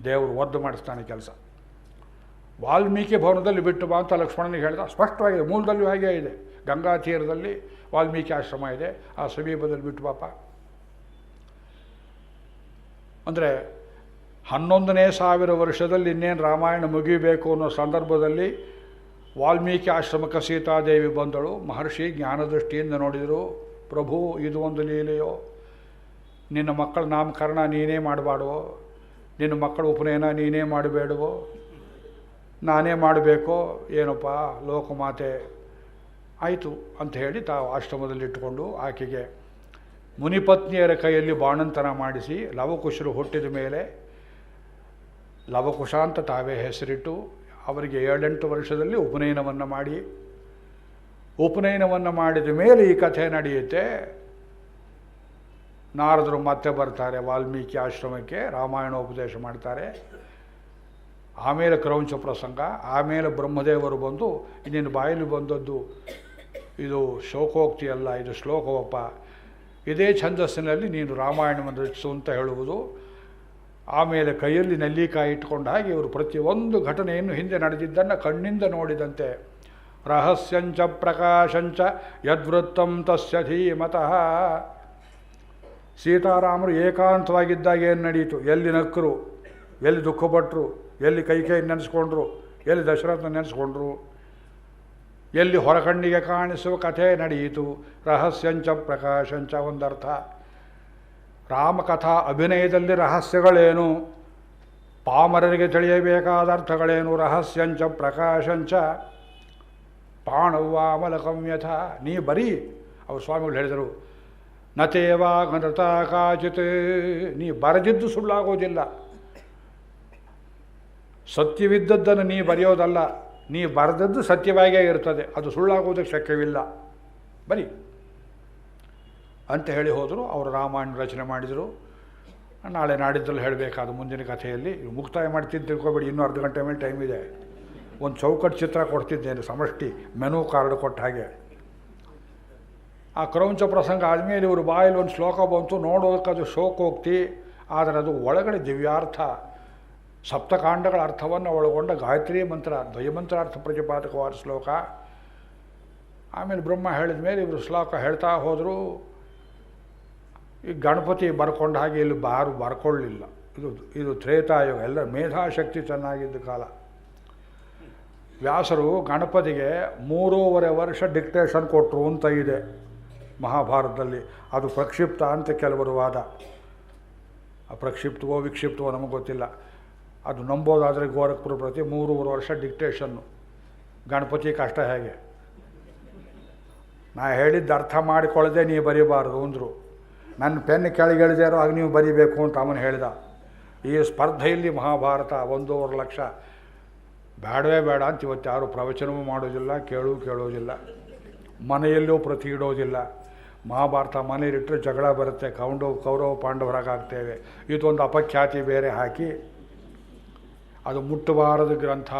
ದೇವರು ಒದ್ದು ಮಾಡಿಸ್ತಾನೆ ಕೆಲಸ. ವಾಲ್ಮೀಕಿ ಭವನದಲ್ಲಿ ಬಿಟ್ಟು ಬಾ ಅಂತ ಲಕ್ಷ್ಮಣನಿಗೆ ಹೇಳಿದ. ಸ್ಪಷ್ಟವಾಗಿದೆ, ಮೂಲದಲ್ಲೂ ಹಾಗೇ ಇದೆ. ಗಂಗಾ ತೀರದಲ್ಲಿ ವಾಲ್ಮೀಕಿ ಆಶ್ರಮ ಇದೆ, ಆ ಸಮೀಪದಲ್ಲಿ ಬಿಟ್ಟು ಬಾಪ. ಅಂದರೆ 11,000 ವರ್ಷದಲ್ಲಿ ಇನ್ನೇನು ರಾಮಾಯಣ ಮುಗಿಬೇಕು ಅನ್ನೋ ಸಂದರ್ಭದಲ್ಲಿ ವಾಲ್ಮೀಕಿ ಆಶ್ರಮಕ್ಕೆ ಸೀತಾದೇವಿ ಬಂದಳು. ಮಹರ್ಷಿ ಜ್ಞಾನದೃಷ್ಟಿಯಿಂದ ನೋಡಿದರು. ಪ್ರಭು, ಇದು ಒಂದು ಲೀಲೆಯೋ? ನಿನ್ನ ಮಕ್ಕಳ ನಾಮಕರಣ ನೀನೇ ಮಾಡಬಾರ್ದೋ? ನಿನ್ನ ಮಕ್ಕಳ ಉಪನಯನ ನೀನೇ ಮಾಡಬೇಡವೋ? ನಾನೇ ಮಾಡಬೇಕೋ? ಏನಪ್ಪ ಲೋಕಮಾತೆ. ಆಯಿತು ಅಂತ ಹೇಳಿ ತಾವು ಆಶ್ರಮದಲ್ಲಿಟ್ಟುಕೊಂಡು ಆಕೆಗೆ ಮುನಿಪತ್ನಿಯರ ಕೈಯಲ್ಲಿ ಬಾಣಂತನ ಮಾಡಿಸಿ, ಲವಕುಶರು ಹುಟ್ಟಿದ ಮೇಲೆ ಲವಕುಶ ಅಂತ ತಾವೇ ಹೆಸರಿಟ್ಟು ಅವರಿಗೆ 7-8 ವರ್ಷದಲ್ಲಿ ಉಪನಯನವನ್ನು ಮಾಡಿ, ಉಪನಯನವನ್ನು ಮಾಡಿದ ಮೇಲೆ ಈ ಕಥೆ ನಡೆಯುತ್ತೆ. ನಾರದರು ಮತ್ತೆ ಬರ್ತಾರೆ ವಾಲ್ಮೀಕಿ ಆಶ್ರಮಕ್ಕೆ, ರಾಮಾಯಣೋಪದೇಶ ಮಾಡ್ತಾರೆ. ಆಮೇಲೆ ಕ್ರೌಂಚ ಪ್ರಸಂಗ, ಆಮೇಲೆ ಬ್ರಹ್ಮದೇವರು ಬಂದು ಇನ್ನೇನು ಬಾಯಲ್ಲಿ ಬಂದದ್ದು ಇದು ಶೋಕೋಕ್ತಿ ಅಲ್ಲ, ಇದು ಶ್ಲೋಕವಪ್ಪ, ಇದೇ ಛಂದಸ್ಸಿನಲ್ಲಿ ನೀನು ರಾಮಾಯಣವನ್ನು ರಚಿಸು ಅಂತ ಹೇಳುವುದು. ಆಮೇಲೆ ಕೈಯಲ್ಲಿ ನೆಲ್ಲಿಕಾಯಿ ಇಟ್ಕೊಂಡ ಹಾಗೆ ಇವರು ಪ್ರತಿಯೊಂದು ಘಟನೆಯನ್ನು ಹಿಂದೆ ನಡೆದಿದ್ದನ್ನು ಕಣ್ಣಿಂದ ನೋಡಿದಂತೆ ರಹಸ್ಯಂಚ ಪ್ರಕಾಶಂಚ ಯದ್ವೃತ್ತಂ ತಸ್ಯ ಧೀಮತಃ. ಸೀತಾರಾಮರು ಏಕಾಂತವಾಗಿದ್ದಾಗ ಏನು ನಡೀತು, ಎಲ್ಲಿ ನಕ್ಕರು, ಎಲ್ಲಿ ದುಃಖಪಟ್ಟರು, ಎಲ್ಲಿ ಕೈ ನೆನೆಸ್ಕೊಂಡ್ರು, ಎಲ್ಲಿ ದಶರಥನ ನೆನೆಸ್ಕೊಂಡ್ರು, ಎಲ್ಲಿ ಹೊರಕಣ್ಣಿಗೆ ಕಾಣಿಸುವ ಕಥೆ ನಡೆಯಿತು. ರಹಸ್ಯಂಚ ಪ್ರಕಾಶಂಚ ಒಂದರ್ಥ. ರಾಮಕಥಾ ಅಭಿನಯದಲ್ಲಿ ರಹಸ್ಯಗಳೇನು, ಪಾಮರರಿಗೆ ತಿಳಿಯಬೇಕಾದ ಅರ್ಥಗಳೇನು. ರಹಸ್ಯಂಚ ಪ್ರಕಾಶಂಚ ಪಾಣವ್ವಾಮಲಕಮ್ಯಥ. ನೀ ಬರೀ ಅವರು ಸ್ವಾಮಿಗಳು ಹೇಳಿದರು, ನತೇವಾ ಗಣತ ಕಾಚಿತ್, ನೀ ಬರೆದಿದ್ದು ಸುಳ್ಳಾಗೋದಿಲ್ಲ. ಸತ್ಯವಿದ್ದದ್ದನ್ನು ನೀ ಬರೆಯೋದಲ್ಲ, ನೀ ಬರೆದದ್ದು ಸತ್ಯವಾಗೇ ಇರ್ತದೆ, ಅದು ಸುಳ್ಳಾಗೋದಕ್ಕೆ ಶಕ್ಯವಿಲ್ಲ, ಬರೀ ಅಂತ ಹೇಳಿ ಹೋದರು. ಅವರು ರಾಮಾಯಣ ರಚನೆ ಮಾಡಿದರು. ನಾಳೆ ನಾಡಿದ್ದಲ್ಲಿ ಹೇಳಬೇಕಾದ ಮುಂದಿನ ಕಥೆಯಲ್ಲಿ ಮುಕ್ತಾಯ ಮಾಡ್ತಿದ್ದು ತಿಳ್ಕೊಬೇಡಿ, ಇನ್ನೂ ಅರ್ಧ ಗಂಟೆ ಮೇಲೆ ಟೈಮ್ ಇದೆ. ಒಂದು ಚೌಕಟ್ಟು ಚಿತ್ರ ಕೊಡ್ತಿದ್ದೇನೆ, ಸಮಷ್ಟಿ ಮೆನು ಕಾರ್ಡ್ ಕೊಟ್ಟ ಹಾಗೆ. ಆ ಕ್ರೌಂಚ ಪ್ರಸಂಗ ಆದಮೇಲೆ ಇವರು ಬಾಯಲ್ಲಿ ಒಂದು ಶ್ಲೋಕ ಬಂತು, ನೋಡೋದಕ್ಕೆ ಅದು ಶೋಕೋಕ್ತಿ, ಆದರೆ ಅದು ಒಳಗಡೆ ದಿವ್ಯಾರ್ಥ, ಸಪ್ತಕಾಂಡಗಳ ಅರ್ಥವನ್ನು ಒಳಗೊಂಡ ಗಾಯತ್ರಿ ಮಂತ್ರ, ದ್ವಯಮಂತ್ರಾರ್ಥ ಪ್ರತಿಪಾದಕವಾದ ಶ್ಲೋಕ. ಆಮೇಲೆ ಬ್ರಹ್ಮ ಹೇಳಿದ ಮೇಲೆ ಇವರು ಶ್ಲೋಕ ಹೇಳ್ತಾ ಹೋದರು. ಈ ಗಣಪತಿ ಬರ್ಕೊಂಡ ಹಾಗೆ ಇಲ್ಲಿ ಬರ್ಕೊಳ್ಳಿಲ್ಲ. ಇದು ತ್ರೇತಾಯುಗ, ಎಲ್ಲ ಮೇಧಾಶಕ್ತಿ ಚೆನ್ನಾಗಿದ್ದ ಕಾಲ. ವ್ಯಾಸರು ಗಣಪತಿಗೆ 3.5 ವರ್ಷ ಡಿಕ್ಟೇಷನ್ ಕೊಟ್ಟರು ಅಂತ ಇದೆ ಮಹಾಭಾರತದಲ್ಲಿ. ಅದು ಪ್ರಕ್ಷಿಪ್ತ ಅಂತ ಕೆಲವರು ವಾದ. ಆ ಪ್ರಕ್ಷಿಪ್ತವೋ ವಿಕ್ಷಿಪ್ತವೋ ನಮಗೆ ಗೊತ್ತಿಲ್ಲ. ಅದು ನಂಬೋದಾದರೆ ಗೋರಖ್ಪುರ ಪ್ರತಿ 3.5 ವರ್ಷ ಡಿಕ್ಟೇಷನ್ನು. ಗಣಪತಿ ಕಷ್ಟ ಹೇಗೆ, ನಾ ಹೇಳಿದ್ದು ಅರ್ಥ ಮಾಡಿಕೊಳ್ಳದೆ ನೀವು ಬರೀಬಾರ್ದು ಅಂದರು. ನನ್ನ ಪೆನ್ ಕೆಳಗಿಳಿದಾರೋ ಆಗ ನೀವು ಬರೀಬೇಕು ಅಂತ ಅವನು ಹೇಳಿದ. ಈ ಸ್ಪರ್ಧೆಯಲ್ಲಿ ಮಹಾಭಾರತ 1.5 ಲಕ್ಷ ಬೇಡವೇ ಬೇಡ ಅಂತ ಇವತ್ತು ಯಾರು ಪ್ರವಚನವೂ ಮಾಡೋದಿಲ್ಲ, ಕೇಳೋದಿಲ್ಲ, ಮನೆಯಲ್ಲೂ ಪ್ರತಿ ಇಡೋದಿಲ್ಲ. ಮಹಾಭಾರತ ಮನೆಯಲ್ಲಿಟ್ಟರೆ ಜಗಳ ಬರುತ್ತೆ, ಕೌರವ ಪಾಂಡವರಾಗ್ತೇವೆ. ಇದೊಂದು ಅಪಖ್ಯಾತಿ ಬೇರೆ ಹಾಕಿ ಅದು ಮುಟ್ಟಬಾರದ ಗ್ರಂಥ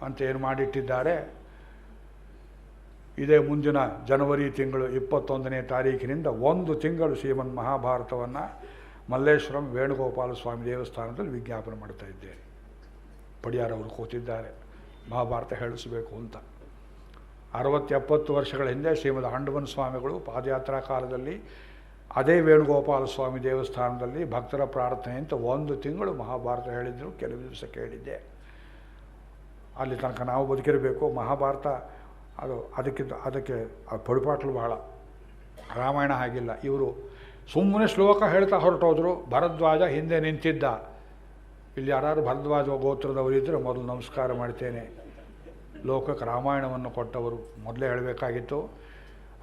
ಅಂತ ಏನು ಮಾಡಿಟ್ಟಿದ್ದಾರೆ. ಇದೇ ಮುಂದಿನ ಜನವರಿ ತಿಂಗಳು 21ನೇ ತಾರೀಕಿನಿಂದ 1 ತಿಂಗಳು ಶ್ರೀಮನ್ ಮಹಾಭಾರತವನ್ನು ಮಲ್ಲೇಶ್ವರಂ ವೇಣುಗೋಪಾಲ ಸ್ವಾಮಿ ದೇವಸ್ಥಾನದಲ್ಲಿ ವಿಜ್ಞಾಪನೆ ಮಾಡ್ತಾ ಇದ್ದೇನೆ. ಪಡಿಯಾರವರು ಕೂತಿದ್ದಾರೆ ಮಹಾಭಾರತ ಹೇಳಿಸಬೇಕು ಅಂತ. 60-70 ವರ್ಷಗಳ ಹಿಂದೆ ಶ್ರೀಮದ್ ಹಂಡವನ್ ಸ್ವಾಮಿಗಳು ಪಾದಯಾತ್ರಾ ಕಾಲದಲ್ಲಿ ಅದೇ ವೇಣುಗೋಪಾಲ ಸ್ವಾಮಿ ದೇವಸ್ಥಾನದಲ್ಲಿ ಭಕ್ತರ ಪ್ರಾರ್ಥನೆ ಅಂತ 1 ತಿಂಗಳು ಮಹಾಭಾರತ ಹೇಳಿದ್ರು. ಕೆಲವು ದಿವಸ ಕೇಳಿದ್ದೆ. ಅಲ್ಲಿ ತನಕ ನಾವು ಬದುಕಿರಬೇಕು. ಮಹಾಭಾರತ ಅದಕ್ಕೆ ಪಡಿಪಾಟ್ಲು ಬಹಳ. ರಾಮಾಯಣ ಹಾಗಿಲ್ಲ. ಇವರು ಸುಮ್ಮನೆ ಶ್ಲೋಕ ಹೇಳ್ತಾ ಹೊರಟೋದ್ರು. ಭರದ್ವಾಜ ಹಿಂದೆ ನಿಂತಿದ್ದ. ಇಲ್ಲಿ ಯಾರು ಭರದ್ವಾಜ ಗೋತ್ರದವರಿದ್ದರೆ ಮೊದಲು ನಮಸ್ಕಾರ ಮಾಡ್ತೇನೆ. ಲೋಕಕ್ಕೆ ರಾಮಾಯಣವನ್ನು ಕೊಟ್ಟವರು ಮೊದಲೇ ಹೇಳಬೇಕಾಗಿತ್ತು.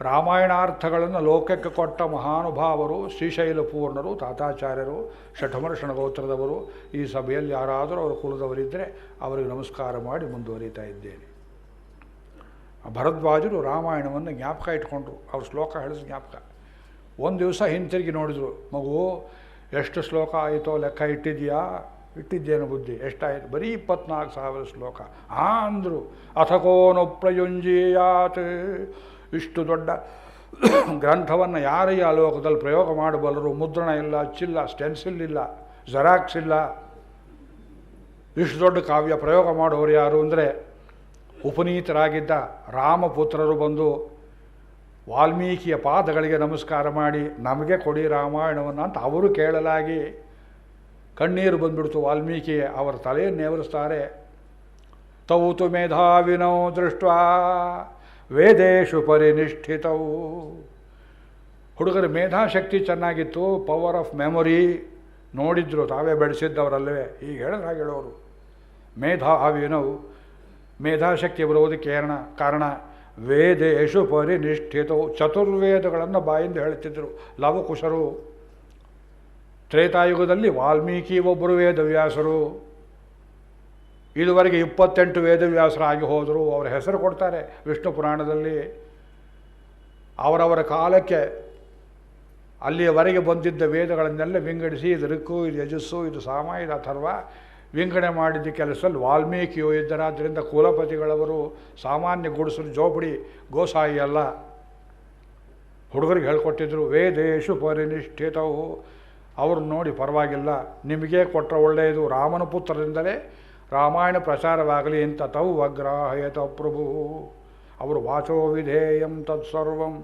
ರಾಮಾಯಣಾರ್ಥಗಳನ್ನು ಲೋಕಕ್ಕೆ ಕೊಟ್ಟ ಮಹಾನುಭಾವರು ಶ್ರೀಶೈಲ ಪೂರ್ಣರು, ತಾತಾಚಾರ್ಯರು, ಷಠಮರ್ಷಣ ಗೋತ್ರದವರು. ಈ ಸಭೆಯಲ್ಲಿ ಯಾರಾದರೂ ಅವರ ಕುಲದವರಿದ್ದರೆ ಅವರಿಗೆ ನಮಸ್ಕಾರ ಮಾಡಿ ಮುಂದುವರಿತಾ ಇದ್ದೇನೆ. ಭರದ್ವಾಜರು ರಾಮಾಯಣವನ್ನು ಜ್ಞಾಪಕ ಇಟ್ಕೊಂಡ್ರು. ಅವ್ರು ಶ್ಲೋಕ ಹೇಳಿಸ್ ಜ್ಞಾಪಕ. ಒಂದು ದಿವಸ ಹಿಂತಿರುಗಿ ನೋಡಿದ್ರು. ಮಗು ಎಷ್ಟು ಶ್ಲೋಕ ಆಯಿತೋ ಲೆಕ್ಕ ಇಟ್ಟಿದ್ದೇನು ಬುದ್ಧಿ, ಎಷ್ಟಾಯಿತು? ಬರೀ 24,000 ಶ್ಲೋಕ. ಅಂದರು. ಅಥಕೋನು ಪ್ರಯುಂಜೀಯಾತ್. ಇಷ್ಟು ದೊಡ್ಡ ಗ್ರಂಥವನ್ನು ಯಾರೇ ಆ ಲೋಕದಲ್ಲಿ ಪ್ರಯೋಗ ಮಾಡಬಲ್ಲರು? ಮುದ್ರಣ ಇಲ್ಲ, ಅಚ್ಚಿಲ್ಲ, ಸ್ಟೆನ್ಸಿಲ್ ಇಲ್ಲ, ಜೆರಾಕ್ಸ್ ಇಲ್ಲ. ಇಷ್ಟು ದೊಡ್ಡ ಕಾವ್ಯ ಪ್ರಯೋಗ ಮಾಡೋರು ಯಾರು ಅಂದರೆ ಉಪನೀತರಾಗಿದ್ದ ರಾಮಪುತ್ರರು ಬಂದು ವಾಲ್ಮೀಕಿಯ ಪಾದಗಳಿಗೆ ನಮಸ್ಕಾರ ಮಾಡಿ ನಮಗೆ ಕೊಡಿ ರಾಮಾಯಣವನ್ನು ಅಂತ ಅವರು ಕೇಳಲಾಗಿ ಕಣ್ಣೀರು ಬಂದ್ಬಿಡ್ತು ವಾಲ್ಮೀಕಿಗೆ. ಅವರ ತಲೆಯನ್ನು ನೇವರಿಸ್ತಾರೆ. ತೌತು ಮೇಧಾವಿನೋ ದೃಷ್ಟ ವೇದೇಶು ಪರಿನಿಷ್ಠಿತವು. ಹುಡುಗರ ಮೇಧಾಶಕ್ತಿ ಚೆನ್ನಾಗಿತ್ತು, ಪವರ್ ಆಫ್ ಮೆಮೊರಿ ನೋಡಿದ್ರು, ತಾವೇ ಬೆಳೆಸಿದ್ದವರಲ್ಲವೇ. ಈಗ ಹೇಳಿದ್ರೆ ಹಾಗೆ ಹೇಳೋರು. ಮೇಧಾವಿನವು, ಮೇಧಾಶಕ್ತಿ ಬರುವುದಕ್ಕೆ ಕಾರಣ ವೇದೇಶು ಪರಿನಿಷ್ಠಿತವು. ಚತುರ್ವೇದಗಳನ್ನು ಬಾಯಿಂದ ಹೇಳ್ತಿದ್ದರು ಲವಕುಶರು. ತ್ರೇತಾಯುಗದಲ್ಲಿ ವಾಲ್ಮೀಕಿ ಒಬ್ಬರು ವೇದವ್ಯಾಸರು. ಇದುವರೆಗೆ 28 ವೇದವ್ಯಾಸರಾಗಿ ಹೋದರು. ಅವರ ಹೆಸರು ಕೊಡ್ತಾರೆ ವಿಷ್ಣು ಪುರಾಣದಲ್ಲಿ. ಅವರವರ ಕಾಲಕ್ಕೆ ಅಲ್ಲಿಯವರೆಗೆ ಬಂದಿದ್ದ ವೇದಗಳನ್ನೆಲ್ಲ ವಿಂಗಡಿಸಿ, ಇದು ಋಕ್ಕು, ಇದು ಯಜಸ್ಸು, ಇದು ಸಾಮ, ಇದು ಅಥರ್ವ ವಿಂಗಡಣೆ ಮಾಡಿದ್ದ ಕೆಲಸದಲ್ಲಿ ವಾಲ್ಮೀಕಿಯು ಇದ್ದರಾದ್ದರಿಂದ ಕುಲಪತಿಗಳವರು ಸಾಮಾನ್ಯ ಗುಡಿಸಲು ಜೋಪಡಿ ಗೋಸಾಯಿ ಅಲ್ಲ. ಹುಡುಗರಿಗೆ ಹೇಳ್ಕೊಟ್ಟಿದ್ರು ವೇದೇಶು ಪರಿನಿಷ್ಠಿತವು. ಅವ್ರನ್ನ ನೋಡಿ ಪರವಾಗಿಲ್ಲ, ನಿಮಗೆ ಕೊಟ್ಟರೆ ಒಳ್ಳೆಯದು, ರಾಮನ ಪುತ್ರರಿಂದಲೇ ರಾಮಾಯಣ ಪ್ರಚಾರವಾಗಲಿ ಅಂತ ತವು ಅಗ್ರಾಹಯತ ಪ್ರಭು. ಅವರು ವಾಚೋ ವಿಧೇಯಂ ತತ್ಸರ್ವಂ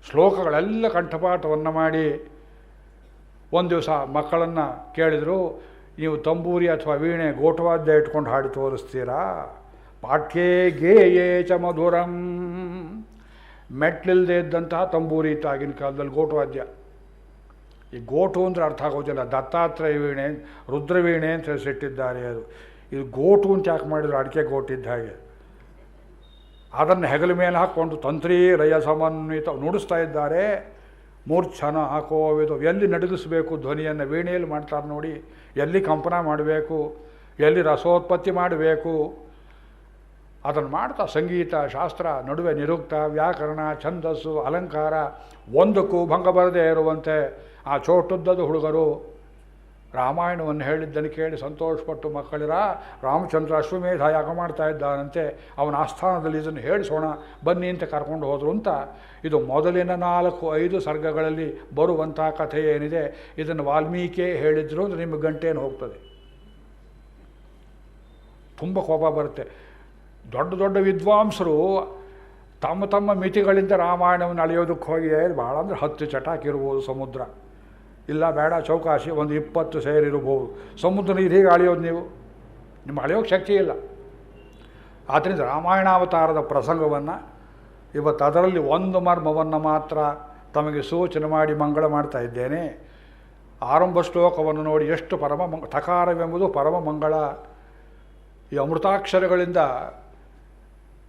ಶ್ಲೋಕಗಳೆಲ್ಲ ಕಂಠಪಾಠವನ್ನು ಮಾಡಿ ಒಂದು ದಿವಸ ಮಕ್ಕಳನ್ನು ಕೇಳಿದರು, ನೀವು ತಂಬೂರಿ ಅಥವಾ ವೀಣೆ ಗೋಟವಾದ್ಯ ಇಟ್ಕೊಂಡು ಹಾಡಿ ತೋರಿಸ್ತೀರಾ? ಪಾಠ್ಯೇ ಗೇಯೇ ಚ ಮಧುರಂ. ಮೆಟ್ಲಿಲ್ಲದೆ ಇದ್ದಂತಹ ತಂಬೂರಿ ಇತ್ತು ಆಗಿನ ಕಾಲದಲ್ಲಿ, ಗೋಟವಾದ್ಯ. ಈ ಗೋಟು ಅಂದರೆ ಅರ್ಥ ಆಗೋದಿಲ್ಲ. ದತ್ತಾತ್ರೇಯ ವೀಣೆ, ರುದ್ರವೀಣೆ ಅಂತ ಹೆಸರಿಟ್ಟಿದ್ದಾರೆ. ಇದು ಗೋಟು ಅಂತ ಯಾಕೆ ಮಾಡಿದ್ರು? ಅಡಿಕೆ ಗೋಟಿದ್ದ ಹಾಗೆ. ಅದನ್ನು ಹೆಗಲ ಮೇಲೆ ಹಾಕ್ಕೊಂಡು ತಂತ್ರೀ ಲಯ ಸಮನ್ವಿತ ನುಡಿಸ್ತಾ ಇದ್ದಾರೆ. ಮೂರ್ಛನ ಹಾಕೋವಿದು, ಎಲ್ಲಿ ನಡುಗಿಸ್ಬೇಕು ಧ್ವನಿಯನ್ನು ವೀಣೆಯಲ್ಲಿ ಮಾಡ್ತಾರೆ ನೋಡಿ, ಎಲ್ಲಿ ಕಂಪನ ಮಾಡಬೇಕು, ಎಲ್ಲಿ ರಸೋತ್ಪತ್ತಿ ಮಾಡಬೇಕು, ಅದನ್ನು ಮಾಡ್ತಾ ಸಂಗೀತ ಶಾಸ್ತ್ರ ನಡುವೆ ನಿರುಕ್ತ ವ್ಯಾಕರಣ ಛಂದಸ್ಸು ಅಲಂಕಾರ ಒಂದಕ್ಕೂ ಭಂಗ ಬರದೇ ಇರುವಂತೆ ಆ ಚೋಟುದ್ದದ ಹುಡುಗರು ರಾಮಾಯಣವನ್ನು ಹೇಳಿದ್ದನ್ನು ಕೇಳಿ ಸಂತೋಷಪಟ್ಟು, ಮಕ್ಕಳಿರ ರಾಮಚಂದ್ರ ಅಶ್ವಮೇಧ ಯಾಗ ಮಾಡ್ತಾ ಇದ್ದಾನಂತೆ, ಅವನ ಆಸ್ಥಾನದಲ್ಲಿ ಇದನ್ನು ಹೇಳಿಸೋಣ ಬನ್ನಿ ಅಂತ ಕರ್ಕೊಂಡು ಹೋದರು ಅಂತ. ಇದು ಮೊದಲಿನ 4-5 ಸರ್ಗಗಳಲ್ಲಿ ಬರುವಂಥ ಕಥೆ ಏನಿದೆ, ಇದನ್ನು ವಾಲ್ಮೀಕಿ ಹೇಳಿದ್ರು ಅಂದರೆ ನಿಮಗೆ ಗಂಟೇನು ಹೋಗ್ತದೆ. ತುಂಬ ಕೋಪ ಬರುತ್ತೆ. ದೊಡ್ಡ ದೊಡ್ಡ ವಿದ್ವಾಂಸರು ತಮ್ಮ ತಮ್ಮ ಮಿತಿಗಳಿಂದ ರಾಮಾಯಣವನ್ನು ಅಳೆಯೋದಕ್ಕೆ ಹೋಗಿ ಭಾಳ ಅಂದರೆ 10 ಚಟಾಕಿರ್ಬೋದು ಸಮುದ್ರ, ಇಲ್ಲ ಬೇಡ ಚೌಕಾಶಿ ಒಂದು 20 ಸೇರಿರ್ಬೋದು. ಸಮುದ್ರ ನೀರು ಹೀಗೆ ಅಳೆಯೋದು ನೀವು, ನಿಮ್ಮ ಅಳೆಯೋಕ್ಕೆ ಶಕ್ತಿ ಇಲ್ಲ. ಆದ್ದರಿಂದ ರಾಮಾಯಣಾವತಾರದ ಪ್ರಸಂಗವನ್ನು ಇವತ್ತು ಅದರಲ್ಲಿ ಒಂದು ಮರ್ಮವನ್ನು ಮಾತ್ರ ತಮಗೆ ಸೂಚನೆ ಮಾಡಿ ಮಂಗಳ ಮಾಡ್ತಾ ಇದ್ದೇನೆ. ಆರಂಭ ಶ್ಲೋಕವನ್ನು ನೋಡಿ ಎಷ್ಟು ತಕಾರವೆಂಬುದು ಪರಮ ಮಂಗಳ. ಈ ಅಮೃತಾಕ್ಷರಗಳಿಂದ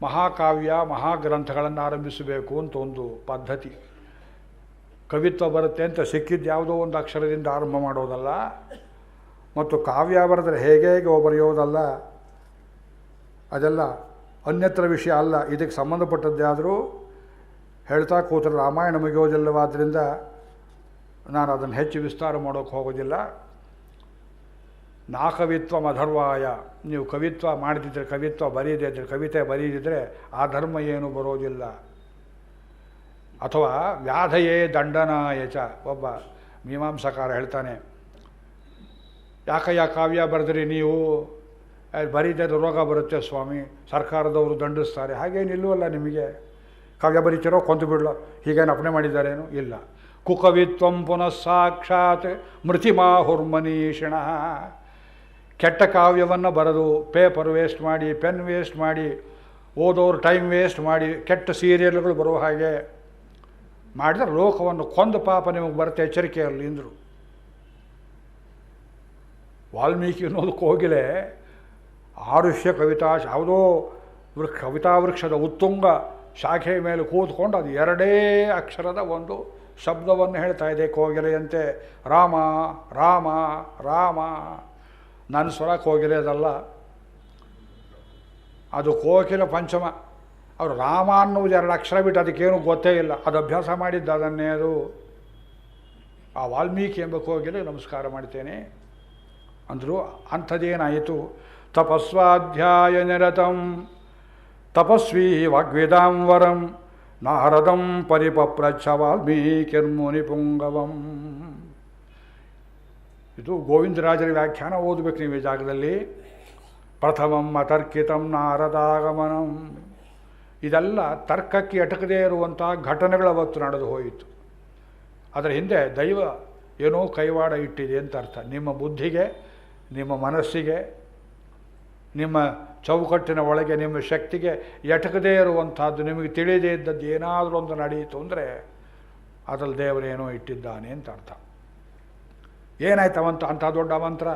ಮಹಾಕಾವ್ಯ ಮಹಾಗ್ರಂಥಗಳನ್ನು ಆರಂಭಿಸಬೇಕು ಅಂತ ಒಂದು ಪದ್ಧತಿ. ಕವಿತ್ವ ಬರುತ್ತೆ ಅಂತ ಸಿಕ್ಕಿದ್ದು ಯಾವುದೋ ಒಂದು ಅಕ್ಷರದಿಂದ ಆರಂಭ ಮಾಡೋದಲ್ಲ, ಮತ್ತು ಕಾವ್ಯ ಬರೆದರೆ ಹೇಗೆ ಬರೆಯೋದಲ್ಲ, ಅದೆಲ್ಲ ಅನ್ಯತ್ರ ವಿಷಯ ಅಲ್ಲ. ಇದಕ್ಕೆ ಸಂಬಂಧಪಟ್ಟದ್ದೇ ಆದರೂ ಹೇಳ್ತಾ ಕೂತರೆ ರಾಮಾಯಣ ಮುಗಿಯೋದಿಲ್ಲವಾದ್ದರಿಂದ ನಾನು ಅದನ್ನು ಹೆಚ್ಚು ವಿಸ್ತಾರ ಮಾಡೋಕ್ಕೆ ಹೋಗೋದಿಲ್ಲ. ನಾ ಕವಿತ್ವ ಮಧರ್ವಾಯ, ನೀವು ಕವಿತ್ವ ಮಾಡದಿದ್ದರೆ, ಕವಿತ್ವ ಬರೀದೇ ಇದ್ದರೆ, ಕವಿತೆ ಬರೀದಿದ್ದರೆ ಆ ಧರ್ಮ ಏನು ಬರೋದಿಲ್ಲ. ಅಥವಾ ವ್ಯಾಧಯೇ ದಂಡನಾಯ ಚ, ಒಬ್ಬ ಮೀಮಾಂಸಕಾರ ಹೇಳ್ತಾನೆ, ಯಾಕಯ್ಯ ಕಾವ್ಯ ಬರೆದ್ರಿ ನೀವು, ಬರೀದೇ ರೋಗ ಬರುತ್ತೆ ಸ್ವಾಮಿ, ಸರ್ಕಾರದವರು ದಂಡಿಸ್ತಾರೆ. ಹಾಗೇನಿಲ್ವಲ್ಲ ನಿಮಗೆ, ಕಾವ್ಯ ಬರೀತಿರೋ ಕೊಂದು ಬಿಡಲೋ, ಹೀಗೇನು ಅಪ್ಪಣೆ ಮಾಡಿದ್ದಾರೇನು? ಇಲ್ಲ. ಕುಕವಿತ್ವಂ ಪುನಃ ಸಾಕ್ಷಾತ್ ಮೃತಿಮಾಹುರ್ಮನೀಷಿಣ. ಕೆಟ್ಟ ಕಾವ್ಯವನ್ನು ಬರೆದು ಪೇಪರ್ ವೇಸ್ಟ್ ಮಾಡಿ, ಪೆನ್ ವೇಸ್ಟ್ ಮಾಡಿ, ಓದೋರು ಟೈಮ್ ವೇಸ್ಟ್ ಮಾಡಿ, ಕೆಟ್ಟ ಸೀರಿಯಲ್ಗಳು ಬರುವ ಹಾಗೆ ಮಾಡಿದರೆ ಲೋಕವನ್ನು ಕೊಂದ ಪಾಪ ನಿಮಗೆ ಬರುತ್ತೆ, ಎಚ್ಚರಿಕೆಯಲ್ಲಿ ಇಂದರು. ವಾಲ್ಮೀಕಿ ಅನ್ನೋದು ಕೋಗಿಲೆ ಆರುಷ್ಯ ಕವಿತಾ, ಯಾವುದೋ ಕವಿತಾ ವೃಕ್ಷದ ಉತ್ತುಂಗ ಶಾಖೆಯ ಮೇಲೆ ಕೂತ್ಕೊಂಡು ಅದು 2 ಅಕ್ಷರದ ಒಂದು ಶಬ್ದವನ್ನು ಹೇಳ್ತಾ ಇದೆ ಕೋಗಿಲೆಯಂತೆ. ರಾಮ ರಾಮ ರಾಮ. ನನ್ನ ಸ್ವರ ಕೋಗಿಲೆ ಅದಲ್ಲ, ಅದು ಕೋಕಿಲ ಪಂಚಮ. ಅವರು ರಾಮ ಅನ್ನುವುದು 2 ಅಕ್ಷರ ಬಿಟ್ಟು ಅದಕ್ಕೇನು ಗೊತ್ತೇ ಇಲ್ಲ, ಅದು ಅಭ್ಯಾಸ ಮಾಡಿದ್ದ ಅದನ್ನೇ. ಅದು ಆ ವಾಲ್ಮೀಕಿ ಎಂಬ ಕೋಗಿಲೆ ನಮಸ್ಕಾರ ಮಾಡ್ತೇನೆ ಅಂದರು. ಅಂಥದ್ದೇನಾಯಿತು? ತಪಸ್ವಾಧ್ಯಾಯ ನಿರತಂ ತಪಸ್ವಿ ವಾಗ್ವೇದಾಂವರಂ ನಾರದಂ ಪರಿಪಪ್ರಚ್ಛ ವಾಲ್ಮೀಕಿರ್ಮುನಿ ಪುಂಗವಂ. ಇದು ಗೋವಿಂದರಾಜರ ವ್ಯಾಖ್ಯಾನ ಓದಬೇಕು ನೀವು ಈ ಜಾಗದಲ್ಲಿ. ಪ್ರಥಮಂ ಅತರ್ಕಿತಂ ನಾರದಾಗಮನಂ. ಇದೆಲ್ಲ ತರ್ಕಕ್ಕೆ ಎಟಕದೇ ಇರುವಂಥ ಘಟನೆಗಳವತ್ತು ನಡೆದು ಹೋಯಿತು. ಅದರ ಹಿಂದೆ ದೈವ ಏನೋ ಕೈವಾಡ ಇಟ್ಟಿದೆ ಅಂತ ಅರ್ಥ. ನಿಮ್ಮ ಬುದ್ಧಿಗೆ, ನಿಮ್ಮ ಮನಸ್ಸಿಗೆ, ನಿಮ್ಮ ಚೌಕಟ್ಟಿನ ಒಳಗೆ ನಿಮ್ಮ ಶಕ್ತಿಗೆ ಎಟಕದೇ ಇರುವಂಥದ್ದು, ನಿಮಗೆ ತಿಳಿದೇ ಇದ್ದದ್ದು ಏನಾದರೂ ಒಂದು ನಡೆಯಿತು ಅಂದರೆ ಅದರಲ್ಲಿ ದೇವರೇನೋ ಇಟ್ಟಿದ್ದಾನೆ ಅಂತ ಅರ್ಥ. ಏನಾಯ್ತು ಅವಂತ ಅಂಥ ದೊಡ್ಡ ಮಂತ್ರ?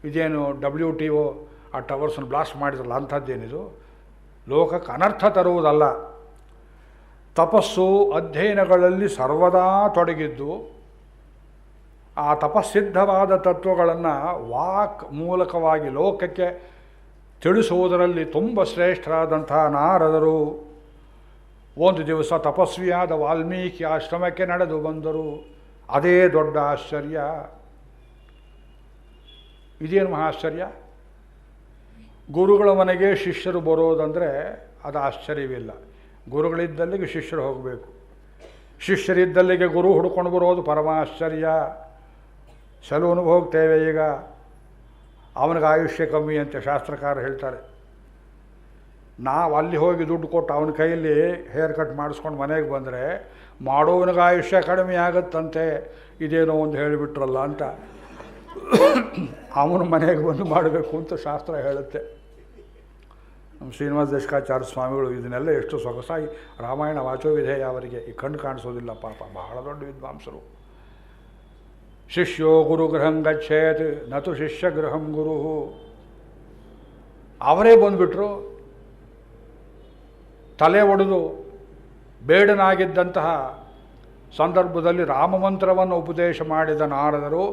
ಇದೇನು WTO ಆ ಟವರ್ಸನ್ನು ಬ್ಲಾಸ್ಟ್ ಮಾಡಿದ್ರಲ್ಲ, ಅಂಥದ್ದೇನಿದು? ಲೋಕಕ್ಕೆ ಅನರ್ಥ ತರುವುದಲ್ಲ. ತಪಸ್ಸು ಅಧ್ಯಯನಗಳಲ್ಲಿ ಸರ್ವದಾ ತೊಡಗಿದ್ದು, ಆ ತಪಸ್ಸಿದ್ಧವಾದ ತತ್ವಗಳನ್ನು ವಾಕ್ ಮೂಲಕವಾಗಿ ಲೋಕಕ್ಕೆ ತಿಳಿಸುವುದರಲ್ಲಿ ತುಂಬ ಶ್ರೇಷ್ಠರಾದಂಥ ನಾರದರು ಒಂದು ದಿವಸ ತಪಸ್ವಿಯಾದ ವಾಲ್ಮೀಕಿ ಆಶ್ರಮಕ್ಕೆ ನಡೆದು ಬಂದರು. ಅದೇ ದೊಡ್ಡ ಆಶ್ಚರ್ಯ. ಇದೇನು ಮಹಾಶ್ಚರ್ಯ? ಗುರುಗಳ ಮನೆಗೆ ಶಿಷ್ಯರು ಬರೋದಂದರೆ ಅದು ಆಶ್ಚರ್ಯವಿಲ್ಲ. ಗುರುಗಳಿದ್ದಲ್ಲಿಗೆ ಶಿಷ್ಯರು ಹೋಗಬೇಕು, ಶಿಷ್ಯರಿದ್ದಲ್ಲಿಗೆ ಗುರು ಹುಡ್ಕೊಂಡು ಬರೋದು ಪರಮಾಶ್ಚರ್ಯ. ಸಲೂನಿಗೆ ಹೋಗ್ತೇವೆ ಈಗ, ಅವನಿಗೆ ಆಯುಷ್ಯ ಕಮ್ಮಿ ಅಂತ ಶಾಸ್ತ್ರಕಾರ ಹೇಳ್ತಾರೆ. ನಾವು ಅಲ್ಲಿ ಹೋಗಿ ದುಡ್ಡು ಕೊಟ್ಟು ಅವನ ಕೈಯಲ್ಲಿ ಹೇರ್ ಕಟ್ ಮಾಡಿಸ್ಕೊಂಡು ಮನೆಗೆ ಬಂದರೆ ಮಾಡೋವನಿಗೆ ಆಯುಷ್ಯ ಕಡಿಮೆ ಆಗುತ್ತಂತೆ. ಇದೇನೋ ಒಂದು ಹೇಳಿಬಿಟ್ರಲ್ಲ ಅಂತ ಅವನು ಮನೆಗೆ ಬಂದು ಮಾಡಬೇಕು ಅಂತ ಶಾಸ್ತ್ರ ಹೇಳುತ್ತೆ. ನಮ್ಮ ಶ್ರೀನಿವಾಸ ದೇಶಕಾಚಾರ್ಯ ಸ್ವಾಮಿಗಳು ಇದನ್ನೆಲ್ಲ ಎಷ್ಟು ಸೊಗಸಾಗಿ ರಾಮಾಯಣ ವಾಚೋವಿಧೇಯ ಅವರಿಗೆ ಈ ಕಣ್ಣು ಕಾಣಿಸೋದಿಲ್ಲ ಪಾಪ, ಬಹಳ ದೊಡ್ಡ ವಿದ್ವಾಂಸರು. ಶಿಷ್ಯೋ ಗುರುಗೃಹಂ ಗಚ್ಚೇತ್ ನತು ಶಿಷ್ಯಗೃಹಂ ಗುರು. ಅವರೇ ಬಂದುಬಿಟ್ರು. ತಲೆ ಒಡೆದು ಬೇಡನಾಗಿದ್ದಂತಹ ಸಂದರ್ಭದಲ್ಲಿ ರಾಮಮಂತ್ರವನ್ನು ಉಪದೇಶ ಮಾಡಿದ ನಾರದರು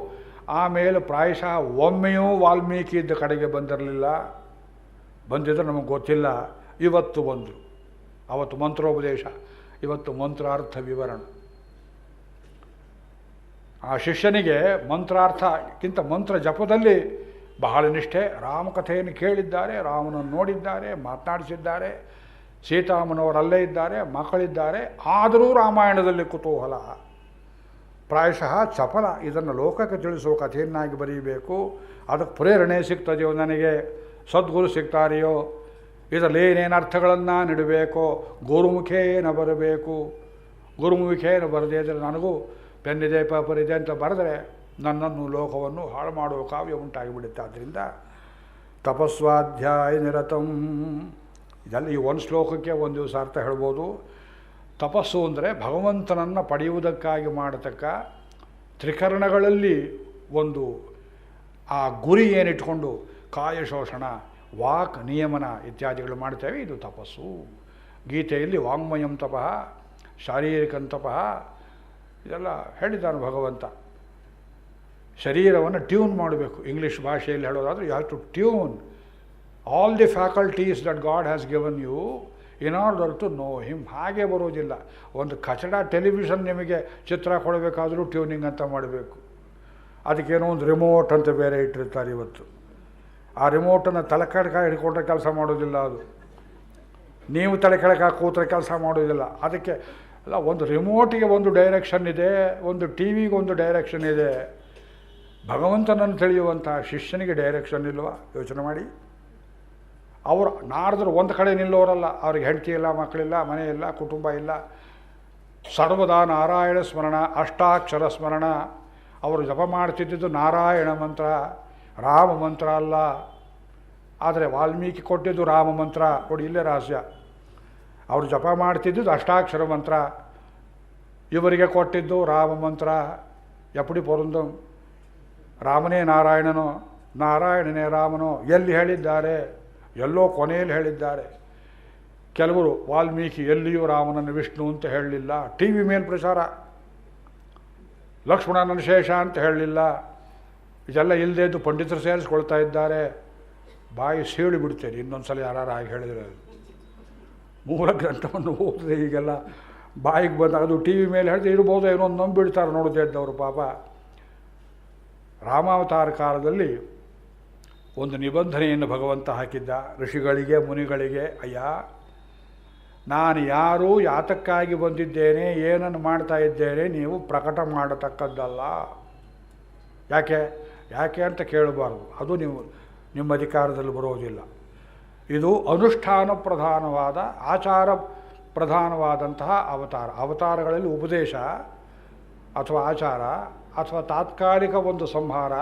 ಆಮೇಲೆ ಪ್ರಾಯಶಃ ಒಮ್ಮೆಯೂ ವಾಲ್ಮೀಕಿ ಇದ್ದ ಕಡೆಗೆ ಬಂದಿರಲಿಲ್ಲ. ಬಂದಿದ್ದರೆ ನಮಗೆ ಗೊತ್ತಿಲ್ಲ. ಇವತ್ತು ಬಂದರು. ಅವತ್ತು ಮಂತ್ರೋಪದೇಶ, ಇವತ್ತು ಮಂತ್ರಾರ್ಥ ವಿವರಣ. ಆ ಶಿಷ್ಯನಿಗೆ ಮಂತ್ರಾರ್ಥಕ್ಕಿಂತ ಮಂತ್ರ ಜಪದಲ್ಲಿ ಬಹಳ ನಿಷ್ಠೆ. ರಾಮಕಥೆಯನ್ನು ಕೇಳಿದ್ದಾರೆ, ರಾಮನನ್ನು ನೋಡಿದ್ದಾರೆ, ಮಾತನಾಡಿಸಿದ್ದಾರೆ, ಸೀತಾಮನವರಲ್ಲೇ ಇದ್ದಾರೆ, ಮಕ್ಕಳಿದ್ದಾರೆ. ಆದರೂ ರಾಮಾಯಣದಲ್ಲಿ ಕುತೂಹಲ, ಪ್ರಾಯಶಃ ಚಪಲ. ಇದನ್ನು ಲೋಕಕ್ಕೆ ತಿಳಿಸುವ ಕಥೆಯನ್ನಾಗಿ ಬರೀಬೇಕು. ಅದಕ್ಕೆ ಪ್ರೇರಣೆ ಸಿಗ್ತದೆಯೋ, ನನಗೆ ಸದ್ಗುರು ಸಿಗ್ತಾರೆಯೋ, ಇದರಲ್ಲಿ ಏನೇನು ಅರ್ಥಗಳನ್ನು ನೀಡಬೇಕೋ ಗುರುಮುಖೇನ ಬರಬೇಕು. ಗುರುಮುಖೇನ ಬರದೇ ಇದ್ದರೆ ನನಗೂ ಪೆನ್ನಿದೆ ಪೇಪರ್ ಇದೆ ಅಂತ ಬರೆದರೆ ನನ್ನನ್ನು ಲೋಕವನ್ನು ಹಾಳು ಮಾಡುವ ಕಾವ್ಯ ಉಂಟಾಗಿಬಿಡುತ್ತೆ. ಆದ್ದರಿಂದ ತಪಸ್ವಾಧ್ಯಾಯ ನಿರತಂ, ಇದೆಲ್ಲ ಈ ಒಂದು ಶ್ಲೋಕಕ್ಕೆ ಒಂದು ದಿವಸ ಅರ್ಥ ಹೇಳ್ಬೋದು. ತಪಸ್ಸು ಅಂದರೆ ಭಗವಂತನನ್ನು ಪಡೆಯುವುದಕ್ಕಾಗಿ ಮಾಡತಕ್ಕ ತ್ರಿಕರಣಗಳಲ್ಲಿ ಒಂದು ಆ ಗುರಿ ಏನಿಟ್ಕೊಂಡು ಕಾಯ ಶೋಷಣ, ವಾಕ್ ನಿಯಮನ ಇತ್ಯಾದಿಗಳು ಮಾಡ್ತೇವೆ, ಇದು ತಪಸ್ಸು. ಗೀತೆಯಲ್ಲಿ ವಾಂಗ್ಮಯಂ ತಪಃ, ಶಾರೀರಿಕಂ ತಪಃ ಇದೆಲ್ಲ ಹೇಳಿದ್ದಾನೆ ಭಗವಂತ. ಶರೀರವನ್ನು ಟ್ಯೂನ್ ಮಾಡಬೇಕು. ಇಂಗ್ಲೀಷ್ ಭಾಷೆಯಲ್ಲಿ ಹೇಳೋದಾದರೆ you have to tune all the faculties that God has given you in order to know him. ಹಾಗೆ ಬರೋದಿಲ್ಲ. ಒಂದು ಕಚಡ ಟೆಲಿವಿಷನ್ ನಿಮಗೆ ಚಿತ್ರ ಕೊಡಬೇಕಾದರೂ ಟ್ಯೂನಿಂಗ್ ಅಂತ ಮಾಡಬೇಕು. ಅದಕ್ಕೇನೋ ಒಂದು ರಿಮೋಟ್ ಅಂತ ಬೇರೆ ಇಟ್ಟಿರ್ತಾರೆ ಇವತ್ತು. ಆ ರಿಮೋಟನ್ನು ತಲೆ ಕೆಳಗೆ ಹಿಡ್ಕೊಂಡ್ರೆ ಕೆಲಸ ಮಾಡೋದಿಲ್ಲ. ಅದು ನೀವು ತಲೆ ಕೆಳಗೆ ಕೂತ್ರೆ ಕೆಲಸ ಮಾಡೋದಿಲ್ಲ. ಅದಕ್ಕೆ ಅಲ್ಲ, ಒಂದು ರಿಮೋಟಿಗೆ ಒಂದು ಡೈರೆಕ್ಷನ್ ಇದೆ, ಒಂದು ಟಿ ವಿಗೆ ಒಂದು ಡೈರೆಕ್ಷನ್ ಇದೆ. ಭಗವಂತನನ್ನು ತಿಳಿಯುವಂಥ ಶಿಷ್ಯನಿಗೆ ಡೈರೆಕ್ಷನ್ ಇಲ್ವಾ? ಯೋಚನೆ ಮಾಡಿ. ಅವರು ನಾರದರು ಒಂದು ಕಡೆ ನಿಲ್ಲೋರಲ್ಲ. ಅವ್ರಿಗೆ ಹೆಂಡತಿ ಇಲ್ಲ, ಮಕ್ಕಳಿಲ್ಲ, ಮನೆ ಇಲ್ಲ, ಕುಟುಂಬ ಇಲ್ಲ. ಸರ್ವದಾ ನಾರಾಯಣ ಸ್ಮರಣ, ಅಷ್ಟಾಕ್ಷರ ಸ್ಮರಣ. ಅವರು ಜಪ ಮಾಡ್ತಿದ್ದಿದ್ದು ನಾರಾಯಣ ಮಂತ್ರ, ರಾಮ ಮಂತ್ರ ಅಲ್ಲ. ಆದರೆ ವಾಲ್ಮೀಕಿ ಕೊಟ್ಟಿದ್ದು ರಾಮ ಮಂತ್ರ. ನೋಡಿ, ಇಲ್ಲೇ ರಹಸ್ಯ. ಅವರು ಜಪ ಮಾಡ್ತಿದ್ದುದು ಅಷ್ಟಾಕ್ಷರ ಮಂತ್ರ, ಇವರಿಗೆ ಕೊಟ್ಟಿದ್ದು ರಾಮ ಮಂತ್ರ. ಎಪ್ಪಡಿ ಪೊರಂದಂ. ರಾಮನೇ ನಾರಾಯಣನೋ, ನಾರಾಯಣನೇ ರಾಮನೋ ಎಲ್ಲಿ ಹೇಳಿದ್ದಾರೆ? ಎಲ್ಲೋ ಕೊನೆಯಲ್ಲಿ ಹೇಳಿದ್ದಾರೆ. ಕೆಲವರು ವಾಲ್ಮೀಕಿ ಎಲ್ಲಿಯೂ ರಾಮನನ್ನು ವಿಷ್ಣು ಅಂತ ಹೇಳಲಿಲ್ಲ. ಟಿ ವಿ ಮೇಲೆ ಪ್ರಚಾರ. ಲಕ್ಷ್ಮಣನ ಶೇಷ ಅಂತ ಹೇಳಲಿಲ್ಲ. ಇದೆಲ್ಲ ಇಲ್ಲದೇ ಇದ್ದು ಪಂಡಿತರು ಸೇರಿಸ್ಕೊಳ್ತಾ ಇದ್ದಾರೆ. ಬಾಯಿ ಸೀಳಿ ಬಿಡ್ತೇನೆ ಇನ್ನೊಂದು ಸಲ ಯಾರು ಹಾಗೆ ಹೇಳಿದರೆ. ಮೂಲ ಗ್ರಂಥವನ್ನು ಓದಿದೆ ಹೀಗೆಲ್ಲ ಬಾಯಿಗೆ ಬಂದಾಗ ಅದು ಟಿ ವಿ ಮೇಲೆ ಹೇಳಿದ್ರೆ ಇರ್ಬೋದು, ಏನೋ ಒಂದು ನಂಬಿಡ್ತಾರೆ ನೋಡದೇ ಇದ್ದವರು ಪಾಪ. ರಾಮಾವತಾರ ಕಾಲದಲ್ಲಿ ಒಂದು ನಿಬಂಧನೆಯನ್ನು ಭಗವಂತ ಹಾಕಿದ್ದ ಋಷಿಗಳಿಗೆ, ಮುನಿಗಳಿಗೆ. ಅಯ್ಯ, ನಾನು ಯಾರು, ಯಾತಕ್ಕಾಗಿ ಬಂದಿದ್ದೇನೆ, ಏನನ್ನು ಮಾಡ್ತಾ ಇದ್ದೇನೆ, ನೀವು ಪ್ರಕಟ ಮಾಡತಕ್ಕದ್ದಲ್ಲ. ಯಾಕೆ ಅಂತ ಕೇಳಬಾರ್ದು. ಅದು ನಿಮ್ಮ ಅಧಿಕಾರದಲ್ಲಿ ಬರೋದಿಲ್ಲ. ಇದು ಅನುಷ್ಠಾನ ಪ್ರಧಾನವಾದ, ಆಚಾರ ಪ್ರಧಾನವಾದಂತಹ ಅವತಾರ. ಅವತಾರಗಳಲ್ಲಿ ಉಪದೇಶ ಅಥವಾ ಆಚಾರ ಅಥವಾ ತಾತ್ಕಾಲಿಕ ಒಂದು ಸಂಹಾರ.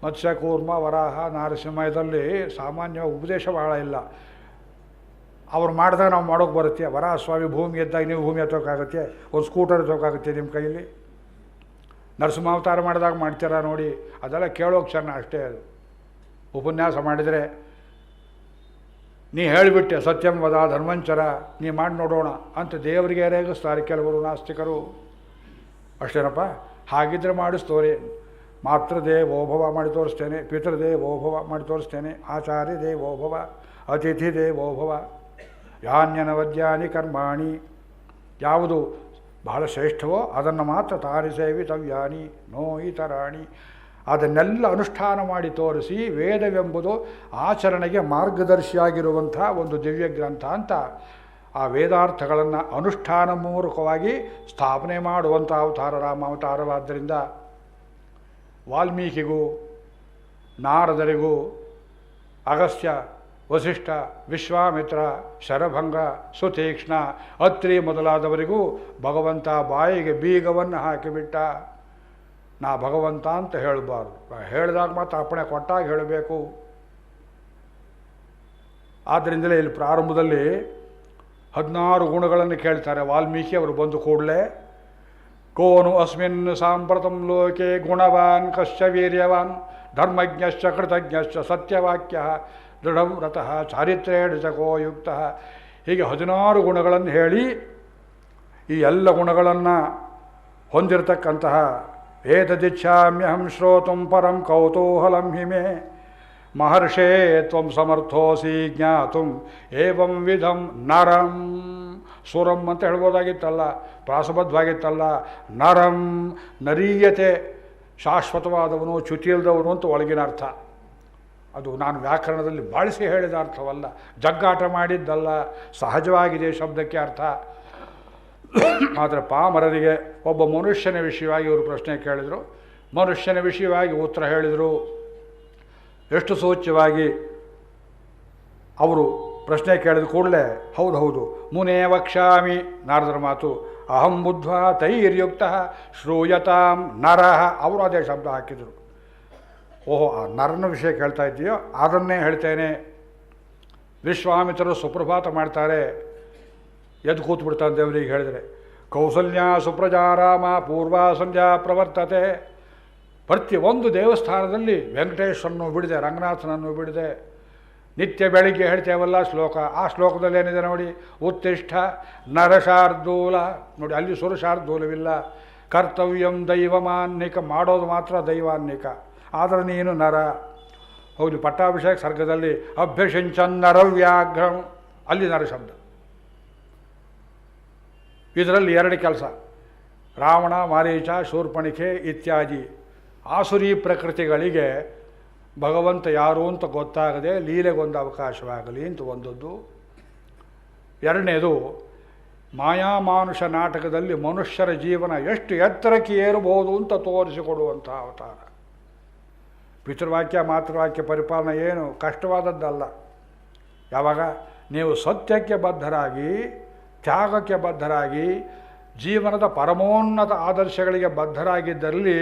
ಮತ್ಸ್ಯ, ಕೂರ್ಮ, ವರಾಹ, ನಾರಸಿಂಹ ಇದರಲ್ಲಿ ಸಾಮಾನ್ಯವಾಗಿ ಉಪದೇಶ ಬಹಳ ಇಲ್ಲ. ಅವ್ರು ಮಾಡಿದಾಗ ನಾವು ಮಾಡೋಕ್ಕೆ ಬರುತ್ತೆ. ವರಾಹ ಸ್ವಾಮಿ ಭೂಮಿ ಎದ್ದಾಗ ನೀವು ಭೂಮಿ ಎತ್ತೋಕ್ಕಾಗತ್ತೆ, ಒಂದು ಸ್ಕೂಟರ್ ಎತ್ತೋಕ್ಕಾಗುತ್ತೆ ನಿಮ್ಮ ಕೈಯಲ್ಲಿ. ನರಸಿಂಹಾವತಾರ ಮಾಡಿದಾಗ ಮಾಡ್ತೀರಾ ನೋಡಿ, ಅದೆಲ್ಲ ಕೇಳೋಕೆ ಚೆನ್ನ ಅಷ್ಟೇ. ಅದು ಉಪನ್ಯಾಸ ಮಾಡಿದರೆ ನೀ ಹೇಳಿಬಿಟ್ಟೆ ಸತ್ಯಂ ವದ ಧರ್ಮಂಚರ, ನೀ ಮಾಡಿ ನೋಡೋಣ ಅಂತ ದೇವರಿಗೆ ರೇಗಿಸ್ತಾರೆ ಕೆಲವರು ನಾಸ್ತಿಕರು. ಅಷ್ಟೇನಪ್ಪ, ಹಾಗಿದ್ರೆ ಮಾಡಿಸ್ತೋರೆ. ಮಾತೃದೇವೋಭವ ಮಾಡಿ ತೋರಿಸ್ತೇನೆ, ಪಿತೃದೇವೋಭವ ಮಾಡಿ ತೋರಿಸ್ತೇನೆ, ಆಚಾರ್ಯ ದೇವೋಭವ, ಅತಿಥಿ ದೇವೋಭವ, ಯಾನ್ಯನವದ್ಯಾನಿ ಕರ್ಮಾಣಿ, ಯಾವುದು ಬಹಳ ಶ್ರೇಷ್ಠವೋ ಅದನ್ನು ಮಾತ್ರ ತಾನಿ ಸೇವಿತವ್ಯಾನಿ ನೋ ಇತರಾಣಿ, ಅದನ್ನೆಲ್ಲ ಅನುಷ್ಠಾನ ಮಾಡಿ ತೋರಿಸಿ ವೇದವೆಂಬುದು ಆಚರಣೆಗೆ ಮಾರ್ಗದರ್ಶಿಯಾಗಿರುವಂಥ ಒಂದು ದಿವ್ಯ ಗ್ರಂಥ ಅಂತ ಆ ವೇದಾರ್ಥಗಳನ್ನು ಅನುಷ್ಠಾನ ಮೂಲಕವಾಗಿ ಸ್ಥಾಪನೆ ಮಾಡುವಂಥ ಅವತಾರ ರಾಮಾವತಾರವಾದ್ದರಿಂದ ವಾಲ್ಮೀಕಿಗೂ ನಾರದರಿಗೂ ಅಗಸ್ತ್ಯ ವಸಿಷ್ಠ ವಿಶ್ವಾಮಿತ್ರ ಶರಭಂಗ ಸುತೀಕ್ಷ್ಣ ಅತ್ರಿ ಮೊದಲಾದವರಿಗೂ ಭಗವಂತ ಬಾಯಿಗೆ ಬೀಗವನ್ನು ಹಾಕಿಬಿಟ್ಟ. ನಾ ಭಗವಂತ ಅಂತ ಹೇಳಬಾರ್ದು, ಹೇಳಿದಾಗ ಮಾತ್ರ ಅಪ್ಪಣೆ ಕೊಟ್ಟಾಗ ಹೇಳಬೇಕು. ಆದ್ದರಿಂದಲೇ ಇಲ್ಲಿ ಪ್ರಾರಂಭದಲ್ಲಿ 16 ಗುಣಗಳನ್ನು ಕೇಳ್ತಾರೆ ವಾಲ್ಮೀಕಿ ಅವರು ಬಂದು ಕೂಡಲೇ. ಕೋನು ಅಸ್ಮಿನ್ ಸಾಂಪ್ರತಂ ಲೋಕೆ ಗುಣವಾನ್ ಕಶ್ಚ ವೀರ್ಯವಾನ್ ಧರ್ಮಜ್ಞಶ್ಚ ಕೃತಜ್ಞಶ್ಚ ಸತ್ಯವಾಕ್ಯ ದೃಢವ್ರತಃ ಚಾರಿತ್ರೇಣ ಚಕೋ ಯುಕ್ತ, ಹೀಗೆ 16 ಗುಣಗಳನ್ನು ಹೇಳಿ ಈ ಎಲ್ಲ ಗುಣಗಳನ್ನು ಹೊಂದಿರತಕ್ಕಂತಹ ಏತದಿಚ್ಛಾಮ್ಯಹಂ ಶ್ರೋತುಂ ಪರಂ ಕೌತೂಹಲಂ ಹಿಮೆ ಮಹರ್ಷೇ ತ್ವಂ ಸಮರ್ಥೋಸಿ ಜ್ಞಾತುಂ ಏವಂ ವಿಧಂ ನರಂ. ಸುರಂ ಅಂತ ಹೇಳ್ಬೋದಾಗಿತ್ತಲ್ಲ, ಪ್ರಾಸಬದ್ಧವಾಗಿತ್ತಲ್ಲ. ನರಂ ನರೀಯತೆ, ಶಾಶ್ವತವಾದವನು ಚ್ಯುತಿಯಿಲ್ಲದವನು ಅಂತ ಒಳಗಿನ ಅರ್ಥ. ಅದು ನಾನು ವ್ಯಾಕರಣದಲ್ಲಿ ಬಳಸಿ ಹೇಳಿದ ಅರ್ಥವಲ್ಲ, ಜಗ್ಗಾಟ ಮಾಡಿದ್ದಲ್ಲ, ಸಹಜವಾಗಿದೆ ಶಬ್ದಕ್ಕೆ ಅರ್ಥ. ಆದರೆ ಪಾಮರರಿಗೆ ಒಬ್ಬ ಮನುಷ್ಯನ ವಿಷಯವಾಗಿ ಇವರು ಪ್ರಶ್ನೆ ಕೇಳಿದರು, ಮನುಷ್ಯನ ವಿಷಯವಾಗಿ ಉತ್ತರ ಹೇಳಿದರು. ಎಷ್ಟು ಸೂಚ್ಯವಾಗಿ ಅವರು ಪ್ರಶ್ನೆ ಕೇಳಿದ ಕೂಡಲೇ ಹೌದು ಮುನೇ ವಕ್ಷಾಮಿ, ನಾರದರ ಮಾತು, ಅಹಂ ಬುದ್ಧ್ವಾ ತೈರ್ಯುಕ್ತ ಶ್ರೂಯತಾಂ ನರಃ, ಅವರು ಅದೇ ಶಬ್ದ ಹಾಕಿದರು. ಓಹೋ, ಆ ನರನ ವಿಷಯ ಕೇಳ್ತಾ ಇದ್ದೀಯೋ ಅದನ್ನೇ ಹೇಳ್ತೇನೆ. ವಿಶ್ವಾಮಿತ್ರರು ಸುಪ್ರಭಾತ ಮಾಡ್ತಾರೆ, ಎದ್ದು ಕೂತ್ಬಿಡ್ತಾನೆ ದೇವರಿಗೆ ಹೇಳಿದರೆ. ಕೌಸಲ್ಯ ಸುಪ್ರಜಾರಾಮ ಪೂರ್ವ ಸಂಧ್ಯಾ ಪ್ರವರ್ತತೆ. ಪ್ರತಿಯೊಂದು ದೇವಸ್ಥಾನದಲ್ಲಿ ವೆಂಕಟೇಶ್ವರನ್ನು ಬಿಡಿದೆ, ರಂಗನಾಥನನ್ನು ಬಿಡಿದೆ. ನಿತ್ಯ ಬೆಳಿಗ್ಗೆ ಹೇಳ್ತೇವಲ್ಲ ಶ್ಲೋಕ, ಆ ಶ್ಲೋಕದಲ್ಲಿ ಏನಿದೆ ನೋಡಿ, ಉತ್ತಿಷ್ಠ ನರಶಾರ್ದೂಲ. ನೋಡಿ, ಅಲ್ಲಿ ಸುರಶಾರ್ದೂಲವಿಲ್ಲ. ಕರ್ತವ್ಯಂ ದೈವಮಾನ್ನಿಕ, ಮಾಡೋದು ಮಾತ್ರ ದೈವಾನ್ನಿಕ, ಆದರೆ ನೀನು ನರ. ಹೋಗಲಿ, ಪಟ್ಟಾಭಿಷೇಕ ಸರ್ಗದಲ್ಲಿ ಅಭ್ಯಸಿಂಚನ್ ನರವ್ಯಾಘ್ರಂ, ಅಲ್ಲಿ ನರ ಶಬ್ದ. ಇದರಲ್ಲಿ 2 ಕೆಲಸ, ರಾವಣ ಮಾರೀಚ ಶೂರ್ಪಣಿಖೆ ಇತ್ಯಾದಿ ಆಸುರಿ ಪ್ರಕೃತಿಗಳಿಗೆ ಭಗವಂತ ಯಾರು ಅಂತ ಗೊತ್ತಾಗದೆ ಲೀಲೆಗೊಂದು ಅವಕಾಶವಾಗಲಿ ಅಂತ ಒಂದದ್ದು. 2ನೇದು, ಮಾಯಾಮಾನುಷ ನಾಟಕದಲ್ಲಿ ಮನುಷ್ಯರ ಜೀವನ ಎಷ್ಟು ಎತ್ತರಕ್ಕೆ ಏರಬಹುದು ಅಂತ ತೋರಿಸಿಕೊಡುವಂಥ ಅವತಾರ. ಪಿತೃವಾಕ್ಯ ಮಾತೃವಾಕ್ಯ ಪರಿಪಾಲನೆ ಏನು ಕಷ್ಟವಾದದ್ದಲ್ಲ. ಯಾವಾಗ ನೀವು ಸತ್ಯಕ್ಕೆ ಬದ್ಧರಾಗಿ, ತ್ಯಾಗಕ್ಕೆ ಬದ್ಧರಾಗಿ, ಜೀವನದ ಪರಮೋನ್ನತ ಆದರ್ಶಗಳಿಗೆ ಬದ್ಧರಾಗಿದ್ದಲ್ಲಿ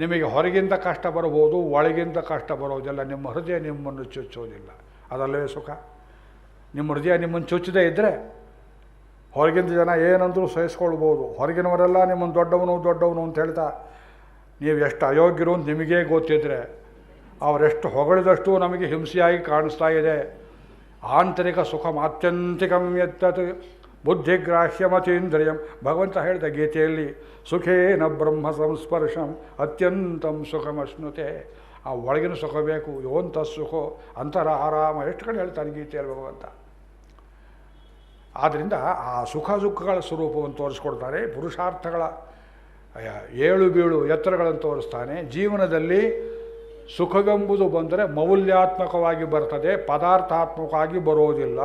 ನಿಮಗೆ ಹೊರಗಿಂದ ಕಷ್ಟ ಬರ್ಬೋದು, ಒಳಗಿಂದ ಕಷ್ಟ ಬರೋದಿಲ್ಲ. ನಿಮ್ಮ ಹೃದಯ ನಿಮ್ಮನ್ನು ಚುಚ್ಚೋದಿಲ್ಲ, ಅದಲ್ಲವೇ ಸುಖ. ನಿಮ್ಮ ಹೃದಯ ನಿಮ್ಮನ್ನು ಚುಚ್ಚದೇ ಇದ್ದರೆ ಹೊರಗಿಂದ ಜನ ಏನಂದರೂ ಸಹಿಸ್ಕೊಳ್ಬೋದು. ಹೊರಗಿನವರೆಲ್ಲ ನಿಮ್ಮನ್ನು ದೊಡ್ಡವನು ಅಂತ ಹೇಳ್ತಾ ನೀವು ಎಷ್ಟು ಅಯೋಗ್ಯರು ಅಂತ ನಿಮಗೇ ಗೊತ್ತಿದ್ದರೆ ಅವರೆಷ್ಟು ಹೊಗಳಿದಷ್ಟು ನಮಗೆ ಹಿಂಸೆಯಾಗಿ ಕಾಣಿಸ್ತಾ ಇದೆ. ಆಂತರಿಕ ಸುಖ ಆತ್ಯಂತಿಕಂ ಯತ್ತತ್ ಬುದ್ಧಿಗ್ರಾಹ್ಯಮತೀಂದ್ರಿಯಂ. ಭಗವಂತ ಹೇಳಿದ ಗೀತೆಯಲ್ಲಿ, ಸುಖೇನ ಬ್ರಹ್ಮ ಸಂಸ್ಪರ್ಶಂ ಅತ್ಯಂತಂ ಸುಖಮಶ್ನುತೆ. ಆ ಒಳಗಿನ ಸುಖ ಬೇಕು, ಯೋಂತ ಸುಖೋ ಅಂತರ ಆರಾಮ, ಎಷ್ಟು ಕಡೆ ಹೇಳ್ತಾನೆ ಗೀತೆಯಲ್ಲಿ ಭಗವಂತ. ಆದ್ದರಿಂದ ಆ ಸುಖ ದುಃಖಗಳ ಸ್ವರೂಪವನ್ನು ತೋರಿಸ್ಕೊಡ್ತಾರೆ. ಪುರುಷಾರ್ಥಗಳ ಏಳು ಬೀಳು ಎತ್ತರಗಳನ್ನು ತೋರಿಸ್ತಾನೆ. ಜೀವನದಲ್ಲಿ ಸುಖವೆಂಬುದು ಬಂದರೆ ಮೌಲ್ಯಾತ್ಮಕವಾಗಿ ಬರ್ತದೆ, ಪದಾರ್ಥಾತ್ಮಕವಾಗಿ ಬರೋದಿಲ್ಲ.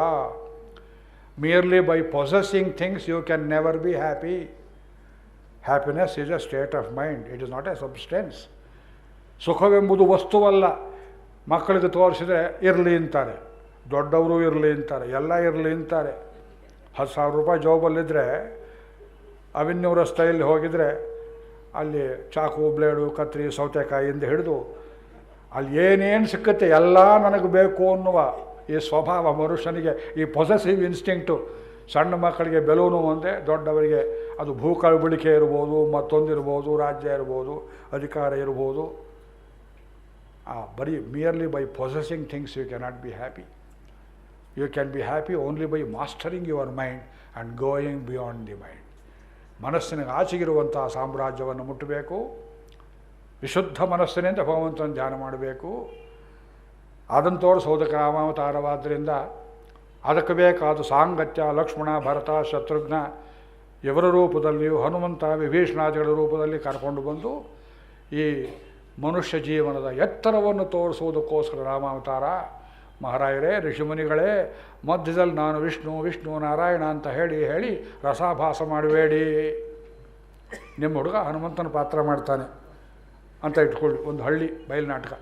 merely by possessing things you can never be happy. Happiness is a state of mind, it is not a substance. ಸುಖವೆಂಬುದು ವಸ್ತುವಲ್ಲ. ಮಕ್ಕಳಿಗೆ ತೋರಿಸಿದರೆ ಇರಲಿ ಅಂತಾರೆ, ದೊಡ್ಡವರು ಇರಲಿ ಅಂತಾರೆ, ಎಲ್ಲ ಇರಲಿ ಅಂತಾರೆ. 10,000 ರೂಪಾಯಿ ಜಾಬಲ್ಲಿದ್ದರೆ ಅವಿನ್ಯೂರ ಸ್ಟೈಲ್ ಹೋಗಿದರೆ ಅಲ್ಲಿ ಚಾಕು ಬ್ಲೇಡು ಕತ್ರಿ ಸೌತೆಕಾಯಿಯಿಂದ ಹಿಡಿದು ಅಲ್ಲಿ ಏನೇನು ಸಿಕ್ಕತ್ತೆ ಎಲ್ಲ ನನಗೆ ಬೇಕು ಅನ್ನುವ ಈ ಸ್ವಭಾವ ಮನುಷ್ಯನಿಗೆ, ಈ ಪೊಸೆಸಿವ್ ಇನ್ಸ್ಟಿಂಕ್ಟು. ಸಣ್ಣ ಮಕ್ಕಳಿಗೆ ಬೆಲೂನು ಒಂದೇ, ದೊಡ್ಡವರಿಗೆ ಅದು ಭೂಕಳಬಳಿಕೆ ಇರ್ಬೋದು, ಮತ್ತೊಂದಿರ್ಬೋದು, ರಾಜ್ಯ ಇರ್ಬೋದು, ಅಧಿಕಾರ ಇರ್ಬೋದು. ಬರೀ merely by possessing things you cannot be happy. You can be happy only by mastering your mind and going beyond the mind. ಮನಸ್ಸಿನಿಗೆ ಆಚೆಗಿರುವಂಥ ಸಾಮ್ರಾಜ್ಯವನ್ನು ಮುಟ್ಟಬೇಕು. ವಿಶುದ್ಧ ಮನಸ್ಸಿನಿಂದ ಭಗವಂತನ ಧ್ಯಾನ ಮಾಡಬೇಕು. ಅದನ್ನು ತೋರಿಸೋದಕ್ಕೆ ರಾಮಾವತಾರವಾದ್ದರಿಂದ ಅದಕ್ಕೆ ಬೇಕಾದ ಸಾಂಗತ್ಯ ಲಕ್ಷ್ಮಣ, ಭರತ, ಶತ್ರುಘ್ನ ಇವರ ರೂಪದಲ್ಲಿಯೂ ಹನುಮಂತ, ವಿಭೀಷಣಾದಿಗಳ ರೂಪದಲ್ಲಿ ಕರ್ಕೊಂಡು ಬಂದು ಈ ಮನುಷ್ಯ ಜೀವನದ ಎತ್ತರವನ್ನು ತೋರಿಸುವುದಕ್ಕೋಸ್ಕರ ರಾಮಾವತಾರ. ಮಹಾರಾಯರೇ, ಋಷಿಮುನಿಗಳೇ, ಮಧ್ಯದಲ್ಲಿ ನಾನು ವಿಷ್ಣು ವಿಷ್ಣು ನಾರಾಯಣ ಅಂತ ಹೇಳಿ ರಸಾಭಾಸ ಮಾಡಬೇಡಿ. ನಿಮ್ಮ ಹುಡುಗ ಹನುಮಂತನ ಪಾತ್ರ ಮಾಡ್ತಾನೆ ಅಂತ ಇಟ್ಕೊಳ್ಳಿ. ಒಂದು ಹಳ್ಳಿ ಬಯಲು ನಾಟಕ.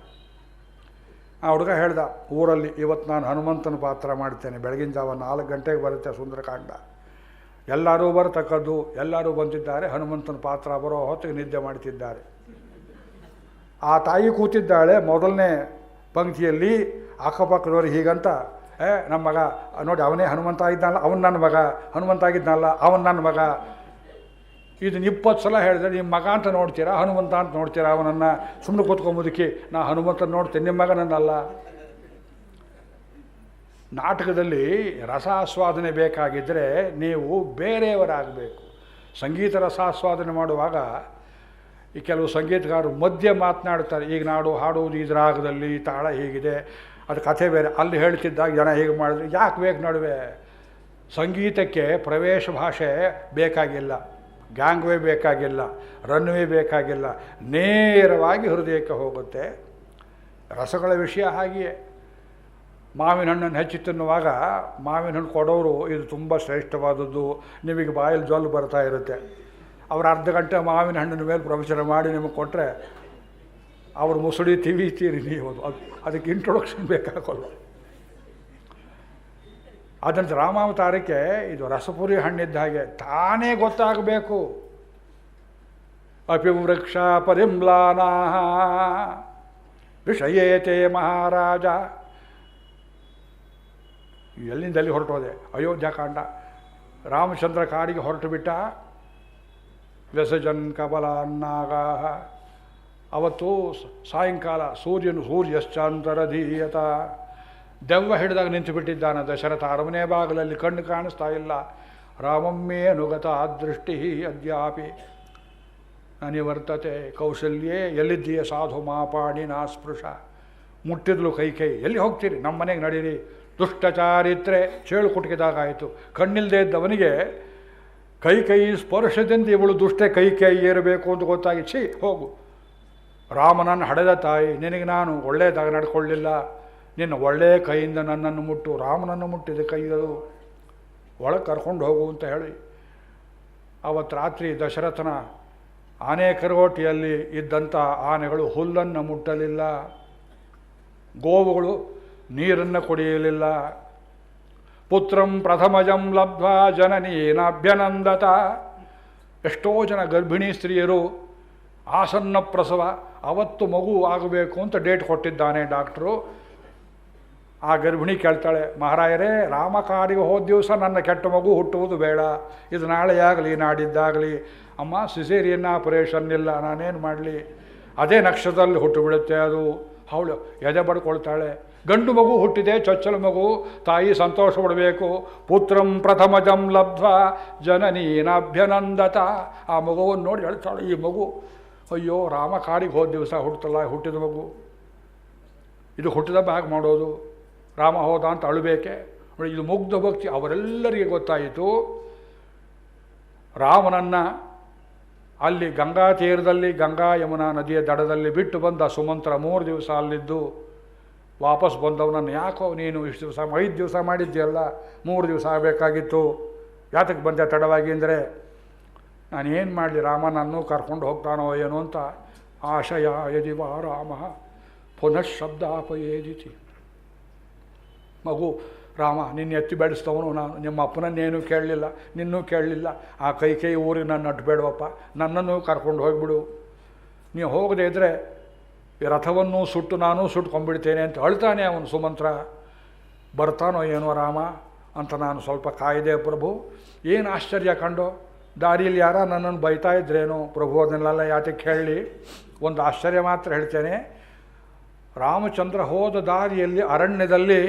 ಆ ಹುಡುಗ ಹೇಳ್ದ, ಊರಲ್ಲಿ ಇವತ್ತು ನಾನು ಹನುಮಂತನ ಪಾತ್ರ ಮಾಡ್ತೇನೆ, ಬೆಳಗಿನ ಜಾವ 4 ಗಂಟೆಗೆ ಬರುತ್ತೆ ಸುಂದರಕಾಂಡ. ಎಲ್ಲರೂ ಬರತಕ್ಕದ್ದು, ಎಲ್ಲರೂ ಬಂದಿದ್ದಾರೆ. ಹನುಮಂತನ ಪಾತ್ರ ಬರೋ ಹೊತ್ತಿಗೆ ನಿದ್ದೆ ಮಾಡ್ತಿದ್ದಾರೆ. ಆ ತಾಯಿ ಕೂತಿದ್ದಾಳೆ ಮೊದಲನೇ ಪಂಕ್ತಿಯಲ್ಲಿ. ಅಕ್ಕಪಕ್ಕದವರು ಹೀಗಂತ, ನಮ್ಮ ಮಗ ನೋಡಿ, ಅವನೇ ಹನುಮಂತ ಆಗಿದ್ನಲ್ಲ, ಅವನು ನನ್ನ ಮಗ, ಹನುಮಂತ ಆಗಿದ್ನಲ್ಲ, ಅವನು ನನ್ನ ಮಗ. ಇದನ್ನು 20 ಸಲ ಹೇಳಿದ್ರೆ, ನಿಮ್ಮ ಮಗ ಅಂತ ನೋಡ್ತೀರಾ, ಹನುಮಂತ ಅಂತ ನೋಡ್ತೀರಾ ಅವನನ್ನು? ಸುಮ್ಮನೆ ಕೂತ್ಕೊಂಬುದಕ್ಕೆ ನಾ ಹನುಮಂತನ ನೋಡ್ತೇನೆ, ನಿಮ್ಮ ಮಗನನ್ನಲ್ಲ. ನಾಟಕದಲ್ಲಿ ರಸಾಸ್ವಾದನೆ ಬೇಕಾಗಿದ್ದರೆ ನೀವು ಬೇರೆಯವರಾಗಬೇಕು. ಸಂಗೀತ ರಸಾಸ್ವಾದನೆ ಮಾಡುವಾಗ ಈ ಕೆಲವು ಸಂಗೀತಗಾರರು ಮಧ್ಯೆ ಮಾತನಾಡ್ತಾರೆ. ಈಗ ನಾಡು ಹಾಡುವುದು ಈ ರಾಗದಲ್ಲಿ, ತಾಳ ಹೀಗಿದೆ, ಅದು ಕಥೆ ಬೇರೆ, ಅಲ್ಲಿ ಹೇಳ್ತಿದ್ದಾಗ ಜನ ಹೀಗೆ ಮಾಡಿದ್ರೆ ಯಾಕೆ ಬೇಕು ನಡುವೆ? ಸಂಗೀತಕ್ಕೆ ಪ್ರವೇಶ ಭಾಷೆ ಬೇಕಾಗಿಲ್ಲ, ಗ್ಯಾಂಗ್ವೇ ಬೇಕಾಗಿಲ್ಲ, ರನ್ವೇ ಬೇಕಾಗಿಲ್ಲ, ನೇರವಾಗಿ ಹೃದಯಕ್ಕೆ ಹೋಗುತ್ತೆ. ರಸಗಳ ವಿಷಯ ಹಾಗೆಯೇ. ಮಾವಿನ ಹಣ್ಣನ್ನು ಹೆಚ್ಚಿ ತಿನ್ನುವಾಗ ಮಾವಿನ ಹಣ್ಣು ಕೊಡೋರು ಇದು ತುಂಬ ಶ್ರೇಷ್ಠವಾದದ್ದು, ನಿಮಗೆ ಬಾಯಲ್ಲಿ ಜೊಲ್ಲು ಬರ್ತಾ ಇರುತ್ತೆ. ಅವರು ಅರ್ಧ ಗಂಟೆ ಮಾವಿನ ಹಣ್ಣಿನ ಮೇಲೆ ಪ್ರವಚನ ಮಾಡಿ ನಿಮಗೆ ಕೊಟ್ಟರೆ ಅವರು ಮುಸುಡಿ ತಿವಿತೀರಿ ನೀವು. ಅದಕ್ಕೆ ಇಂಟ್ರೊಡಕ್ಷನ್ ಬೇಕಾಗಲ್ಲ. ಅದಂತ ರಾಮಾವತಾರಕ್ಕೆ ಇದು ರಸಪುರಿ ಹಣ್ಣಿದ್ದ ಹಾಗೆ ತಾನೇ ಗೊತ್ತಾಗಬೇಕು. ಅಪಿ ವೃಕ್ಷ ಪರಿಮ್ಲಾನಾ ವಿಷಯೇತೆ ಮಹಾರಾಜ. ಎಲ್ಲಿಂದಲ್ಲಿ ಹೊರಟೋದೆ? ಅಯೋಧ್ಯಕಾಂಡ. ರಾಮಚಂದ್ರ ಕಾಡಿಗೆ ಹೊರಟು ಬಿಟ್ಟ. ವ್ಯಸಜನ್ ಕಬಲಾನ್ನಾಗ. ಅವತ್ತು ಸಾಯಂಕಾಲ ಸೂರ್ಯಶ್ಚಾಂತರಧೀಯತ. ದೆವ್ವ ಹಿಡಿದಾಗ ನಿಂತು ಬಿಟ್ಟಿದ್ದಾನೆ ದಶರಥ. ಅರಮನೆ ಬಾಗಿಲಲ್ಲಿ ಕಣ್ಣು ಕಾಣಿಸ್ತಾ ಇಲ್ಲ. ರಾಮಮ್ಮೇ ಅನುಗತ ದೃಷ್ಟಿ ಅದ್ಯಾಪಿ ಅನಿವರ್ತತೆ ಕೌಶಲ್ಯೇ. ಎಲ್ಲಿದ್ದೀಯ ಸಾಧು ಮಾಪಾಡಿ ನಾಸ್ಪೃಶ. ಮುಟ್ಟಿದ್ಲು ಕೈ. ಎಲ್ಲಿ ಹೋಗ್ತೀರಿ? ನಮ್ಮ ಮನೆಗೆ ನಡೀರಿ. ದುಷ್ಟಚಾರಿತ್ರೆ ಚೇಳು ಕುಟುಕಿದಾಗಾಯಿತು. ಕಣ್ಣಿಲ್ಲದೆ ಇದ್ದವನಿಗೆ ಕೈ ಸ್ಪರ್ಶದಿಂದ ಇವಳು ದುಷ್ಟೆ ಕೈ ಏರಬೇಕು ಅಂತ ಗೊತ್ತಾಗಿ, ಛೀ ಹೋಗು, ರಾಮನನ್ನು ಹಡೆದ ತಾಯಿ, ನಿನಗೆ ನಾನು ಒಳ್ಳೆಯದಾಗಿ ನಡ್ಕೊಳ್ಳಿಲ್ಲ, ನಿನ್ನ ಒಳ್ಳೆಯ ಕೈಯಿಂದ ನನ್ನನ್ನು ಮುಟ್ಟು. ರಾಮನನ್ನು ಮುಟ್ಟಿದ ಕೈಗಳು ಒಳಗೆ ಕರ್ಕೊಂಡು ಹೋಗು ಅಂತ ಹೇಳಿ ಅವತ್ತು ರಾತ್ರಿ ದಶರಥನ ಆನೆ ಕರಗೋಟಿಯಲ್ಲಿ ಇದ್ದಂಥ ಆನೆಗಳು ಹುಲ್ಲನ್ನು ಮುಟ್ಟಲಿಲ್ಲ, ಗೋವುಗಳು ನೀರನ್ನು ಕುಡಿಯಲಿಲ್ಲ. ಪುತ್ರಂ ಪ್ರಥಮಜಂ ಲಬ್ಧ್ವಾ ಜನನೀನಾಭ್ಯನಂದತ. ಎಷ್ಟೋ ಜನ ಗರ್ಭಿಣಿ ಸ್ತ್ರೀಯರು ಆಸನ್ನ ಪ್ರಸವ, ಅವತ್ತು ಮಗು ಆಗಬೇಕು ಅಂತ ಡೇಟ್ ಕೊಟ್ಟಿದ್ದಾನೆ ಡಾಕ್ಟ್ರು. ಆ ಗರ್ಭಿಣಿ ಕೇಳ್ತಾಳೆ, ಮಹಾರಾಯರೇ, ರಾಮ ಕಾಡಿಗೆ ಹೋದ ದಿವಸ ನನ್ನ ಕೆಟ್ಟ ಮಗು ಹುಟ್ಟುವುದು ಬೇಡ, ಇದು ನಾಳೆಯಾಗಲಿ ನಾಡಿದ್ದಾಗಲಿ. ಅಮ್ಮ, ಸಿಸೇರಿಯನ್ ಆಪರೇಷನ್ ಇಲ್ಲ, ನಾನೇನು ಮಾಡಲಿ? ಅದೇ ನಕ್ಷತ್ರದಲ್ಲಿ ಹುಟ್ಟು ಬಿಡುತ್ತೆ ಅದು. ಅವಳು ಎದೆ ಬಡ್ಕೊಳ್ತಾಳೆ. ಗಂಡು ಮಗು ಹುಟ್ಟಿದೆ, ಚೊಚ್ಚಲ ಮಗು, ತಾಯಿ ಸಂತೋಷ ಪಡಬೇಕು. ಪುತ್ರಂ ಪ್ರಥಮಜಂ ಲಬ್ಧ್ವಾ ಜನನೀನಾಭ್ಯನಂದತ. ಆ ಮಗುವನ್ನು ನೋಡಿ ಹೇಳ್ತಾಳೆ ಈ ಮಗು, ಅಯ್ಯೋ ರಾಮ ಕಾಡಿಗೆ ಹೋದ ದಿವಸ ಹುಟ್ಟಿದ ಮಗು, ಇದು ಹುಟ್ಟಿದ ಬ್ಯಾಗ್ ಮಾಡೋದು, ರಾಮ ಹೋದ ಅಂತ ಅಳಬೇಕೆ? ಇದು ಮುಗ್ಧ ಭಕ್ತಿ. ಅವರೆಲ್ಲರಿಗೆ ಗೊತ್ತಾಯಿತು ರಾಮನನ್ನು ಅಲ್ಲಿ ಗಂಗಾ ತೀರದಲ್ಲಿ, ಗಂಗಾ ಯಮುನಾ ನದಿಯ ದಡದಲ್ಲಿ ಬಿಟ್ಟು ಬಂದ ಸುಮಂತ್ರ 3 ದಿವಸ ಅಲ್ಲಿದ್ದು ವಾಪಸ್ ಬಂದವನನ್ನು, ಯಾಕೋ ನೀನು ಇಷ್ಟು ದಿವಸ 5 ದಿವಸ ಮಾಡಿದ್ದೀಯಲ್ಲ, 3 ದಿವಸ ಆಗಬೇಕಾಗಿತ್ತು, ಯಾತಕ್ಕೆ ಬಂದೆ ತಡವಾಗಿ ಅಂದರೆ, ನಾನೇನು ಮಾಡಲಿ, ರಾಮನನ್ನು ಕರ್ಕೊಂಡು ಹೋಗ್ತಾನೋ ಏನೋ ಅಂತ. ಆಶಯ ಯದಿ ವಾ ರಾಮ ಪುನಃ ಶಬ್ದಾಪಯೇದಿತಿ. ಮಗು, ರಾಮ ನಿನ್ನ ಎತ್ತಿ ಬೆಳೆಸ್ತವನು ನಾನು, ನಿಮ್ಮ ಅಪ್ಪನನ್ನೇನು ಕೇಳಲಿಲ್ಲ, ನಿನ್ನೂ ಕೇಳಲಿಲ್ಲ. ಆ ಕೈ ಊರಿಗೆ ನನ್ನ ಅಡ್ಬೇಡವಪ್ಪ, ನನ್ನನ್ನು ಕರ್ಕೊಂಡು ಹೋಗಿಬಿಡು. ನೀವು ಹೋಗದೇ ಇದ್ದರೆ ಈ ರಥವನ್ನು ಸುಟ್ಟು ನಾನು ಸುಟ್ಕೊಂಡ್ಬಿಡ್ತೇನೆ ಅಂತ ಅಳ್ತಾನೆ ಅವನು ಸುಮಂತ್ರ. ಬರ್ತಾನೋ ಏನೋ ರಾಮ ಅಂತ ನಾನು ಸ್ವಲ್ಪ ಕಾಯ್ದೆ ಪ್ರಭು. ಏನು ಆಶ್ಚರ್ಯ ಕಂಡು, ದಾರಿಯಲ್ಲಿ ಯಾರ ನನ್ನನ್ನು ಬೈತಾ ಇದ್ರೇನೋ ಪ್ರಭು, ಅದನ್ನೆಲ್ಲ ಯಾತಕ್ಕೆ ಹೇಳಿ. ಒಂದು ಆಶ್ಚರ್ಯ ಮಾತ್ರ ಹೇಳ್ತೇನೆ. ರಾಮಚಂದ್ರ ಹೋದ ದಾರಿಯಲ್ಲಿ ಅರಣ್ಯದಲ್ಲಿ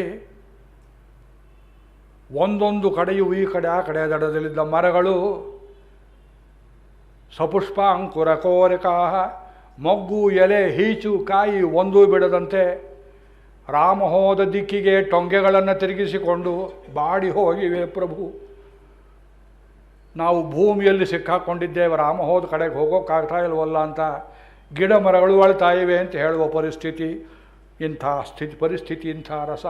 ಒಂದೊಂದು ಕಡೆಯೂ ಈ ಕಡೆ ಆ ಕಡೆ ದಡದಲ್ಲಿದ್ದ ಮರಗಳು ಸಪುಷ್ಪ ಅಂಕುರ ಕೋರಿಕಾಹ, ಮೊಗ್ಗು ಎಲೆ ಹೀಚು ಕಾಯಿ ಒಂದೂ ಬಿಡದಂತೆ ರಾಮ ಹೋದ ದಿಕ್ಕಿಗೆ ಟೊಂಗೆಗಳನ್ನು ತಿರುಗಿಸಿಕೊಂಡು ಬಾಡಿ ಹೋಗಿವೆ ಪ್ರಭು. ನಾವು ಭೂಮಿಯಲ್ಲಿ ಸಿಕ್ಕಾಕೊಂಡಿದ್ದೇವೆ, ರಾಮ ಹೋದ ಕಡೆಗೆ ಹೋಗೋಕ್ಕಾಗ್ತಾ ಇಲ್ವಲ್ಲ ಅಂತ ಗಿಡ ಮರಗಳು ಅಳ್ತಾ ಇವೆ ಅಂತ ಹೇಳುವ ಪರಿಸ್ಥಿತಿ. ಇಂಥ ಪರಿಸ್ಥಿತಿ, ಇಂಥ ರಸ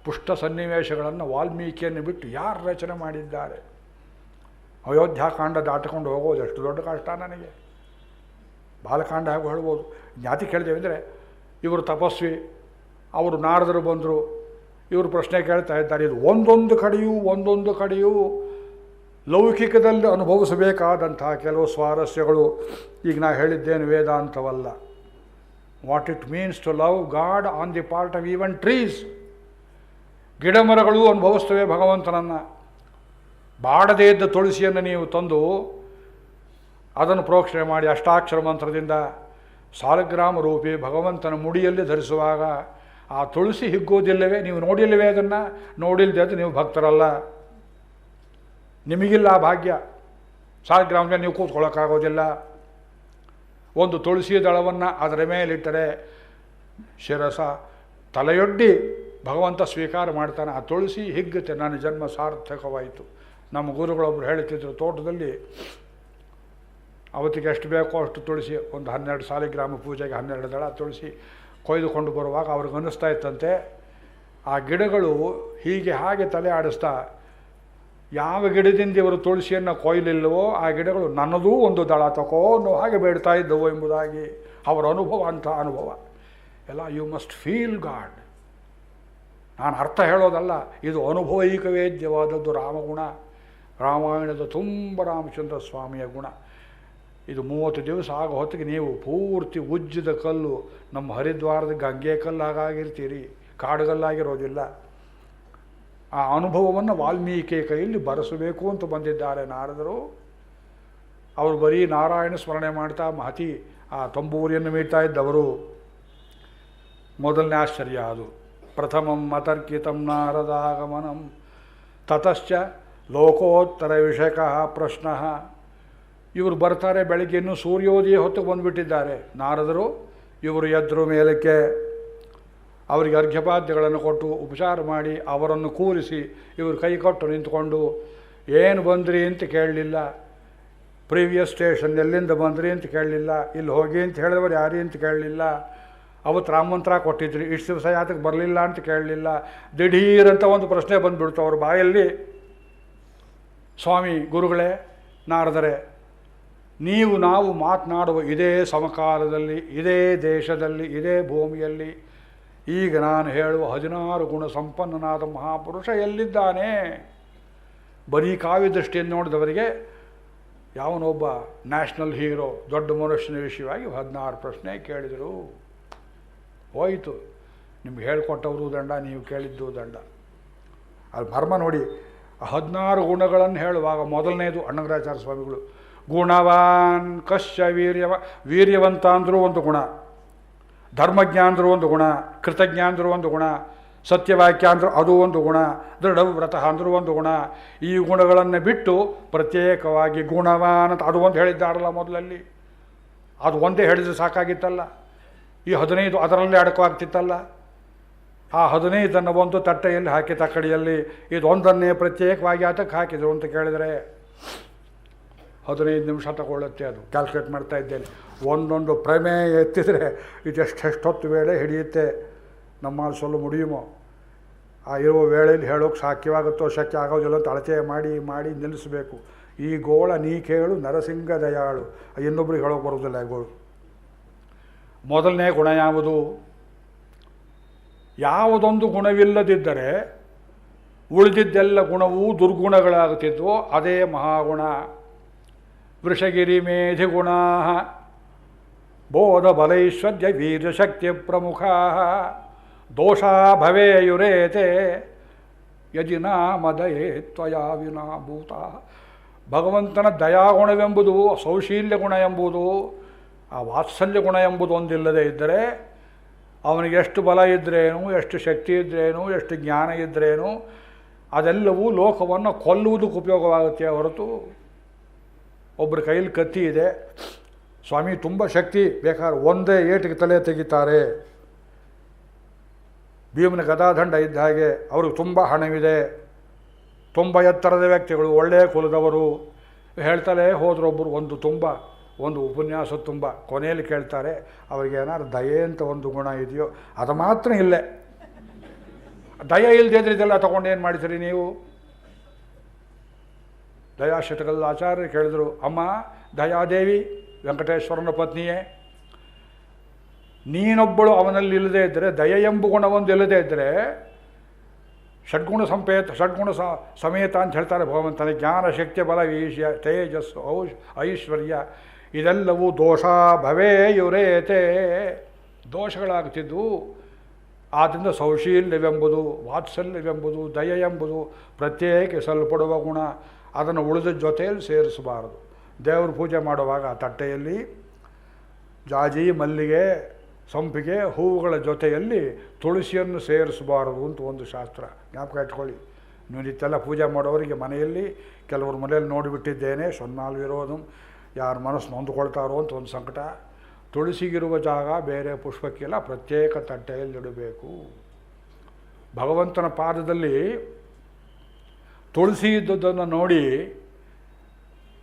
ಪುಷ್ಟ ಸನ್ನಿವೇಶಗಳನ್ನು ವಾಲ್ಮೀಕಿಯನ್ನು ಬಿಟ್ಟು ಯಾರು ರಚನೆ ಮಾಡಿದ್ದಾರೆ? ಅಯೋಧ್ಯಾಕಾಂಡ ದಾಟಿಕೊಂಡು ಹೋಗೋದು ಎಷ್ಟು ದೊಡ್ಡ ಕಷ್ಟ ನನಗೆ. ಬಾಲಕಾಂಡ ಹಾಗೂ ಹೇಳ್ಬೋದು. ಜ್ಞಾತಿ ಕೇಳಿದ್ದೇವೆ ಅಂದರೆ ಇವರು ತಪಸ್ವಿ, ಅವರು ನಾರದರು ಬಂದರು, ಇವರು ಪ್ರಶ್ನೆ ಕೇಳ್ತಾ ಇದ್ದಾರೆ. ಇದು ಒಂದೊಂದು ಕಡೆಯೂ ಲೌಕಿಕದಲ್ಲಿ ಅನುಭವಿಸಬೇಕಾದಂಥ ಕೆಲವು ಸ್ವಾರಸ್ಯಗಳು. ಈಗ ನಾ ಹೇಳಿದ್ದೇನು ವೇದಾಂತವಲ್ಲ. What it means to love God on the part of even trees. ಗಿಡ ಮರಗಳು ಅನುಭವಿಸ್ತವೆ ಭಗವಂತನನ್ನು. ಬಾಡದೇ ಇದ್ದ ತುಳಸಿಯನ್ನು ನೀವು ತಂದು ಅದನ್ನು ಪ್ರೋಕ್ಷಣೆ ಮಾಡಿ ಅಷ್ಟಾಕ್ಷರ ಮಂತ್ರದಿಂದ ಸಾಲಗ್ರಾಮ ರೂಪಿ ಭಗವಂತನ ಮುಡಿಯಲ್ಲಿ ಧರಿಸುವಾಗ ಆ ತುಳಸಿ ಹಿಗ್ಗೋದಿಲ್ಲವೇ? ನೀವು ನೋಡಿಲ್ಲವೇ? ಅದನ್ನು ನೋಡಿಲ್ಲದೆ ಅದು ನೀವು ಭಕ್ತರಲ್ಲ. ನಿಮಗಿಲ್ಲ ಆ ಭಾಗ್ಯ. ಸಾಲಗ್ರಾಮದ ನೀವು ಕೂತ್ಕೊಳ್ಳೋಕ್ಕಾಗೋದಿಲ್ಲ. ಒಂದು ತುಳಸಿ ದಳವನ್ನು ಅದರ ಮೇಲಿಟ್ಟರೆ ಶಿರಸ ತಲೆಯೊಡ್ಡಿ ಭಗವಂತ ಸ್ವೀಕಾರ ಮಾಡ್ತಾನೆ. ಆ ತುಳಸಿ ಹಿಗ್ಗುತ್ತೆ. ನನ್ನ ಜನ್ಮ ಸಾರ್ಥಕವಾಯಿತು. ನಮ್ಮ ಗುರುಗಳೊಬ್ಬರು ಹೇಳ್ತಿದ್ರು, ತೋಟದಲ್ಲಿ ಅವತ್ತಿಗೆ ಎಷ್ಟು ಬೇಕೋ ಅಷ್ಟು ತುಳಸಿ, ಒಂದು 12 ಸಾಲಿಗ್ರಾಮ ಪೂಜೆಗೆ 12 ದಳ ತುಳಸಿ ಕೊಯ್ದುಕೊಂಡು ಬರುವಾಗ ಅವ್ರಿಗೆ ಅನ್ನಿಸ್ತಾ ಇತ್ತಂತೆ, ಆ ಗಿಡಗಳು ಹೀಗೆ ಹಾಗೆ ತಲೆ ಆಡಿಸ್ತಾ ಯಾವ ಗಿಡದಿಂದ ಇವರು ತುಳಸಿಯನ್ನು ಕೊಯ್ಲಿಲ್ಲವೋ ಆ ಗಿಡಗಳು ನನ್ನದೂ ಒಂದು ದಳ ತಕೋ ಅನ್ನೋ ಹಾಗೆ ಬೇಡ್ತಾ ಇದ್ದವು ಎಂಬುದಾಗಿ ಅವರ ಅನುಭವ. ಅಂಥ ಅನುಭವ ಎಲ್ಲ. You must feel God. ನಾನು ಅರ್ಥ ಹೇಳೋದಲ್ಲ, ಇದು ಅನುಭವೈಕ ವೇದ್ಯವಾದದ್ದು ರಾಮಗುಣ. ರಾಮಾಯಣದ ತುಂಬ ರಾಮಚಂದ್ರ ಸ್ವಾಮಿಯ ಗುಣ. ಇದು 30 ದಿವಸ ಆಗೋ ಹೊತ್ತಿಗೆ ನೀವು ಪೂರ್ತಿ ಉಜ್ಜಿದ ಕಲ್ಲು, ನಮ್ಮ ಹರಿದ್ವಾರದ ಗಂಗೆ ಕಲ್ಲಾಗಿರ್ತೀರಿ, ಕಾಡುಗಲ್ಲಾಗಿರೋದಿಲ್ಲ. ಆ ಅನುಭವವನ್ನು ವಾಲ್ಮೀಕಿ ಕೈಯಲ್ಲಿ ಬರೆಸಬೇಕು ಅಂತ ಬಂದಿದ್ದಾರೆ ನಾರದರು. ಅವರು ಬರೀ ನಾರಾಯಣ ಸ್ಮರಣೆ ಮಾಡ್ತಾ ಮಹತಿ ಆ ತಂಬೂರಿಯನ್ನು ಮೀಡ್ತಾ ಇದ್ದವರು. ಮೊದಲನೇ ಆಶ್ಚರ್ಯ ಅದು. ಪ್ರಥಮಂ ಅತರ್ಕಿತಂ ನಾರದಾಗಮನಂ ತತಶ್ಚ ಲೋಕೋತ್ತರ ವಿಷಯಕಃ ಪ್ರಶ್ನ. ಇವರು ಬರ್ತಾರೆ ಬೆಳಗ್ಗೆ, ಇನ್ನೂ ಸೂರ್ಯೋದಯ ಹೊತ್ತು ಬಂದುಬಿಟ್ಟಿದ್ದಾರೆ ನಾರದರು. ಇವರು ಎದ್ರು ಮೇಲಕ್ಕೆ ಅವರಿಗೆ ಅರ್ಘ್ಯಪಾದ್ಯಗಳನ್ನು ಕೊಟ್ಟು ಉಪಚಾರ ಮಾಡಿ ಅವರನ್ನು ಕೂರಿಸಿ ಇವರು ಕೈ ಕೊಟ್ಟು ನಿಂತ್ಕೊಂಡು, ಏನು ಬಂದ್ರಿ ಅಂತ ಕೇಳಲಿಲ್ಲ, ಪ್ರೀವಿಯಸ್ ಸ್ಟೇಷನ್ ಎಲ್ಲಿಂದ ಬಂದ್ರಿ ಅಂತ ಕೇಳಲಿಲ್ಲ, ಇಲ್ಲಿ ಹೋಗಿ ಅಂತ ಹೇಳಿದವರು ಯಾರಿ ಅಂತ ಕೇಳಲಿಲ್ಲ, ಅವತ್ತು ರಾಮಮಂತ್ರ ಕೊಟ್ಟಿದ್ರಿ, ಇಷ್ಟು ದಿವಸ ಯಾತಕ್ಕೆ ಬರಲಿಲ್ಲ ಅಂತ ಕೇಳಲಿಲ್ಲ. ದಿಢೀರಂತ ಒಂದು ಪ್ರಶ್ನೆ ಬಂದುಬಿಡ್ತು ಅವ್ರ ಬಾಯಲ್ಲಿ. ಸ್ವಾಮಿ ಗುರುಗಳೇ, ನಾರದರೆ, ನೀವು ನಾವು ಮಾತನಾಡುವ ಇದೇ ಸಮಕಾಲದಲ್ಲಿ, ಇದೇ ದೇಶದಲ್ಲಿ, ಇದೇ ಭೂಮಿಯಲ್ಲಿ ಈಗ ನಾನು ಹೇಳುವ 16 ಗುಣ ಸಂಪನ್ನನಾದ ಮಹಾಪುರುಷ ಎಲ್ಲಿದ್ದಾನೆ? ಬರೀ ಕಾವ್ಯ ದೃಷ್ಟಿಯನ್ನು ನೋಡಿದವರಿಗೆ ಯಾವನೊಬ್ಬ ನ್ಯಾಷನಲ್ ಹೀರೋ, ದೊಡ್ಡ ಮನುಷ್ಯನ ವಿಷಯವಾಗಿ 16 ಪ್ರಶ್ನೆ ಕೇಳಿದರು. ಹೋಯಿತು. ನಿಮ್ಗೆ ಹೇಳಿಕೊಟ್ಟವರು ದಂಡ, ನೀವು ಕೇಳಿದ್ದು ದಂಡ. ಅದು ಮರ್ಮ ನೋಡಿ. 16 ಗುಣಗಳನ್ನು ಹೇಳುವಾಗ ಮೊದಲನೇದು ಅಣ್ಣಂಗರಾಚಾರ್ಯ ಸ್ವಾಮಿಗಳು, ಗುಣವಾನ್ ಕಶ್ಯ ವೀರ್ಯವಂತ ಅಂದರೂ ಒಂದು ಗುಣ, ಧರ್ಮಜ್ಞ ಅಂದರೂ ಒಂದು ಗುಣ, ಕೃತಜ್ಞ ಅಂದರೂ ಒಂದು ಗುಣ, ಸತ್ಯವಾಕ್ಯ ಅಂದರೂ ಅದು ಒಂದು ಗುಣ, ದೃಢವ್ರತ ಅಂದರೂ ಒಂದು ಗುಣ. ಈ ಗುಣಗಳನ್ನು ಬಿಟ್ಟು ಪ್ರತ್ಯೇಕವಾಗಿ ಗುಣವಾನ್ ಅಂತ ಅದು ಒಂದು ಹೇಳಿದ್ದಾರಲ್ಲ ಮೊದಲಲ್ಲಿ. ಅದು ಒಂದೇ ಹೇಳಿದರೆ ಸಾಕಾಗಿತ್ತಲ್ಲ. ಈ 15 ಅದರಲ್ಲೇ ಅಡಕವಾಗ್ತಿತ್ತಲ್ಲ. ಆ 15 ಒಂದು ತಟ್ಟೆಯಲ್ಲಿ ಹಾಕಿ ತಕ್ಕಡಿಯಲ್ಲಿ ಇದೊಂದನ್ನೇ ಪ್ರತ್ಯೇಕವಾಗಿ ಆತಕ್ಕೆ ಹಾಕಿದರು ಅಂತ ಕೇಳಿದರೆ 15 ನಿಮಿಷ ತಗೊಳ್ಳುತ್ತೆ. ಅದು ಕ್ಯಾಲ್ಕುಲೇಟ್ ಮಾಡ್ತಾ ಇದ್ದೇನೆ. ಒಂದೊಂದು ಪ್ರಮೇಯ ಎತ್ತಿದರೆ ಇದೆಷ್ಟೆಷ್ಟೊತ್ತು ವೇಳೆ ಹಿಡಿಯುತ್ತೆ. ನಮ್ಮಲ್ಲಿ ಸೊಲ್ಲು ಮುಡಿಯುಮೋ? ಆ ಇರುವ ವೇಳೆಯಲ್ಲಿ ಹೇಳೋಕ್ಕೆ ಸಾಧ್ಯವಾಗುತ್ತೋ ಶಕ್ಯ ಆಗೋದಿಲ್ಲ ಅಂತ ಅಳತೆ ಮಾಡಿ ಮಾಡಿ ನಿಲ್ಲಿಸಬೇಕು. ಈ ಗೋಳ ನೀ ಕೇಳು ನರಸಿಂಗ ದಯಾಳು, ಇನ್ನೊಬ್ರಿಗೆ ಹೇಳೋಕೆ ಬರೋದಿಲ್ಲ ಗೋಳು. ಮೊದಲನೇ ಗುಣ ಯಾವುದು? ಯಾವುದೊಂದು ಗುಣವಿಲ್ಲದಿದ್ದರೆ ಉಳಿದಿದ್ದೆಲ್ಲ ಗುಣವೂ ದುರ್ಗುಣಗಳಾಗುತ್ತಿದ್ವೋ ಅದೇ ಮಹಾಗುಣ. ವೃಷಗಿರಿ ಮೇಧಿ ಗುಣಾ ಬೋಧ ಬಲೈಶ್ವರ್ಯ ವೀರ್ಯಶಕ್ತಿ ಪ್ರಮುಖಾ ದೋಷಾ ಭವೇಯುರೇತೆ ಯಜಿನಾ ಮದಯೇ ತ್ವಯಾ ವಿನಾ ಭೂತ. ಭಗವಂತನ ದಯಾಗುಣವೆಂಬುದು, ಸೌಶೀಲ್ಯ ಗುಣ ಎಂಬುದು, ಆ ವಾತ್ಸಲ್ಯ ಗುಣ ಎಂಬುದು ಒಂದಿಲ್ಲದೆ ಇದ್ದರೆ ಅವನಿಗೆ ಎಷ್ಟು ಬಲ ಇದ್ದರೇನು, ಎಷ್ಟು ಶಕ್ತಿ ಇದ್ದರೇನು, ಎಷ್ಟು ಜ್ಞಾನ ಇದ್ದರೇನು ಅದೆಲ್ಲವೂ ಲೋಕವನ್ನು ಕೊಲ್ಲುವುದಕ್ಕೆ ಉಪಯೋಗವಾಗುತ್ತೆ ಹೊರತು ಒಬ್ಬರ ಕೈಯಲ್ಲಿ ಕತ್ತಿ ಇದೆ, ಸ್ವಾಮಿ ತುಂಬ ಶಕ್ತಿ, ಬೇಕಾದ್ರೆ ಒಂದೇ ಏಟಿಗೆ ತಲೆ ತೆಗಿತಾರೆ. ಭೀಮನ ಗದಾದಂಡ ಇದ್ದ ಹಾಗೆ, ಅವ್ರಿಗೆ ತುಂಬ ಹಣವಿದೆ, ತುಂಬ ಎತ್ತರದ ವ್ಯಕ್ತಿಗಳು, ಒಳ್ಳೆಯ ಕುಲದವರು. ಹೇಳ್ತಲೇ ಹೋದ್ರೊಬ್ಬರು ಒಂದು ಉಪನ್ಯಾಸ ತುಂಬ. ಕೊನೆಯಲ್ಲಿ ಕೇಳ್ತಾರೆ, ಅವ್ರಿಗೆ ಏನಾದ್ರು ದಯೆ ಅಂತ ಒಂದು ಗುಣ ಇದೆಯೋ? ಅದು ಮಾತ್ರ ಇಲ್ಲೇ. ದಯ ಇಲ್ಲದಿದ್ರೆ ಇದೆಲ್ಲ ತಗೊಂಡು ಏನು ಮಾಡ್ತೀರಿ ನೀವು? ದಯಾಶತಕದ ಆಚಾರ್ಯರು ಕೇಳಿದ್ರು, ಅಮ್ಮ ದಯಾದೇವಿ ವೆಂಕಟೇಶ್ವರನ ಪತ್ನಿಯೇ, ನೀನೊಬ್ಬಳು ಅವನಲ್ಲಿ ಇಲ್ಲದೇ ಇದ್ದರೆ, ದಯ ಎಂಬ ಗುಣವೊಂದು ಇಲ್ಲದೇ ಇದ್ದರೆ, ಷಡ್ಗುಣ ಸಮೇತ ಅಂತ ಹೇಳ್ತಾರೆ ಭಗವಂತನಿಗೆ. ಜ್ಞಾನ, ಶಕ್ತಿ, ಬಲ, ವೀರ್ಯ, ತೇಜಸ್ಸು, ಐಶ್ವರ್ಯ ಇದೆಲ್ಲವೂ ದೋಷ ಭವೇ ಯುರೇತೆ, ದೋಷಗಳಾಗ್ತಿದ್ದು. ಆದ್ದರಿಂದ ಸೌಶೀಲ್ಯವೆಂಬುದು, ವಾತ್ಸಲ್ಯವೆಂಬುದು, ದಯೆ ಎಂಬುದು ಪ್ರತ್ಯೇಕಿಸಲ್ಪಡುವ ಗುಣ. ಅದನ್ನು ಉಳಿದ ಜೊತೆಯಲ್ಲಿ ಸೇರಿಸಬಾರದು. ದೇವ್ರ ಪೂಜೆ ಮಾಡುವಾಗ ತಟ್ಟೆಯಲ್ಲಿ ಜಾಜಿ, ಮಲ್ಲಿಗೆ, ಸಂಪಿಗೆ ಹೂವುಗಳ ಜೊತೆಯಲ್ಲಿ ತುಳಸಿಯನ್ನು ಸೇರಿಸಬಾರದು ಅಂತ ಒಂದು ಶಾಸ್ತ್ರ. ಜ್ಞಾಪಕ ಇಟ್ಕೊಳ್ಳಿ. ನೀವು ಇತ್ತೆಲ್ಲ ಪೂಜೆ ಮಾಡೋರಿಗೆ ಮನೆಯಲ್ಲಿ ಕೆಲವ್ರ ಮನೆಯಲ್ಲಿ ನೋಡಿಬಿಟ್ಟಿದ್ದೇನೆ, ಸೊನ್ನಾಲ್ ವಿರೋಧಂ, ಯಾರ ಮನಸ್ಸು ನೊಂದುಕೊಳ್ತಾರೋ ಅಂತ ಒಂದು ಸಂಕಟ. ತುಳಸಿಗಿರುವ ಜಾಗ ಬೇರೆ ಪುಷ್ಪಕ್ಕೆಲ್ಲ ಪ್ರತ್ಯೇಕ ತಟ್ಟೆಯಲ್ಲಿಡಬೇಕು. ಭಗವಂತನ ಪಾದದಲ್ಲಿ ತುಳಸಿ ಇದ್ದದ್ದನ್ನು ನೋಡಿ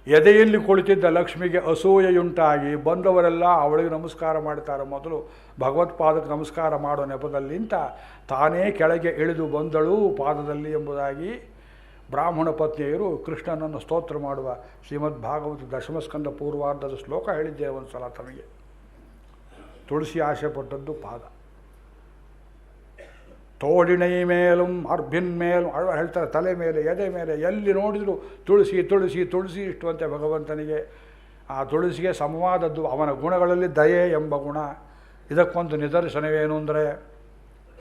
ಎದೆಯಲ್ಲಿ ಕುಳಿತಿದ್ದ ಲಕ್ಷ್ಮಿಗೆ ಅಸೂಯೆಯುಂಟಾಗಿ ಬಂದವರೆಲ್ಲ ಅವಳಿಗೆ ನಮಸ್ಕಾರ ಮಾಡ್ತಾರೆ. ಮೊದಲು ಭಗವತ್ಪಾದಕ್ಕೆ ನಮಸ್ಕಾರ ಮಾಡೋ ನೆಪದಲ್ಲಿಂತ ತಾನೇ ಕೆಳಗೆ ಇಳಿದು ಬಂದಳು ಪಾದದಲ್ಲಿ ಎಂಬುದಾಗಿ ಬ್ರಾಹ್ಮಣ ಪತ್ನಿಯರು ಕೃಷ್ಣನನ್ನು ಸ್ತೋತ್ರ ಮಾಡುವ ಶ್ರೀಮದ್ ಭಾಗವತ ದಶಮಸ್ಕಂದ ಪೂರ್ವಾರ್ಧದ ಶ್ಲೋಕ ಹೇಳಿದ್ದೆ ಒಂದು ಸಲ ತನಗೆ. ತುಳಸಿ ಆಸೆ ಪಟ್ಟದ್ದು ಪಾದ. ತೋಡಿಣೈ ಮೇಲುಂ ಅರ್ಭಿನ್ ಮೇಲುಂ ಹೇಳ್ತಾರೆ, ತಲೆ ಮೇಲೆ, ಎದೆ ಮೇಲೆ, ಎಲ್ಲಿ ನೋಡಿದ್ರು ತುಳಸಿ ತುಳಸಿ ತುಳಸಿ ಇಷ್ಟುವಂತೆ ಭಗವಂತನಿಗೆ. ಆ ತುಳಸಿಗೆ ಸಮವಾದದ್ದು ಅವನ ಗುಣಗಳಲ್ಲಿ ದಯೆ ಎಂಬ ಗುಣ. ಇದಕ್ಕೊಂದು ನಿದರ್ಶನವೇನು ಅಂದರೆ,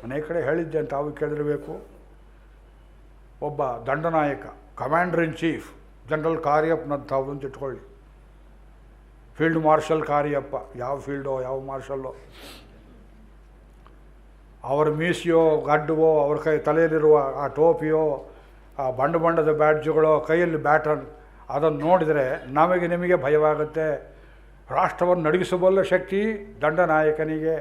ಅನೇಕ ಕಡೆ ಹೇಳಿದ್ದೆ ಅಂತ ತಾವು ಕೇಳಿರಬೇಕು. ಒಬ್ಬ ದಂಡನಾಯಕ, ಕಮಾಂಡರ್ ಇನ್ ಚೀಫ್, ಜನರಲ್ ಕಾರ್ಯಪ್ಪನಂಥವ್ರು ಅಂತ ಇಟ್ಕೊಳ್ಳಿ. ಫೀಲ್ಡ್ ಮಾರ್ಷಲ್ ಕಾರ್ಯಪ್ಪ, ಯಾವ ಫೀಲ್ಡೋ ಯಾವ ಮಾರ್ಷಲ್ಲೋ, ಅವರ ಮೀಸಿಯೋ ಗಡ್ಡವೋ, ಅವ್ರ ಕೈ ತಲೆಯಲ್ಲಿರುವ ಆ ಟೋಪಿಯೋ, ಆ ಬಣ್ಣದ ಬ್ಯಾಡ್ಜುಗಳೋ, ಕೈಯಲ್ಲಿ ಬ್ಯಾಟನ್, ಅದನ್ನು ನೋಡಿದರೆ ನಿಮಗೆ ಭಯವಾಗುತ್ತೆ. ರಾಷ್ಟ್ರವನ್ನು ನಡಗಿಸಬಲ್ಲ ಶಕ್ತಿ ದಂಡನಾಯಕನಿಗೆ.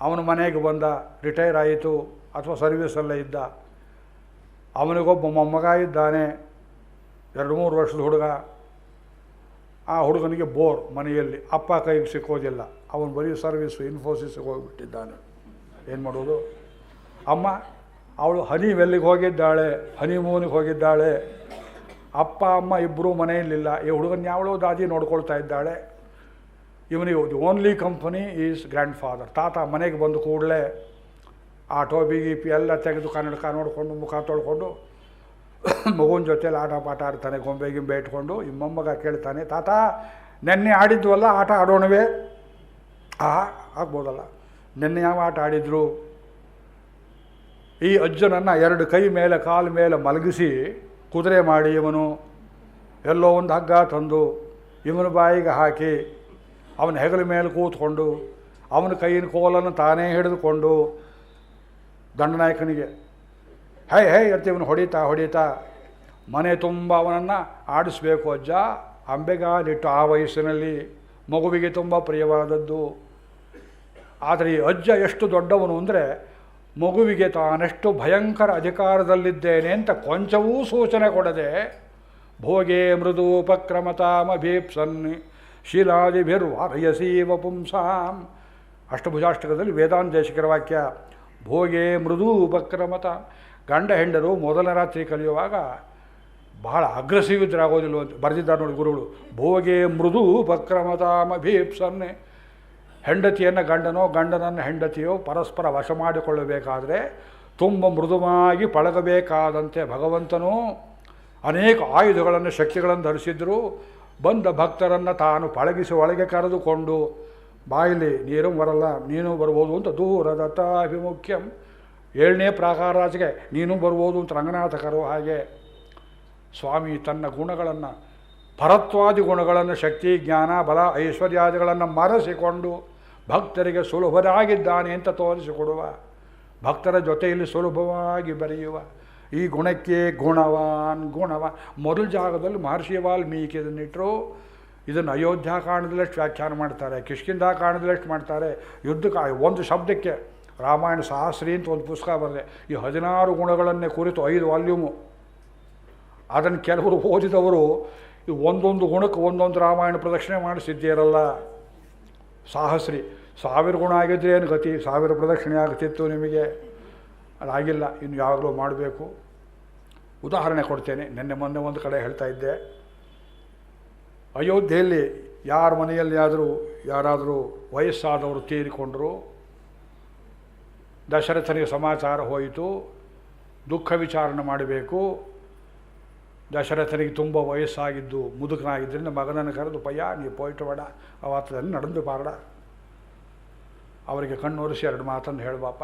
ಅವನ ಮನೆಗೆ ಬಂದ, ರಿಟೈರ್ ಆಯಿತು ಅಥವಾ ಸರ್ವೀಸಲ್ಲೇ ಇದ್ದ. ಅವನಿಗೊಬ್ಬ ಮೊಮ್ಮಗ ಇದ್ದಾನೆ, 2-3 ವರ್ಷದ ಹುಡುಗ. ಆ ಹುಡುಗನಿಗೆ ಬೋರ್ ಮನೆಯಲ್ಲಿ, ಅಪ್ಪ ಕೈಗೆ ಸಿಕ್ಕೋದಿಲ್ಲ. ಅವನು ಬರೀ ಸರ್ವೀಸು ಇನ್ಫೋಸಿಸ್ಗೆ ಹೋಗಿಬಿಟ್ಟಿದ್ದಾನೆ. ಏನು ಮಾಡೋದು? ಅಮ್ಮ ಅವಳು ಹನಿವೆಲ್ಲಿಗೆ ಹೋಗಿದ್ದಾಳೆ, ಹನಿಮೂನಿಗೆ ಹೋಗಿದ್ದಾಳೆ. ಅಪ್ಪ ಅಮ್ಮ ಇಬ್ಬರೂ ಮನೆಯಲ್ಲಿಲ್ಲ. ಈ ಹುಡುಗನ ಯಾವಳೋ ದಾದಿ ನೋಡ್ಕೊಳ್ತಾ ಇದ್ದಾಳೆ. ಇವನಿಗೆ only company is grand father. ತಾತ ಮನೆಗೆ ಬಂದು ಕೂಡಲೇ ಆ ಟೋಪಿ ಗೀಪಿ ಎಲ್ಲ ತೆಗೆದು ಕನ್ನಡಕ ನೋಡಿಕೊಂಡು ಮುಖ ತೊಳ್ಕೊಂಡು ಮಗುವಿನ ಜೊತೆಯಲ್ಲಿ ಆಟ ಪಾಠ ಆಡ್ತಾನೆ, ಗೊಂಬೆ ಗಿಂಬೆ ಇಟ್ಕೊಂಡು. ಈ ಮೊಮ್ಮಗ ಕೇಳ್ತಾನೆ, ತಾತ ನೆನ್ನೆ ಆಡಿದ್ವಲ್ಲ ಆಟ ಆಡೋಣವೇ? ಆಗ್ಬೋದಲ್ಲ. ನೆನ್ನೆ ಯಾವ ಆಟ ಆಡಿದ್ರು? ಈ ಅಜ್ಜನನ್ನು 2 ಕೈ ಮೇಲೆ ಕಾಲು ಮೇಲೆ ಮಲಗಿಸಿ ಕುದುರೆ ಮಾಡಿ ಇವನು ಎಲ್ಲೋ ಒಂದು ಹಗ್ಗ ತಂದು ಇವನ ಬಾಯಿಗೆ ಹಾಕಿ ಅವನ ಹೆಗಲ ಮೇಲೆ ಕೂತ್ಕೊಂಡು ಅವನ ಕೈಯಿನ ಕೋಲನ್ನು ತಾನೇ ಹಿಡಿದುಕೊಂಡು ದಂಡನಾಯಕನಿಗೆ ಹೈ ಅಂತ ಇವನು ಹೊಡಿತಾ ಮನೆ ತುಂಬ ಅವನನ್ನು ಆಡಿಸ್ಬೇಕು ಅಜ್ಜ. ಅಂಬೆಗಾಲಿಟ್ಟು ಆ ವಯಸ್ಸಿನಲ್ಲಿ ಮಗುವಿಗೆ ತುಂಬ ಪ್ರಿಯವಾದದ್ದು. ಆದರೆ ಈ ಅಜ್ಜ ಎಷ್ಟು ದೊಡ್ಡವನು ಅಂದರೆ, ಮಗುವಿಗೆ ತಾನೆಷ್ಟು ಭಯಂಕರ ಅಧಿಕಾರದಲ್ಲಿದ್ದೇನೆ ಅಂತ ಕೊಂಚವೂ ಸೂಚನೆ ಕೊಡದೆ, ಭೋಗೇ ಮೃದೂಪಕ್ರಮತಾಮಭೀಪ್ಸನ್ ಶೀಲಾದಿಭಿರ್ವಾರಯಸೀವ ಪುಂಸಾಂ. ಅಷ್ಟಭುಜಾಷ್ಟಕದಲ್ಲಿ ವೇದಾಂತೇಶಿಕರ ವಾಕ್ಯ. ಭೋಗೇ ಮೃದೂಪಕ್ರಮತ. ಗಂಡ ಹೆಂಡರು ಮೊದಲ ರಾತ್ರಿ ಕಲಿಯುವಾಗ ಬಹಳ ಅಗ್ರೆಸಿವ್ ಇದ್ರಾಗೋದಿಲ್ವಂತ ಬರೆದಿದ್ದಾರೆ ನೋಡಿ ಗುರುಗಳು. ಭೋಗೇ ಮೃದೂಪಕ್ರಮತಾಮಭೀಪ್ಸನ್ನೇ. ಹೆಂಡತಿಯನ್ನು ಗಂಡನನ್ನು ಹೆಂಡತಿಯೋ ಪರಸ್ಪರ ವಶ ಮಾಡಿಕೊಳ್ಳಬೇಕಾದರೆ ತುಂಬ ಮೃದುವಾಗಿ ಪಳಗಬೇಕಾದಂತೆ ಭಗವಂತನು ಅನೇಕ ಆಯುಧಗಳನ್ನು ಶಕ್ತಿಗಳನ್ನು ಧರಿಸಿದ್ರು. ಬಂದ ಭಕ್ತರನ್ನು ತಾನು ಪಳಗಿಸಿ ಒಳಗೆ ಕರೆದುಕೊಂಡು ಬಾಯಿಲಿ ನೀರು ಬರಲ್ಲ, ನೀನು ಬರ್ಬೋದು ಅಂತ ದೂರದ ಅಭಿಮುಖ್ಯಂ. 7ನೇ ಪ್ರಾಕಾರಾಚೆಗೆ ನೀನು ಬರ್ಬೋದು ಅಂತ ರಂಗನಾಥ ಕರೋ ಹಾಗೆ ಸ್ವಾಮಿ ತನ್ನ ಗುಣಗಳನ್ನು, ಪರತ್ವಾದಿ ಗುಣಗಳನ್ನು, ಶಕ್ತಿ ಜ್ಞಾನ ಬಲ ಐಶ್ವರ್ಯಾದಿಗಳನ್ನು ಮರೆಸಿಕೊಂಡು ಭಕ್ತರಿಗೆ ಸುಲಭರಾಗಿದ್ದಾನೆ ಅಂತ ತೋರಿಸಿಕೊಡುವ, ಭಕ್ತರ ಜೊತೆಯಲ್ಲಿ ಸುಲಭವಾಗಿ ಬೆರೆಯುವ, ಈ ಗುಣಕ್ಕೆ ಗುಣವಾನ್ ಮೊದಲ ಜಾಗದಲ್ಲಿ ಮಹರ್ಷಿ ವಾಲ್ಮೀಕಿ ಇದನ್ನಿಟ್ಟರು. ಇದನ್ನು ಅಯೋಧ್ಯಾಕಾಂಡದಲ್ಲಷ್ಟು ವ್ಯಾಖ್ಯಾನ ಮಾಡ್ತಾರೆ, ಕಿಷ್ಕಿಂಧಾಕಾಂಡದಲ್ಲಷ್ಟು ಮಾಡ್ತಾರೆ. ಯುದ್ಧಕ್ಕೆ ಒಂದು ಶಬ್ದಕ್ಕೆ ರಾಮಾಯಣ ಸಹಸ್ರಿ ಅಂತ ಒಂದು ಪುಸ್ತಕ ಬರೆದೆ. ಈ 16 ಗುಣಗಳನ್ನೇ ಕುರಿತು 5 ವಾಲ್ಯೂಮು. ಅದನ್ನು ಕೆಲವರು ಓದಿದವರು ಈ ಒಂದೊಂದು ಗುಣಕ್ಕೆ ಒಂದೊಂದು ರಾಮಾಯಣ ಪ್ರದಕ್ಷಿಣೆ ಮಾಡಿಸಿದ್ದೀರಲ್ಲ. ಸಾಹಸ್ರಿ 1000 ಗುಣ ಆಗಿದ್ರೆ ಏನು ಗತಿ, 1000 ಪ್ರದಕ್ಷಿಣೆ ಆಗ್ತಿತ್ತು ನಿಮಗೆ. ಅದಾಗಿಲ್ಲ, ಇನ್ನು ಯಾವಾಗಲೂ ಮಾಡಬೇಕು. ಉದಾಹರಣೆ ಕೊಡ್ತೇನೆ. ಮೊನ್ನೆ ಒಂದು ಕಡೆ ಹೇಳ್ತಾ ಇದ್ದೆ, ಅಯೋಧ್ಯೆಯಲ್ಲಿ ಯಾರ ಮನೆಯಲ್ಲಿ ಯಾರಾದರೂ ವಯಸ್ಸಾದವರು ತೀರಿಕೊಂಡರು, ದಶರಥನಿಗೆ ಸಮಾಚಾರ ಹೋಯಿತು, ದುಃಖ ವಿಚಾರಣೆ ಮಾಡಬೇಕು. ದಶರಥನಿಗೆ ತುಂಬ ವಯಸ್ಸಾಗಿದ್ದು, ಮುದುಕನಾಗಿದ್ದರಿಂದ ಮಗನನ್ನು ಕರೆದು, ಪಯ್ಯ ನೀವು ಪೋಯ್ಟು ಬೇಡ, ಅವತ್ತನ್ನು ನಡೆದು ಬಾರಡ, ಅವರಿಗೆ ಕಣ್ಣೊರೆಸಿ 2 ಮಾತನ್ನು ಹೇಳಬಾಪ.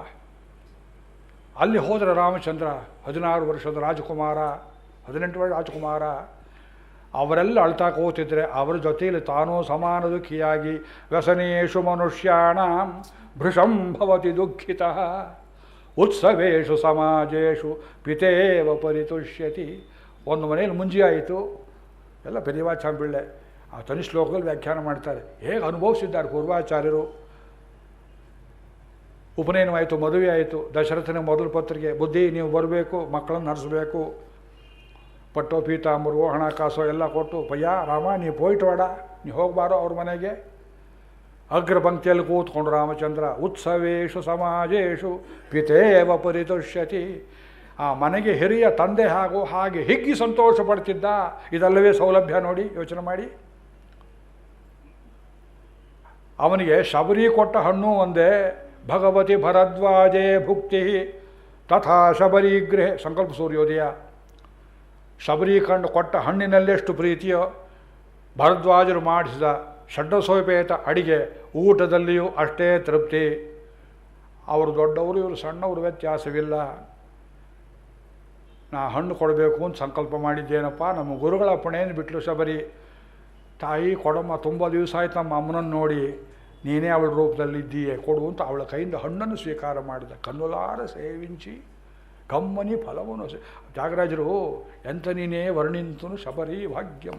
ಅಲ್ಲಿ ಹೋದರೆ ರಾಮಚಂದ್ರ 16 ವರ್ಷದ ರಾಜಕುಮಾರ, 18 ವರ್ಷ ರಾಜಕುಮಾರ, ಅವರೆಲ್ಲ ಅಳ್ತಾ ಕೂತಿದ್ರೆ ಅವರ ಜೊತೆಯಲ್ಲಿ ತಾನೂ ಸಮಾನ ದುಃಖಿಯಾಗಿ, ವ್ಯಸನೇಶು ಮನುಷ್ಯಾಣ ಭೃಶಂ ಭವತಿ ದುಃಖಿತ ಉತ್ಸವೇಶು ಸಮಾಜೇಶು ಪಿತೇವ ಪರಿತುಷ್ಯತಿ. ಒಂದು ಮನೆಯಲ್ಲಿ ಮುಂಜಿ ಆಯಿತು, ಎಲ್ಲ ಪೆರಿವಾಚಾಂಬಿಳ್ಳೆ ಆ ತನಿ ಶ್ಲೋಕದಲ್ಲಿ ವ್ಯಾಖ್ಯಾನ ಮಾಡ್ತಾರೆ. ಹೇಗೆ ಅನುಭವಿಸಿದ್ದಾರೆ ಪೂರ್ವಾಚಾರ್ಯರು. ಉಪನಯನವಾಯಿತು, ಮದುವೆ ಆಯಿತು. ದಶರಥನ ಮೊದಲ ಪತ್ರಿಕೆ, ಬುದ್ಧಿ ನೀವು ಬರಬೇಕು, ಮಕ್ಕಳನ್ನು ನಡೆಸಬೇಕು, ಪಟ್ಟೋ ಪೀತಾಂಬರು ಹಣಕಾಸು ಎಲ್ಲ ಕೊಟ್ಟು, ಪಯ್ಯ ರಾಮ ನೀವು ಪೋಯ್ಟು ಬೇಡ, ನೀವು ಹೋಗಬಾರೋ ಅವ್ರ ಮನೆಗೆ. ಅಗ್ರಪಂಕ್ತಿಯಲ್ಲಿ ಕೂತ್ಕೊಂಡು ರಾಮಚಂದ್ರ, ಉತ್ಸವೇಶು ಸಮಾಜೇಶು ಪಿತೇವ ಪರಿತುಷ್ಯತಿ. ಆ ಮನೆಗೆ ಹಿರಿಯ ತಂದೆ ಹಾಗೆ ಹಿಗ್ಗಿ ಸಂತೋಷ ಪಡ್ತಿದ್ದ. ಇದಲ್ಲವೇ ಸೌಲಭ್ಯ ನೋಡಿ, ಯೋಚನೆ ಮಾಡಿ. ಅವನಿಗೆ ಶಬರಿ ಕೊಟ್ಟ ಹಣ್ಣು ಒಂದೇ, ಭಗವತಿ ಭರದ್ವಾಜೇ ಭುಕ್ತಿ ತಥಾ ಶಬರಿಗೃಹೆ. ಸಂಕಲ್ಪ ಸೂರ್ಯೋದಯ. ಶಬರಿ ಕಂಡು ಕೊಟ್ಟ ಹಣ್ಣಿನಲ್ಲೆಷ್ಟು ಪ್ರೀತಿಯೋ, ಭರದ್ವಾಜರು ಮಾಡಿಸಿದ ಷಡ್ಡಸೋಪೇತ ಅಡಿಗೆ ಊಟದಲ್ಲಿಯೂ ಅಷ್ಟೇ ತೃಪ್ತಿ. ಅವರು ದೊಡ್ಡವರು, ಇವರು ಸಣ್ಣವರು, ವ್ಯತ್ಯಾಸವಿಲ್ಲ. ನಾ ಹಣ್ಣು ಕೊಡಬೇಕು ಅಂತ ಸಂಕಲ್ಪ ಮಾಡಿದ್ದೇನಪ್ಪ, ನಮ್ಮ ಗುರುಗಳ ಅಪ್ಪಣೆಯನ್ನು ಬಿಟ್ಟಲು ಶಬರಿ. ತಾಯಿ ಕೊಡಮ್ಮ, ತುಂಬ ದಿವಸ ಆಯ್ತು ನಮ್ಮ ಅಮ್ಮನನ್ನು ನೋಡಿ, ನೀನೇ ಅವಳ ರೂಪದಲ್ಲಿದ್ದೀಯೆ, ಕೊಡು ಅಂತ ಅವಳ ಕೈಯಿಂದ ಹಣ್ಣನ್ನು ಸ್ವೀಕಾರ ಮಾಡಿದ. ಕಣ್ಣುಲಾರ ಸೇವಿಂಚಿ ಕಮ್ಮನಿ ಫಲವನ್ನು ತ್ಯಾಗರಾಜರು ಎಂಥ ನೀನೇ ವರ್ಣಿಂತನು ಶಬರಿ ಭಾಗ್ಯಂ.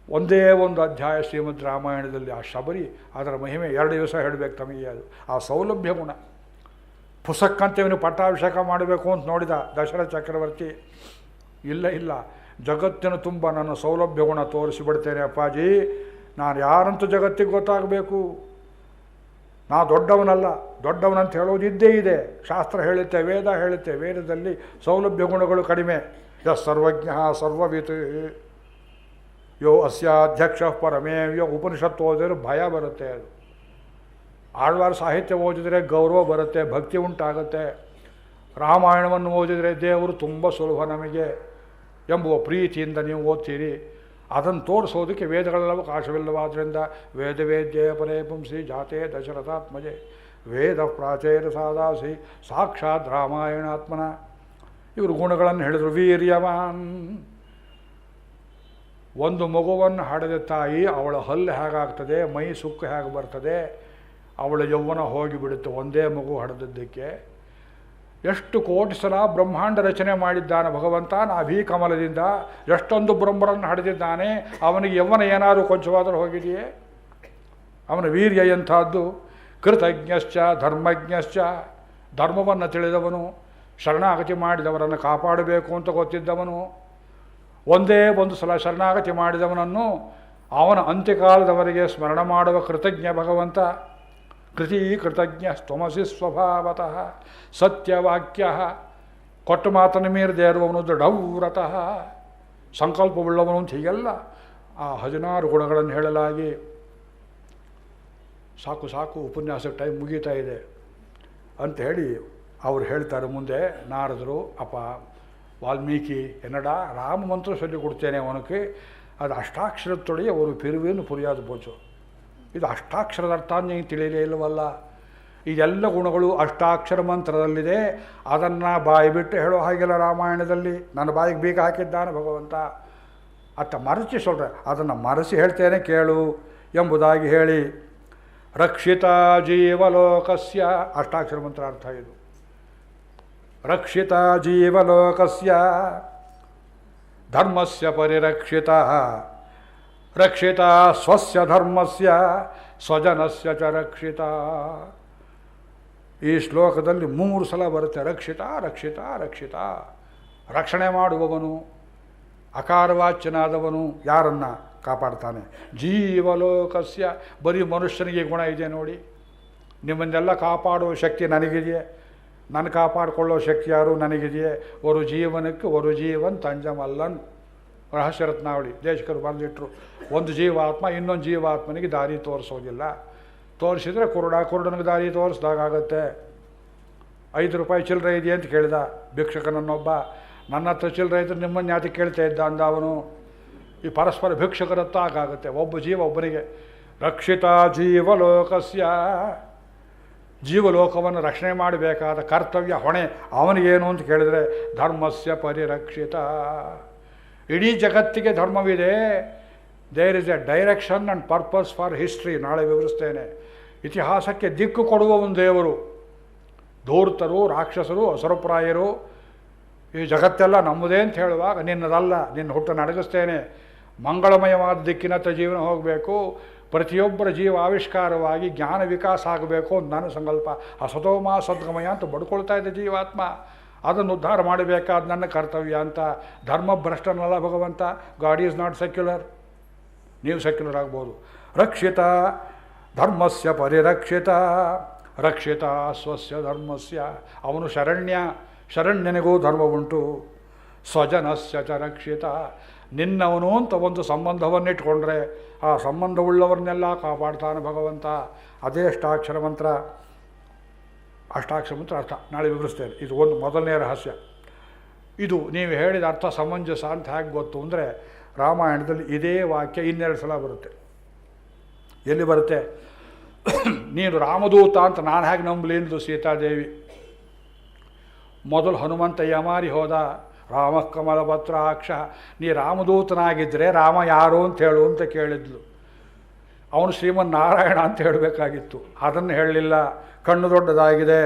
ಒಂದೇ ಒಂದು ಅಧ್ಯಾಯ ಶ್ರೀಮದ್ ರಾಮಾಯಣದಲ್ಲಿ ಆ ಶಬರಿ, ಅದರ ಮಹಿಮೆ 2 ದಿವಸ ಹೇಳಬೇಕು ತಮಗೆ. ಅದು ಆ ಸೌಲಭ್ಯ ಗುಣ. ಪುಸ್ತಕಂತೇವನು ಪಟ್ಟಾಭಿಷೇಕ ಮಾಡಬೇಕು ಅಂತ ನೋಡಿದ ದಶರಥ ಚಕ್ರವರ್ತಿ. ಇಲ್ಲ, ಜಗತ್ತಿನ ತುಂಬ ನನ್ನ ಸೌಲಭ್ಯ ಗುಣ ತೋರಿಸಿಬಿಡ್ತೇನೆ ಅಪ್ಪಾಜಿ. ನಾನು ಯಾರಂತೂ ಜಗತ್ತಿಗೆ ಗೊತ್ತಾಗಬೇಕು. ನಾ ದೊಡ್ಡವನಲ್ಲ, ದೊಡ್ಡವನಂತ ಹೇಳೋದು ಇದ್ದೇ ಇದೆ. ಶಾಸ್ತ್ರ ಹೇಳುತ್ತೆ, ವೇದ ಹೇಳುತ್ತೆ. ವೇದದಲ್ಲಿ ಸೌಲಭ್ಯ ಗುಣಗಳು ಕಡಿಮೆ. ಸರ್ವಜ್ಞ ಸರ್ವವಿತ್ ಯೋ ಅಸ್ಯಾಧ್ಯಕ್ಷ ಪರಮೇವ್ಯ. ಉಪನಿಷತ್ತು ಓದಿದ್ರೆ ಭಯ ಬರುತ್ತೆ. ಅದು ಆಳ್ವಾರ ಸಾಹಿತ್ಯ ಓದಿದರೆ ಗೌರವ ಬರುತ್ತೆ, ಭಕ್ತಿ ಉಂಟಾಗುತ್ತೆ. ರಾಮಾಯಣವನ್ನು ಓದಿದರೆ ದೇವರು ತುಂಬ ಸುಲಭ ನಮಗೆ ಎಂಬುವ ಪ್ರೀತಿಯಿಂದ ನೀವು ಓದ್ತೀರಿ. ಅದನ್ನು ತೋರಿಸೋದಕ್ಕೆ ವೇದಗಳೆಲ್ಲ ಅವಕಾಶವಿಲ್ಲವಾದ್ದರಿಂದ ವೇದವೇದ್ಯೇ ಪರೇ ಪುಂಸಿ ಜಾತೆ ದಶರಥಾತ್ಮಜೆ ವೇದ ಪ್ರಾಚೇರ ಸಾದಾಸಿ ಸಾಕ್ಷಾತ್ ರಾಮಾಯಣಾತ್ಮನ. ಇವರು ಗುಣಗಳನ್ನು ಹೇಳಿದರು. ವೀರ್ಯವಾನ್. ಒಂದು ಮಗುವನ್ನು ಹಡೆದ ತಾಯಿ, ಅವಳ ಹಲ್ಲು ಹೇಗಾಗ್ತದೆ, ಮೈ ಸುಕ್ಕು ಹೇಗೆ ಬರ್ತದೆ, ಅವಳ ಯೌವನ ಹೋಗಿಬಿಡುತ್ತೆ ಒಂದೇ ಮಗು ಹಡೆದದ್ದಕ್ಕೆ. ಎಷ್ಟು ಕೋಟಿ ಸಲ ಬ್ರಹ್ಮಾಂಡ ರಚನೆ ಮಾಡಿದ್ದಾನೆ ಭಗವಂತ ನಾಭಿ ಕಮಲದಿಂದ. ಎಷ್ಟೊಂದು ಬ್ರಹ್ಮರನ್ನು ಹಡೆದಿದ್ದಾನೆ. ಅವನಿಗೆ ಯೌವನ ಏನಾದರೂ ಕೊಂಚವಾದರೂ ಹೋಗಿದೆಯೇ? ಅವನ ವೀರ್ಯ ಎಂಥದ್ದು. ಕೃತಜ್ಞಶ್ಚ ಧರ್ಮಜ್ಞಶ್ಚ. ಧರ್ಮವನ್ನು ತಿಳಿದವನು, ಶರಣಾಗತಿ ಮಾಡಿದವರನ್ನು ಕಾಪಾಡಬೇಕು ಅಂತ ಗೊತ್ತಿದ್ದವನು. ಒಂದೇ ಒಂದು ಸಲ ಶರಣಾಗತಿ ಮಾಡಿದವನನ್ನು ಅವನ ಅಂತ್ಯಕಾಲದವರೆಗೆ ಸ್ಮರಣ ಮಾಡುವ ಕೃತಜ್ಞ ಭಗವಂತ. ಕೃತಿ ಕೃತಜ್ಞ ತ್ವಮಸಿ ಸ್ವಭಾವತಃ. ಸತ್ಯವಾಕ್ಯ. ಕೊಟ್ಟ ಮಾತನ್ನು ಮೀರದೇ ಇರುವವನು ದೃಢವ್ರತಃ. ಸಂಕಲ್ಪವುಳ್ಳವನು ಅಂತ ಹೀಗೆಲ್ಲ ಆ 16 ಗುಣಗಳನ್ನು ಹೇಳಲಾಗಿ, ಸಾಕು ಉಪನ್ಯಾಸಕ್ಕೆ ಟೈಮ್ ಮುಗೀತಾ ಇದೆ ಅಂತ ಹೇಳಿ ಅವರು ಹೇಳ್ತಾರೆ ಮುಂದೆ ನಾರದರು, ಅಪ್ಪ ವಾಲ್ಮೀಕಿ ಎನ್ನಡ ರಾಮ ಮಂತ್ರ சொல்லி கொடுத்தேனே உனக்கு, ಅದು ಅಷ್ಟಾಕ್ಷರದೊಳಗೆ ಅವರು ಪಿರುವೇನು ಪುರಿಯಾದ ಬೋಚು. ಇದು ಅಷ್ಟಾಕ್ಷರದ ಅರ್ಥ ನೀನು ತಿಳಿಯಲೇ ಇಲ್ಲವಲ್ಲ. ಇದೆಲ್ಲ ಗುಣಗಳು ಅಷ್ಟಾಕ್ಷರ ಮಂತ್ರದಲ್ಲಿದೆ. ಅದನ್ನು ಬಾಯಿ ಬಿಟ್ಟು ಹೇಳೋ ಹಾಗಿಲ್ಲ ರಾಮಾಯಣದಲ್ಲಿ. ನನ್ನ ಬಾಯಿಗೆ ಬೀಗ ಹಾಕಿದ್ದಾನೆ ಭಗವಂತ. ಅತ್ತ ಮರಚಿ சொல்ற, ಅದನ್ನು ಮರೆಸಿ ಹೇಳ್ತೇನೆ ಕೇಳು ಎಂಬುದಾಗಿ ಹೇಳಿ, ರಕ್ಷಿತ ಜೀವಲೋಕಸ್ಯ. ಅಷ್ಟಾಕ್ಷರ ಮಂತ್ರ ಅರ್ಥ ಇದು. ರಕ್ಷಿತ ಜೀವಲೋಕಸ್ಯ ಧರ್ಮಸ್ಯ ಪರಿರಕ್ಷಿತ ರಕ್ಷಿತ ಸ್ವಸ್ಯ ಧರ್ಮಸ್ಯ ಸ್ವಜನಸ್ಯ ಚ ರಕ್ಷಿತ. ಈ ಶ್ಲೋಕದಲ್ಲಿ 3 ಸಲ ಬರುತ್ತೆ ರಕ್ಷಿತ ರಕ್ಷಿತ ರಕ್ಷಿತ. ರಕ್ಷಣೆ ಮಾಡುವವನು, ಅಕಾರವಾಚ್ಯನಾದವನು ಯಾರನ್ನು ಕಾಪಾಡ್ತಾನೆ? ಜೀವಲೋಕಸ್ಯ. ಬರೀ ಮನುಷ್ಯನಿಗೆ ಗುಣ ಇದೆ ನೋಡಿ. ನಿಮ್ಮನ್ನೆಲ್ಲ ಕಾಪಾಡುವ ಶಕ್ತಿ ನನಗಿದೆಯೇ? ನನ್ನ ಕಾಪಾಡಿಕೊಳ್ಳೋ ಶಕ್ತಿ ಯಾರು? ನನಗಿದೆಯೇ? ಒಂದು ಜೀವನಕ್ಕೆ ಒಂದು ಜೀವನ್ ತಂಜಮಲ್ಲನ್ ರಹಸ್ಯ ರತ್ನಾವಳಿ ದೇಶಕರು ಬರೆದಿಟ್ಟರು. ಒಂದು ಜೀವಾತ್ಮ ಇನ್ನೊಂದು ಜೀವಾತ್ಮನಿಗೆ ದಾರಿ ತೋರಿಸೋದಿಲ್ಲ. ತೋರಿಸಿದರೆ ಕುರುಡನಿಗೆ ದಾರಿ ತೋರಿಸ್ದಾಗತ್ತೆ. 5 ರೂಪಾಯಿ ಚಿಲ್ಲರೆ ಇದೆಯಾ ಅಂತ ಕೇಳಿದ ಭಿಕ್ಷಕನನ್ನೊಬ್ಬ. ನನ್ನ ಹತ್ರ ಚಿಲ್ಲರೆ ಇದ್ರೆ ನಿಮ್ಮನ್ನು ಯಾತಕ್ಕೆ ಕೇಳ್ತಾ ಇದ್ದ ಅಂದ ಅವನು. ಈ ಪರಸ್ಪರ ಭಿಕ್ಷಕರತ್ತ ಆಗುತ್ತೆ. ಒಬ್ಬ ಜೀವ ಒಬ್ಬನಿಗೆ. ರಕ್ಷಿತ ಜೀವಲೋಕಸ್ಯ. ಜೀವಲೋಕವನ್ನು ರಕ್ಷಣೆ ಮಾಡಬೇಕಾದ ಕರ್ತವ್ಯ ಹೊಣೆ ಅವನಿಗೇನು ಅಂತ ಕೇಳಿದರೆ ಧರ್ಮಸ್ಯ ಪರಿರಕ್ಷಿತ. ಇಡೀ ಜಗತ್ತಿಗೆ ಧರ್ಮವಿದೆ. There is a direction and purpose for history. ನಾಳೆ ವಿವರಿಸ್ತೇನೆ. ಇತಿಹಾಸಕ್ಕೆ ದಿಕ್ಕು ಕೊಡುವ ಒಂದು ದೇವರು. ಧೂರ್ತರು, ರಾಕ್ಷಸರು, ಅಸುರಪ್ರಾಯರು ಈ ಜಗತ್ತೆಲ್ಲ ನಮ್ಮದೇ ಅಂತ ಹೇಳುವಾಗ ನಿನ್ನದಲ್ಲ, ನಿನ್ನ ಹುಟ್ಟನ್ನು ಅಡಗಿಸ್ತೇನೆ. ಮಂಗಳಮಯವಾದ ದಿಕ್ಕಿನತ್ತ ಜೀವನ ಹೋಗಬೇಕು. ಪ್ರತಿಯೊಬ್ಬರ ಜೀವ ಆವಿಷ್ಕಾರವಾಗಿ ಜ್ಞಾನ ವಿಕಾಸ ಆಗಬೇಕು ಅಂತ ನನ್ನ ಸಂಕಲ್ಪ. ಅಸತೋಮ ಸದ್ಗಮಯ ಅಂತ ಬಡ್ಕೊಳ್ತಾ ಇದ್ದ ಜೀವಾತ್ಮ. ಅದನ್ನು ಉದ್ಧಾರ ಮಾಡಬೇಕಾದ ನನ್ನ ಕರ್ತವ್ಯ ಅಂತ. ಧರ್ಮಭ್ರಷ್ಟನಲ್ಲ ಭಗವಂತ. God is not secular. ನೀವು ಸೆಕ್ಯುಲರ್ ಆಗ್ಬೋದು. ರಕ್ಷಿತ ಧರ್ಮಸ್ಯ ಪರಿರಕ್ಷಿತ ರಕ್ಷಿತ ಸ್ವಸ್ಯ ಧರ್ಮಸ್ಯ. ಅವನು ಶರಣ್ಯ. ಶರಣ್ಯನಿಗೂ ಧರ್ಮ ಉಂಟು. ಸ್ವಜನಸ್ಯ ಚ ರಕ್ಷಿತ. ನಿನ್ನವನು ಅಂತ ಒಂದು ಸಂಬಂಧವನ್ನಿಟ್ಕೊಂಡ್ರೆ ಆ ಸಂಬಂಧವುಳ್ಳವರನ್ನೆಲ್ಲ ಕಾಪಾಡ್ತಾನೆ ಭಗವಂತ. ಅದೇ ಅಷ್ಟಾಕ್ಷರ ಮಂತ್ರ. ಅಷ್ಟಾಕ್ಷರ ಮಂತ್ರ ಅರ್ಥ ನಾಳೆ ವಿವರಿಸ್ತೇನೆ. ಇದು ಒಂದು ಮೊದಲನೇ ರಹಸ್ಯ. ಇದು ನೀವು ಹೇಳಿದ ಅರ್ಥ ಸಮಂಜಸ ಅಂತ ಹೇಗೆ ಗೊತ್ತು ಅಂದರೆ ರಾಮಾಯಣದಲ್ಲಿ ಇದೇ ವಾಕ್ಯ 2 ಸಲ ಬರುತ್ತೆ. ಎಲ್ಲಿ ಬರುತ್ತೆ? ನೀನು ರಾಮದೂತ ಅಂತ ನಾನು ಹೇಗೆ ನಂಬಲಿ ಅಂದ್ಲು ಸೀತಾದೇವಿ. ಮೊದಲು ಹನುಮಂತ ಯಮಾರಿ ಹೋದ. ರಾಮ ಕಮಲಪತ್ರಾಕ್ಷ. ನೀ ರಾಮದೂತನಾಗಿದ್ದರೆ ರಾಮ ಯಾರು ಅಂತ ಹೇಳು ಅಂತ ಕೇಳಿದ್ಲು. ಅವನು ಶ್ರೀಮನ್ನಾರಾಯಣ ಅಂತ ಹೇಳಬೇಕಾಗಿತ್ತು. ಅದನ್ನು ಹೇಳಲಿಲ್ಲ. ಕಣ್ಣು ದೊಡ್ಡದಾಗಿದೆ.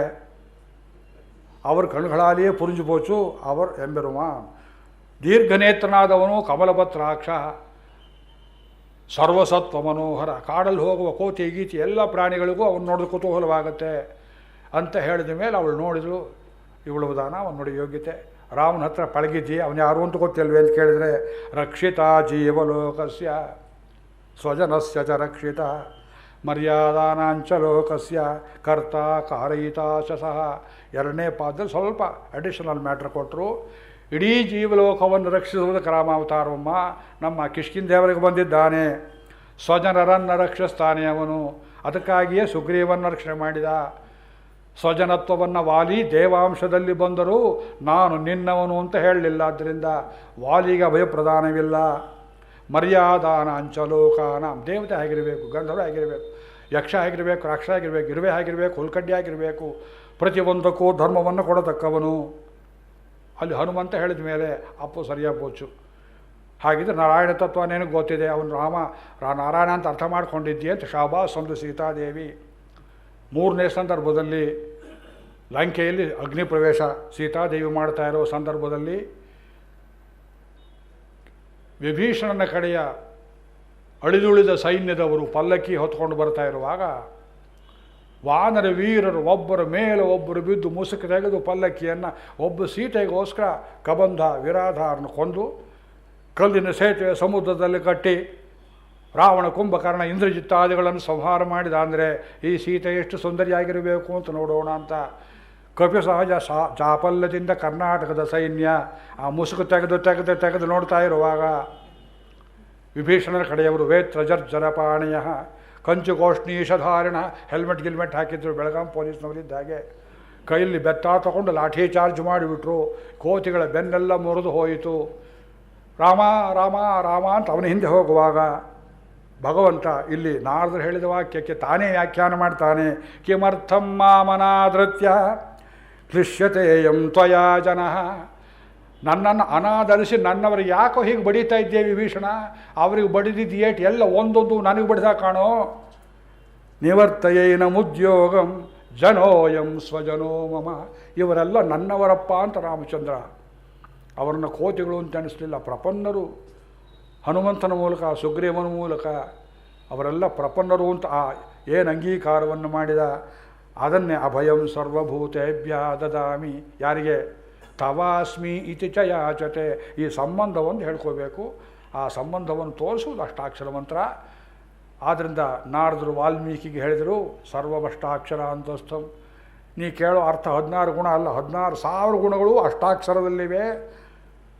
ಅವರ ಕಣ್ಣುಗಳಾಲಿಯೇ ಪುರುಜುಬೋಚು ಅವರ್ ಎಂಬೆರುಮಾನ್. ದೀರ್ಘನೇತ್ರನಾದವನು ಕಮಲಪತ್ರಾಕ್ಷ. ಸರ್ವಸತ್ವ ಮನೋಹರ. ಕಾಡಲ್ಲಿ ಹೋಗುವ ಕೋತಿ ಗೀತಿ ಎಲ್ಲ ಪ್ರಾಣಿಗಳಿಗೂ ಅವನು ನೋಡಿದ ಕುತೂಹಲವಾಗುತ್ತೆ ಅಂತ ಹೇಳಿದ ಮೇಲೆ ಅವಳು ನೋಡಿದಳು. ಇವಳು ದಾನ ಅವನು ನೋಡಿ ಯೋಗ್ಯತೆ. ರಾಮನ ಹತ್ರ ಪಳಗಿದ್ದಿ, ಅವನು ಯಾರು ಅಂತ ಗೊತ್ತಿಲ್ವೇ ಅಂತ ಕೇಳಿದರೆ ರಕ್ಷಿತ ಜೀವಲೋಕಸ್ಯ ಸ್ವಜನಸ್ಯ ಚ ರಕ್ಷಿತ ಮರ್ಯಾದಾನಾಂಚ ಲೋಕಸ್ಯ ಕರ್ತ ಕಾರಯಿತ ಚ ಸಹ. 2ನೇ ಪಾದದಲ್ಲಿ ಸ್ವಲ್ಪ ಅಡಿಷನಲ್ ಮ್ಯಾಟ್ರ್ ಕೊಟ್ಟರು. ಇಡೀ ಜೀವಲೋಕವನ್ನು ರಕ್ಷಿಸುವುದಕ್ಕೆ ರಾಮಾವತಾರವಮ್ಮ ನಮ್ಮ ಕಿಷ್ಕಿಂಧೇವರಿಗೆ ಬಂದಿದ್ದಾನೆ. ಸ್ವಜನರನ್ನು ರಕ್ಷಿಸ್ತಾನೆ ಅವನು. ಅದಕ್ಕಾಗಿಯೇ ಸುಗ್ರೀವನ್ನು ರಕ್ಷಣೆ ಮಾಡಿದ. ಸ್ವಜನತ್ವವನ್ನು ವಾಲಿ ದೇವಾಂಶದಲ್ಲಿ ಬಂದರೂ ನಾನು ನಿನ್ನವನು ಅಂತ ಹೇಳಲಿಲ್ಲ. ಆದ್ದರಿಂದ ವಾಲಿಗೆ ಅಭಯಪ್ರದಾನವಿಲ್ಲ. ಮರ್ಯಾದಾನ ಅಂಚಲೋಕಾನ. ದೇವತೆ ಆಗಿರಬೇಕು, ಗಂಧರ್ವ ಆಗಿರಬೇಕು, ಯಕ್ಷ ಆಗಿರಬೇಕು, ರಾಕ್ಷಸ ಆಗಿರಬೇಕು, ಇರುವೆ ಆಗಿರಬೇಕು, ಹುಲ್ಕಡ್ಡಿ ಆಗಿರಬೇಕು. ಪ್ರತಿಯೊಂದಕ್ಕೂ ಧರ್ಮವನ್ನು ಕೊಡತಕ್ಕವನು. ಅಲ್ಲಿ ಹನುಮಂತ ಹೇಳಿದ ಮೇಲೆ ಅಪ್ಪು ಸರಿಯಾಗಿ ಬೋಚು. ಹಾಗಿದ್ರೆ ನಾರಾಯಣ ತತ್ವ ನಿನಗೆ ಗೊತ್ತಿದೆ. ಅವನು ನಾರಾಯಣ ಅಂತ ಅರ್ಥ ಮಾಡ್ಕೊಂಡಿದ್ದೀಯ ಅಂತ ಶಾಬಾಸ್ ಅಂದು ಸೀತಾದೇವಿ. 3ನೇ ಸಂದರ್ಭದಲ್ಲಿ ಲಂಕೆಯಲ್ಲಿ ಅಗ್ನಿ ಪ್ರವೇಶ ಸೀತಾದೇವಿ ಮಾಡ್ತಾ ಇರೋ ಸಂದರ್ಭದಲ್ಲಿ ವಿಭೀಷಣನ ಕಡೆಯ ಅಳಿದುಳಿದ ಸೈನ್ಯದವರು ಪಲ್ಲಕ್ಕಿ ಹೊತ್ಕೊಂಡು ಬರ್ತಾ ಇರುವಾಗ ವಾನರ ವೀರರು ಒಬ್ಬರ ಮೇಲೆ ಒಬ್ಬರು ಬಿದ್ದು ಮುಸುಕು ತೆಗೆದು ಪಲ್ಲಕ್ಕಿಯನ್ನು ಒಬ್ಬ ಸೀತೆಗೋಸ್ಕರ ಕಬಂಧ ವಿರಾಧಾರನ್ನು ಕೊಂದು ಕಲ್ಲಿನ ಸೇತುವೆ ಸಮುದ್ರದಲ್ಲಿ ಕಟ್ಟಿ ರಾವಣ ಕುಂಭಕರ್ಣ ಇಂದ್ರಜಿತ್ತಾದಿಗಳನ್ನು ಸಂಹಾರ ಮಾಡಿದ. ಅಂದರೆ ಈ ಸೀತೆ ಎಷ್ಟು ಸುಂದರಿಯಾಗಿರಬೇಕು ಅಂತ ನೋಡೋಣ ಅಂತ ಕಪಿ ಸಹಜ ಚಾಪಲ್ಯದಿಂದ ಕರ್ನಾಟಕದ ಸೈನ್ಯ ಆ ಮುಸುಕು ತೆಗೆದು ನೋಡ್ತಾ ಇರುವಾಗ ವಿಭೀಷಣನ ಕಡೆಯವರು ವೇತ್ರಜರ್ಜರಪಾಣಿಯ ಕಂಚುಗೋಷ್ಣೀಷಧಾರಿಣ ಹೆಲ್ಮೆಟ್ ಹಾಕಿದ್ರು. ಬೆಳಗಾಂ ಪೊಲೀಸ್ನವರಿದ್ದಾಗೆ ಕೈಯಲ್ಲಿ ಬೆತ್ತ ತಗೊಂಡು ಲಾಠಿ ಚಾರ್ಜ್ ಮಾಡಿಬಿಟ್ರು. ಕೋತಿಗಳ ಬೆನ್ನೆಲ್ಲ ಮುರಿದು ಹೋಯಿತು. ರಾಮ ರಾಮ ರಾಮ ಅಂತ ಅವನ ಹಿಂದೆ ಹೋಗುವಾಗ ಭಗವಂತ ಇಲ್ಲಿ ನಾರದರು ಹೇಳಿದ ವಾಕ್ಯಕ್ಕೆ ತಾನೇ ವ್ಯಾಖ್ಯಾನ ಮಾಡ್ತಾನೆ. ಕಿಮರ್ಥಂ ಮಾಮನಾದೃತ್ಯ ಕ್ಲಿಶ್ಯತೆಯಂ ತ್ವಯಾ ಜನಃ. ನನ್ನನ್ನು ಅನಾದರಿಸಿ ನನ್ನವರಿಗೆ ಯಾಕೋ ಹೀಗೆ ಬಡಿತಾ ಇದ್ದೆ ವಿಭೀಷಣ? ಅವರಿಗೆ ಬಡಿದಿದ್ದು ಎಲ್ಲ ಒಂದೊಂದು ನನಗೆ ಬಡಿದ ಕಾಣೋ. ನಿವರ್ತಯೇನ ಮುದ್ಯೋಗಂ ಜನೋಯಂ ಸ್ವಜನೋ ಮಮ, ಇವರೆಲ್ಲ ನನ್ನವರಪ್ಪ ಅಂತ ರಾಮಚಂದ್ರ. ಅವರನ್ನು ಕೋತಿಗಳು ಅಂತ ಅನಿಸ್ಲಿಲ್ಲ, ಪ್ರಪನ್ನರು. ಹನುಮಂತನ ಮೂಲಕ, ಸುಗ್ರೀವನ ಮೂಲಕ ಅವರೆಲ್ಲ ಪ್ರಪನ್ನರು ಅಂತ ಏನು ಅಂಗೀಕಾರವನ್ನು ಮಾಡಿದ ಅದನ್ನೇ ಅಭಯಂ ಸರ್ವಭೂತೇಭ್ಯ ದದಾಮಿ. ಯಾರಿಗೆ? ತವಾಸ್ಮಿ ಇತಿ ಚ ಯಾಚತೆ. ಈ ಸಂಬಂಧವನ್ನು ಹೇಳ್ಕೋಬೇಕು. ಆ ಸಂಬಂಧವನ್ನು ತೋರಿಸುವುದು ಅಷ್ಟಾಕ್ಷರ ಮಂತ್ರ. ಆದ್ದರಿಂದ ನಾರದರು ವಾಲ್ಮೀಕಿಗೆ ಹೇಳಿದರು ಸರ್ವಭಷ್ಟಾಕ್ಷರ ಅಂತಸ್ಥಂ. ನೀ ಕೇಳೋ ಅರ್ಥ 16 ಗುಣ ಅಲ್ಲ, 16,000 ಗುಣಗಳು ಅಷ್ಟಾಕ್ಷರದಲ್ಲಿವೆ.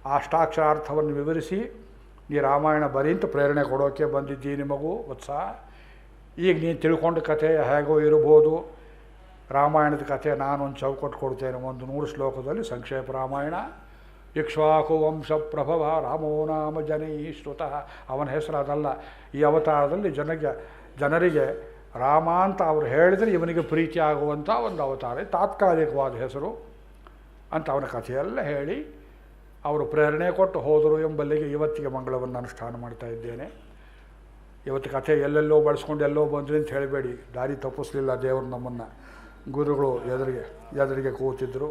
ಆ ಅಷ್ಟಾಕ್ಷರ ಅರ್ಥವನ್ನು ವಿವರಿಸಿ ನೀ ರಾಮಾಯಣ ಬರೀ ಅಂತ ಪ್ರೇರಣೆ ಕೊಡೋಕ್ಕೆ ಬಂದಿದ್ದೀನಿ ಮಗು ವತ್ಸ. ಈಗ ನೀನು ತಿಳ್ಕೊಂಡ ಕಥೆ ಹೇಗೋ ಇರ್ಬೋದು. ರಾಮಾಯಣದ ಕಥೆ ನಾನೊಂದು ಚೌಕಟ್ಟು ಕೊಡ್ತೇನೆ, 100 ಶ್ಲೋಕದಲ್ಲಿ ಸಂಕ್ಷೇಪ ರಾಮಾಯಣ. ಇಕ್ಷ್ವಾಕು ವಂಶ ಪ್ರಭವ ರಾಮೋ ನಾಮ ಜನೈ ಶ್ರುತಃ. ಅವನ ಹೆಸರು ಅದಲ್ಲ. ಈ ಅವತಾರದಲ್ಲಿ ಜನರಿಗೆ ರಾಮ ಅಂತ ಅವರು ಹೇಳಿದರೆ ಇವನಿಗೆ ಪ್ರೀತಿ ಆಗುವಂಥ ಒಂದು ಅವತಾರ, ತಾತ್ಕಾಲಿಕವಾದ ಹೆಸರು ಅಂತ ಅವನ ಕಥೆಯೆಲ್ಲ ಹೇಳಿ ಅವರು ಪ್ರೇರಣೆ ಕೊಟ್ಟು ಹೋದರು ಎಂಬಲ್ಲಿಗೆ ಇವತ್ತಿಗೆ ಮಂಗಳವನ್ನು ಅನುಷ್ಠಾನ ಮಾಡ್ತಾ ಇದ್ದೇನೆ. ಇವತ್ತು ಕಥೆ ಎಲ್ಲೆಲ್ಲೋ ಬಳಸ್ಕೊಂಡು ಎಲ್ಲೋ ಬಂದ್ರಿ ಅಂತ ಹೇಳಬೇಡಿ, ದಾರಿ ತಪ್ಪಿಸ್ಲಿಲ್ಲ ದೇವರು ನಮ್ಮನ್ನು. ಗುರುಗಳು ಎದುರಿಗೆ ಕೂತಿದ್ದರು.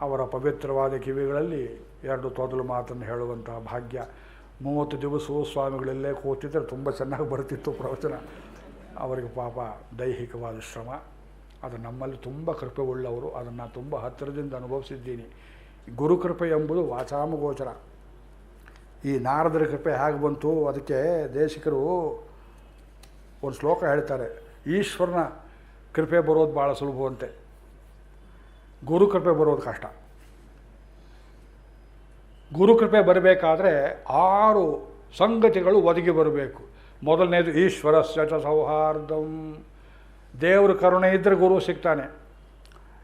ಅವರ ಪವಿತ್ರವಾದ ಕಿವಿಗಳಲ್ಲಿ 2 ತೊದಲು ಮಾತನ್ನು ಹೇಳುವಂಥ ಭಾಗ್ಯ. 30 ದಿವಸವೂ ಸ್ವಾಮಿಗಳಲ್ಲೇ ಕೂತಿದ್ದರೆ ತುಂಬ ಚೆನ್ನಾಗಿ ಬರ್ತಿತ್ತು ಪ್ರವಚನ. ಅವರಿಗೆ ಪಾಪ ದೈಹಿಕವಾದ ಶ್ರಮ, ಅದು ನಮ್ಮಲ್ಲಿ ತುಂಬ ಕೃಪೆ ಉಳ್ಳವರು. ಅದನ್ನು ತುಂಬ ಹತ್ತಿರದಿಂದ ಅನುಭವಿಸಿದ್ದೀನಿ. ಗುರುಕೃಪೆ ಎಂಬುದು ವಾಚಾಮಗೋಚರ. ಈ ನಾರದರ ಕೃಪೆ ಹೇಗೆ ಬಂತು? ಅದಕ್ಕೆ ದೇಶಿಕರು ಒಂದು ಶ್ಲೋಕ ಹೇಳ್ತಾರೆ, ಈಶ್ವರನ ಕೃಪೆ ಬರೋದು ಭಾಳ ಸುಲಭವಂತೆ, ಗುರುಕೃಪೆ ಬರೋದು ಕಷ್ಟ. ಗುರುಕೃಪೆ ಬರಬೇಕಾದ್ರೆ 6 ಸಂಗತಿಗಳು ಒದಗಿ ಬರಬೇಕು. ಮೊದಲನೇದು ಈಶ್ವರಸ್ಯ ಚ ಸೌಹಾರ್ದಂ. ದೇವರ ಕರುಣೆ ಇದ್ದರೆ ಗುರು ಸಿಗ್ತಾನೆ.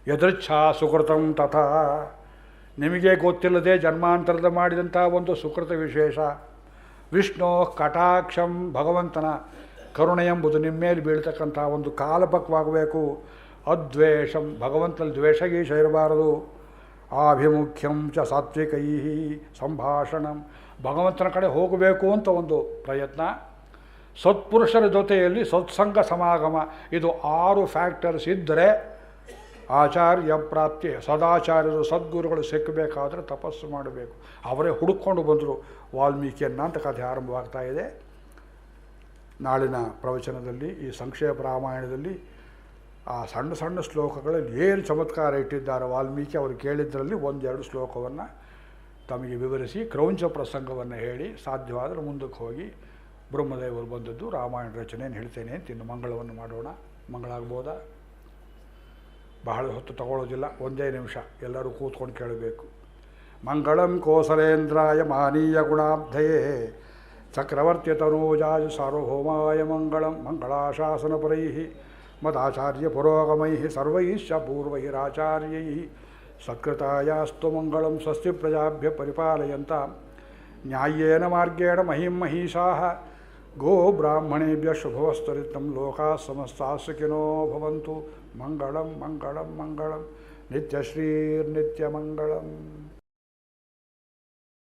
ಯದೃಚ್ಛಾ ಸುಕೃತಂ ತಥಾ. ನಿಮಗೆ ಗೊತ್ತಿಲ್ಲದೆ ಜನ್ಮಾಂತರದ ಮಾಡಿದಂಥ ಒಂದು ಸುಕೃತ ವಿಶೇಷ. ವಿಷ್ಣು ಕಟಾಕ್ಷಂ. ಭಗವಂತನ ಕರುಣೆ ಎಂಬುದು ನಿಮ್ಮ ಮೇಲೆ ಬೀಳ್ತಕ್ಕಂಥ ಒಂದು ಕಾಲಪಕ್ವಾಗಬೇಕು. ಅದ್ವೇಷಂ. ಭಗವಂತನಲ್ಲಿ ದ್ವೇಷ ಗೀಷ ಇರಬಾರದು. ಆಭಿಮುಖ್ಯಂ ಚ ಸಾತ್ವಿಕೈ ಸಂಭಾಷಣಂ. ಭಗವಂತನ ಕಡೆ ಹೋಗಬೇಕು ಅಂತ ಒಂದು ಪ್ರಯತ್ನ. ಸತ್ಪುರುಷರ ಜೊತೆಯಲ್ಲಿ ಸತ್ಸಂಗ ಸಮಾಗಮ. ಇದು 6 ಫ್ಯಾಕ್ಟರ್ಸ್ ಇದ್ದರೆ ಆಚಾರ್ಯ ಪ್ರಾಪ್ತಿ. ಸದಾಚಾರ್ಯರು ಸದ್ಗುರುಗಳು ಸಿಕ್ಕಬೇಕಾದ್ರೆ ತಪಸ್ಸು ಮಾಡಬೇಕು. ಅವರೇ ಹುಡುಕೊಂಡು ಬಂದರು ವಾಲ್ಮೀಕಿಯನ್ನು ಅಂತ ಕಥೆ ಆರಂಭವಾಗ್ತಾ ಇದೆ. ನಾಳಿನ ಪ್ರವಚನದಲ್ಲಿ ಈ ಸಂಕ್ಷೇಪ ರಾಮಾಯಣದಲ್ಲಿ ಆ ಸಣ್ಣ ಸಣ್ಣ ಶ್ಲೋಕಗಳಲ್ಲಿ ಏನು ಚಮತ್ಕಾರ ಇಟ್ಟಿದ್ದಾರೆ ವಾಲ್ಮೀಕಿ. ಅವರು ಕೇಳಿದ್ದರಲ್ಲಿ 1-2 ಶ್ಲೋಕವನ್ನು ತಮಗೆ ವಿವರಿಸಿ ಕ್ರೌಂಚ ಪ್ರಸಂಗವನ್ನು ಹೇಳಿ ಸಾಧ್ಯವಾದರೆ ಮುಂದಕ್ಕೆ ಹೋಗಿ ಬ್ರಹ್ಮದೇವರು ಬಂದದ್ದು ರಾಮಾಯಣ ರಚನೆಯನ್ನು ಹೇಳ್ತೇನೆ ಅಂತ ಇನ್ನು ಮಂಗಳವನ್ನು ಮಾಡೋಣ. ಮಂಗಳ ಆಗ್ಬೋದಾ? ಬಹಳ ಹೊತ್ತು ತಗೊಳ್ಳೋದಿಲ್ಲ, 1 ನಿಮಿಷ. ಎಲ್ಲರೂ ಕೂತ್ಕೊಂಡು ಕೇಳಬೇಕು. ಮಂಗಳಂ ಕೋಸಲೇಂದ್ರಾಯ ಮಾನೀಯ ಗುಣಾಬ್ಧಯೇ ಚಕ್ರವರ್ತಿ ತನೂಜಾಯ ಸಾರ್ವಭೌಮಾಯ ಮಂಗಳಂ. ಮಂಗಳಾಶಾಸನಪರೈ ಮದಾಚಾರ್ಯ ಪುರೋಗಮೈ ಸರ್ವೈಶ್ಚ ಪೂರ್ವೈರಾಚಾರ್ಯೈ ಸತ್ಕೃತಾಯಾಸ್ತು ಮಂಗಳಂ. ಸ್ವಸ್ತಿ ಪ್ರಜಾಭ್ಯ ಪರಿಪಾಲಯಂತ ನ್ಯಾಯೇನ ಮಾರ್ಗೇಣ ಮಹಿಂ ಮಹಿಷಾಃ. ಗೋ ಬ್ರಾಹ್ಮಣೇಭ್ಯ ಶುಭವಸ್ತರಿತಂ. ಲೋಕಾಃ ಸಮಸ್ತಾಃ ಸುಖಿನೋ ಭವಂತು. ಮಂಗಳಂ ಮಂಗಳಂ ಮಂಗಳಂ. ನಿತ್ಯಶ್ರೀರ್ನಿತ್ಯಮಂಗಳಂ.